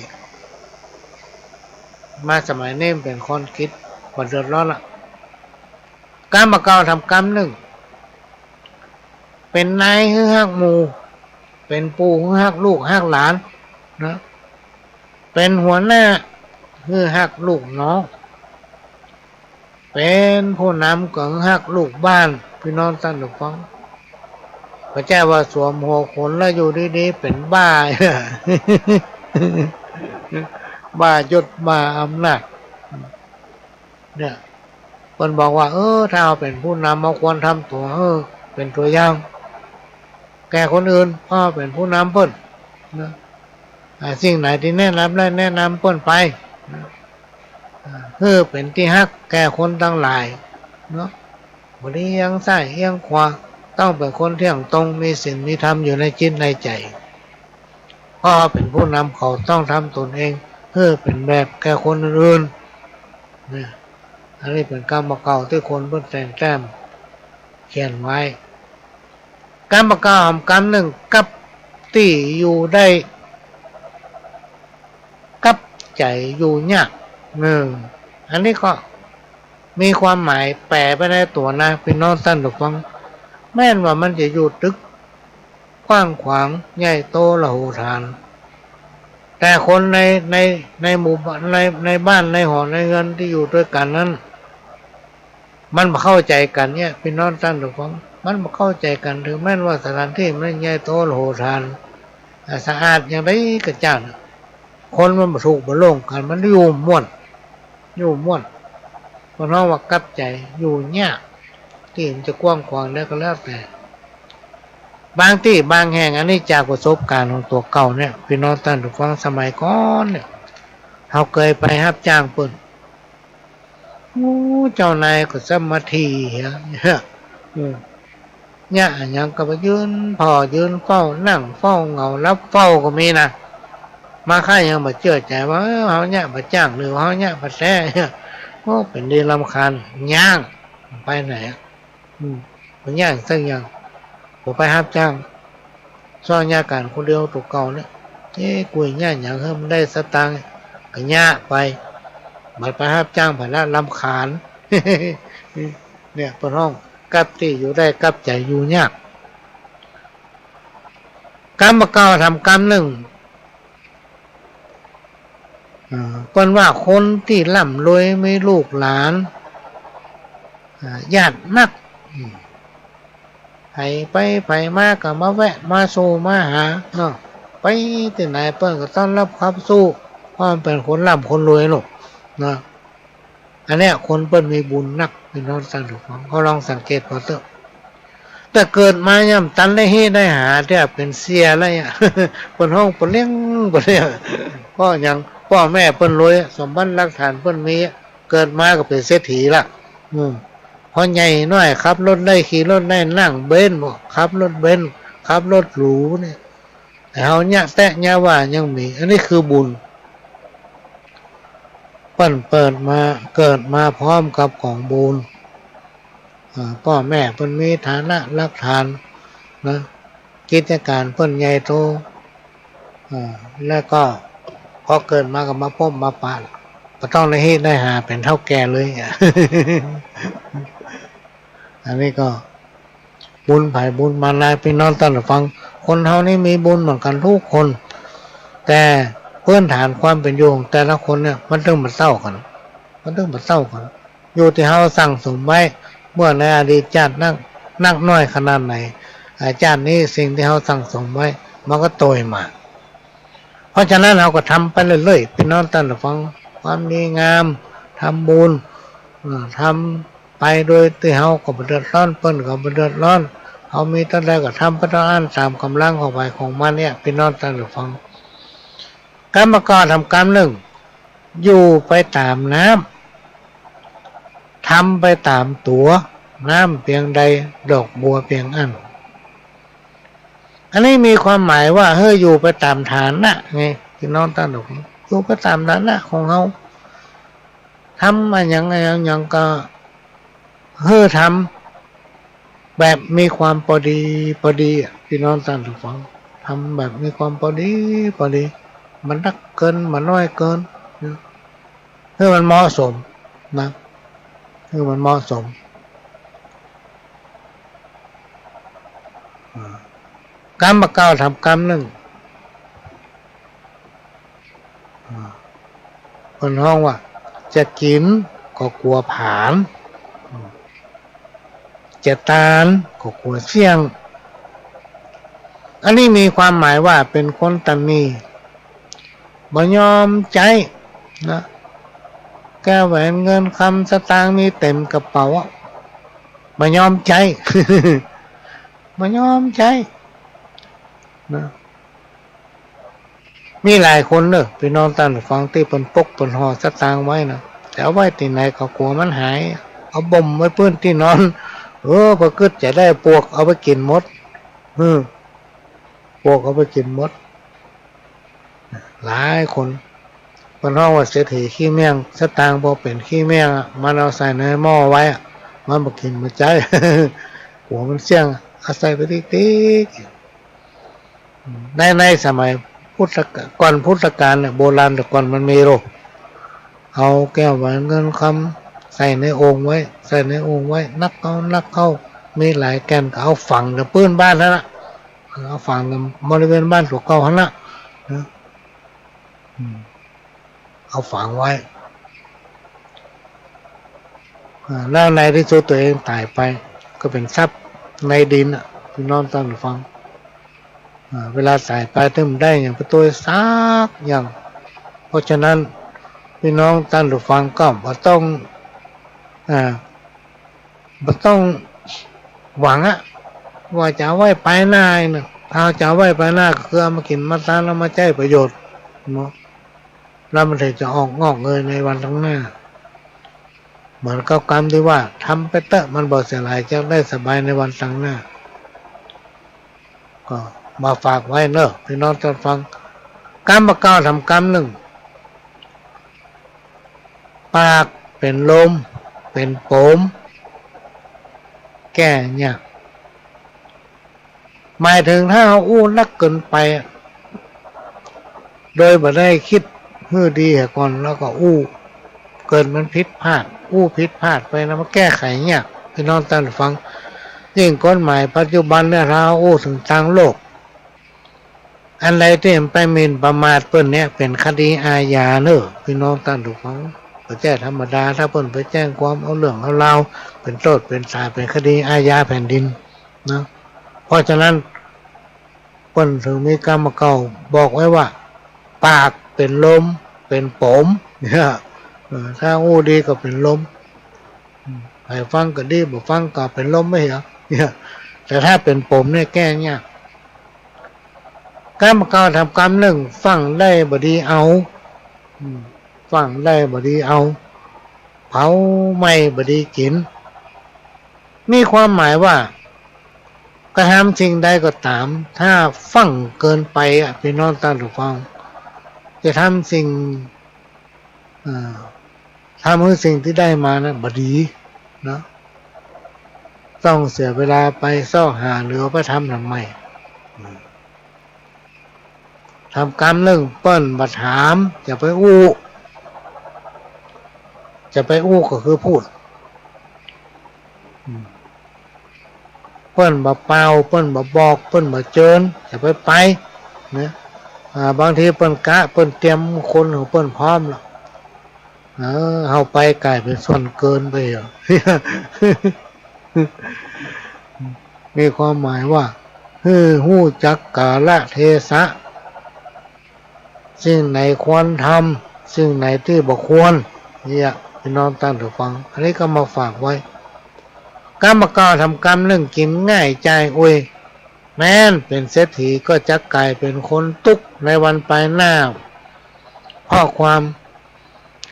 มาสมัยนี้เป็นคอนกรีตบ่เดือดร้อนละการมาเก่าทำกรรมหนึ่งเป็นนายฮือฮักหมู่เป็นปู่ฮือฮักลูกฮักหลานนะเป็นหัวหน้าฮือฮักลูกน้องเป็นผู้นำของฮักลูกบ้านพี่น้องท่านผู้ฟังพระเจ้าว่าสวมหัวขนแล้วอยู่ดีๆเป็นบ้า บ้ายศบ้าอำนาจเนี่ยคนบอกว่าถ้าเราเป็นผู้นำเราควรทำตัวเป็นตัวอย่างแก่คนอื่นพ่อเป็นผู้นำเพิ่นนะสิ่งไหนที่แนะนำได้แนะนำเพิ่นไปเป็นที่ฮักแก่คนทั้งหลายเนาะบ่ได้เอียงซ้ายเอียงขวาต้องเป็นคนเที่ยงตรงมีศีลมีธรรมอยู่ในจิตในใจพ่อเป็นผู้นำเขาต้องทำตนเองเป็นแบบแก่คนอื่นเนี่ยอันนี้เป็นกรรมเก่าที่คนเพิ่นแต่งแต้มเขียนไว้กรรมเก่าทำกรรมหนึ่งกับที่อยู่ได้กับใจอยู่ยากอันนี้ก็มีความหมายแปลไปในตัวนะพี่น้องท่านผู้ฟังแม้นว่ามันจะอยู่ตึกกว้างขวางใหญ่โตละโหฐานแต่คนในหมู่ในบ้านในหอในเงินที่อยู่ด้วยกันนั้นมันมาเข้าใจกันเนี่ยพี่น้องท่านผู้ฟังมันมาเข้าใจกันถึงแม้นว่าสถานที่มันใหญ่โตละโหฐานสะอาดอย่างไรก็จ้าคนมันมาถูกมาลงกันมันอยู่ม่วนเพราะน้องว่ากับใจอยู่เนี่ยที่มันจะกว้างขวางได้ก็แล้วแต่บางที่บางแห่งอันนี้จากประสบการณ์ของตัวเก่าเนี่ยพี่น้องท่านผู้ฟังสมัยก่อนเนี่ยเขาเคยไปรับจ้างเปิ้นเจ้านายก็สมาธิเนี่ยอย่างก็ไปยืนเฝ้านั่งเฝ้าเงารับเฝ้าก็มีนะมาค่ายังมาเชื่อใจว่าเขาเนี่ยมาจ้างหรือเขาเนี่ยมาแท้เป็นดีรำคาญย่างไปไหนมันย่างสักอย่างผมไปรับจ้างซ่อนยาการคนเดียวตัวเก่าเนี่ยกุยย่างอย่างมันได้สตางค์ก็ย่าไปมาไปรับจ้างผ่านละรำคาญ เนี่ยเป็นห้องกับที่อยู่ได้กับใจอยู่ยากกรรมเก่าทำกรรมหนึ่ง เปิ้นว่าคนที่ร่ำรวยมีลูกหลานญาตินักไปมาก็มาแวะมาสู่มาหาเนาะไปที่ไหนเปิ้นก็ต้อนรับครับสู้เพราะมันเป็นคนร่ำคนรวยหรอกนะอันเนี้ยคนเปิ้นมีบุญนักพี่น้องสังเกตเขาลองสังเกตพอเถอะแต่เกิดมาย่ำตันได้เฮได้หาแทบเป็นเสียอะไรอ่ะ เปิ้นห้องเปิ้นเลี้ยงเปิ้นเนี่ยก็ยังพ่อแม่เปิ้นรวยสมบัติรักฐานเปิ้นมีเกิดมาก็เป็นเศรษฐีละพอใหญ่น้อยขับรถได้ขี่รถได้นั่งเบนซ์บ่ขับรถเบนซ์ขับรถหรูเนี่ยแต่เฮาเนี่ยแตะเนี่ยว่ายังมีอันนี้คือบุญเปิ้นเปิดมาเกิดมาพร้อมกับของบุญพ่อแม่เปิ้นมีฐานะรักฐานนะกิจการเปิ้นใหญ่โตแล้วก็พอเกิดมาก็มาพบมาปะก็ต้องได้เฮ็ดได้หาเป็นเท่าแก่เลย อันนี้ก็บุญไผ่บุญมาลายพี่น้องท่านฟังคนเฮานี่มีบุญเหมือนกันทุกคนแต่พื้นฐานความเป็นอยู่ของแต่ละคนเนี่ยมันต้องมาเศร้ากันอยู่ที่เฮาสั่งสมไว้เมื่อในอดีตชาตินักน้อยขนาดไหนชาตินี้สิ่งที่เฮาสั่งสมไว้มันก็โตมาเพราะฉะนั้นเราก็ทำไปเรื่อยๆพี่น้องท่านฟังความดีงามทำบุญทำไปโดยที่เฮาก็บ่เดือดร้อนเปิ้นก็บ่เดือดร้อนเฮามีเท่าใดก็ทำไปตามตามกำลังของไปของมันเนี่ยพี่น้องท่านฟังกรรมกรทำกรรมหนึ่งอยู่ไปตามน้ำทำไปตามตัวน้ำเพียงใดดอกบัวเพียงอันอันนี้มีความหมายว่าเฮ้ยอยู่ไปตามฐานะไงพี่น้องท่านฟังอยู่ไปตามฐานะของเฮาทำมาอย่างก็เฮ้อทำแบบมีความพอดีพี่น้องท่านผู้ฟังทำแบบมีความพอดีมันนักเกินมันน้อยเกินเพื่อมันเหมาะสมนะเพื่อมันเหมาะสมกรรมเก้าทำกรรมหนึ่งคนห้องว่าจะกินก็กลัวผานจะตานก็กลัวเสี่ยงอันนี้มีความหมายว่าเป็นคนตันนีบ่ยอมใจนะแก้วแหวนเงินคำสตางค์มีเต็มกระเป๋าบ่ยอมใจ บ่ยอมใจนะมีหลายคนเนอะพี่น้องท่านฟังที่เพิ่นปกเพิ่นห่อสตางค์ไว้นะแต่เอาไว้ที่ไหนก็กลัวมันหายเอาบ่มไว้พื้นที่นอนพอคิดจะได้ปวกเอาไปกินหมดปวกเอาไปกินหมดหลายคนเพิ่นฮ้องว่าเศรษฐีขี้เมี่ยงสตางค์บ่เป็นขี้เมี่ยงมันเอาใส่ในหม้อไว้มันบ่กินบ่ใจ หัวมันเสี่ยงเอาใส่ไปติ๊กๆในสมัยก่อนพุทธกาลเนี่ยโบราณแต่ก่อนมันมีเอาแก้วแหวนเงินคำใส่ในโอ่งไว้นักเข้ามีหลายแก่นก็เอาฝังกับปืนบ้านนั่นน่ะเอาฝังกับบริเวณบ้านตัวเก่าหั่นน่ะเอาฝังไว้แล้วในที่สุดตัวเองตายไปก็เป็นทรัพย์ในดินพี่น้องท่านฟังเวลาตายไปถึงได้อย่างประตูซักอย่างเพราะฉะนั้นพี่น้องท่านฟังก็บ่ต้องหวังว่าจะเอาไว้ไปหน้านะถ้าจะเอาไว้ไปหน้าก็คือเอามากินมาทานแล้วมาใช้ประโยชน์เนาะแล้วมันถึงจะออกงอกเงยในวันข้างหน้าเหมือนกับกรรมที่ว่าทำไปเตอะมันบ่เสียหายจะได้สบายในวันข้างหน้าก็มาฝากไว้เนอะพี่น้องท่านฟังกรรมเก้าทำกรรมหนึ่งปากเป็นลมเป็นโปมแก้เนี่ยหมายถึงถ้าเราอู้นักเกินไปโดยบ่ได้คิดให้ดีก่อนแล้วก็อู้เกินมันผิดพลาดไปนะมาแก้ไขเนี่ยพี่น้องท่านฟังยิ่งกฎหมายปัจจุบันเนี่ยเราอู้ถึงทางโลก อันใดที่มันไปหมิ่นประมาทเปิ้นเนี่ยเป็นคดีอาญาเนอะพี่น้องท่านผู้ฟังประแจ้ธรรมดาถ้าเปิ้นไปแจ้งความเอาเรื่องเอาราวเป็นโทษเป็นสาเป็นคดีอาญาแผ่นดินนะเพราะฉะนั้นเปิ้นถึงมีกรรมเก่าบอกไว้ว่าปากเป็นลมเป็นโปมเนี่ยถ้าอู้ดีก็เป็นลมให้ฟังก็ดีบ่ฟังก็เป็นลมไม่เหรอเนี่ยแต่ถ้าเป็นโปมเนี่ยแก้ยากกรรมเก่าทำกรรมหนึ่งฟังได้บ่ดีเอาฟังได้บ่ดีเอาเผาไม่บ่ดีกินมีความหมายว่ากระทำสิ่งใดก็ตามถ้าฟังเกินไปพี่น้องท่านผู้ฟังจะทำสิ่งทำให้สิ่งที่ได้มานะบ่ดีนะต้องเสียเวลาไปเซ้าหาหรือไปทำทำไมทำกรรมเรื่องเปิ้นบัดถามจะไปอู้ก็คือพูดเปิ้นบ่เปล่าเปิ้นบ่บอกเปิ้นบ่เจิญจะไปนะบางทีเปิ้นกะเปิ้นเตรียมคนของเปิ้นพร้อมแล้วเฮาไปกลายเป็นส่วนเกินไปอ่ะ มีความหมายว่าฮู้จักกาลเทศะสิ่งไหนควรทำสิ่งไหนที่บ่ควรเนี่ยพี่น้องท่านผู้ฟังอันนี้ก็มาฝากไว้กรรมเก่าทำกรรมเรื่องกินง่ายใจแม้นเป็นเศรษฐีก็จะกลายเป็นคนทุกข์ในวันปลายหน้าเพราะความ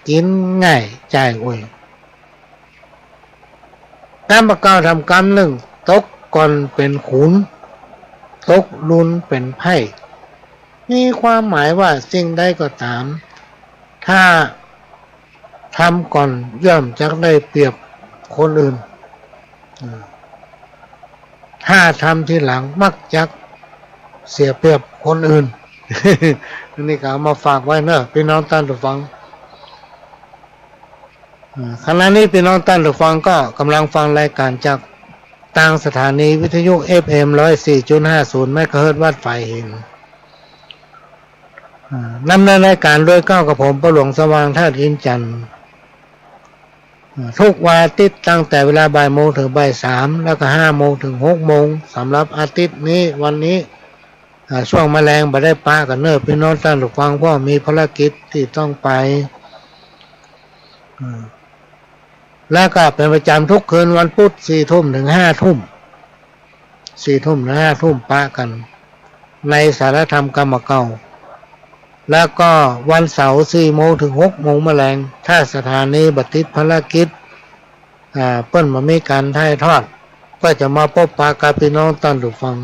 กินง่ายใจกรรมเก่าทำกรรมหนึ่งตกก่อนเป็นขุนตกลุนเป็นไพ่มีความหมายว่าสิ่งใดก็ตามถ้าทำก่อนย่อมจะได้เปรียบคนอื่นถ้าทำทีหลังมักจะเสียเปรียบคนอื่น นี่ก็เอามาฝากไว้เนอะพี่น้องท่านผู้ฟังขณะนี้พี่น้องท่านผู้ฟังก็กำลังฟังรายการจากทางสถานีวิทยุ FM 104.50 เมกะเฮิรตซ์วัดไฟหินนำเนินรายการโดยก้าวกับผมประหลวงสว่างธาตุอินจันทร์ทุกวันอาทิตย์ตั้งแต่เวลาบ่ายโมงถึงบ่ายสามแล้วก็5 โมงถึง 6 โมงสำหรับอาทิตย์นี้วันนี้ช่วงแมลงบ่ได้ปะกันเนอะพี่น้องท่านผู้ฟังเพราะมีภารกิจที่ต้องไปแล้วก็เป็นประจำทุกคืนวันพุธ 4 ทุ่มถึง 5 ทุ่ม 4 ทุ่มถึง 5 ทุ่มปะกันในสารธรรมกรรมเก่าแล้วก็วันเสาร์ 4 โมงถึง 6 โมงแมลงถ้าสถานีบัติดภารกิจเปิ้นมามีการถ่ายทอดก็จะมาพบปะกับพี่น้องท่านผู้ฟัง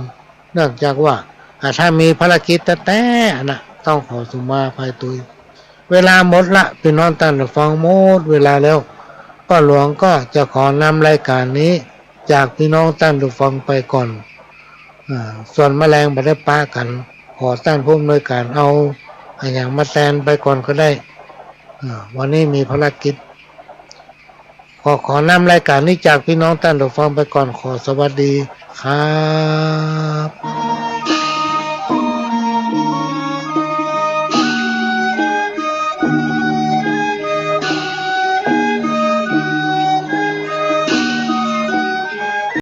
เนื่องจากว่าถ้ามีภารกิจแต่นะต้องขอสุมาภัยตุยเวลาหมดละพี่น้องท่านผู้ฟังหมดเวลาแล้วป้าหลวงก็จะขอนำรายการนี้จากพี่น้องท่านผู้ฟังไปก่อนส่วนแมลงไม่ได้ปะกันขอท่านผู้อำนวยการเอาอย่างมาแทนไปก่อนก็ได้วันนี้มีภารกิจขอนำรายการนี้จากพี่น้องท่านผู้ฟังไปก่อนขอสวัสดีครับ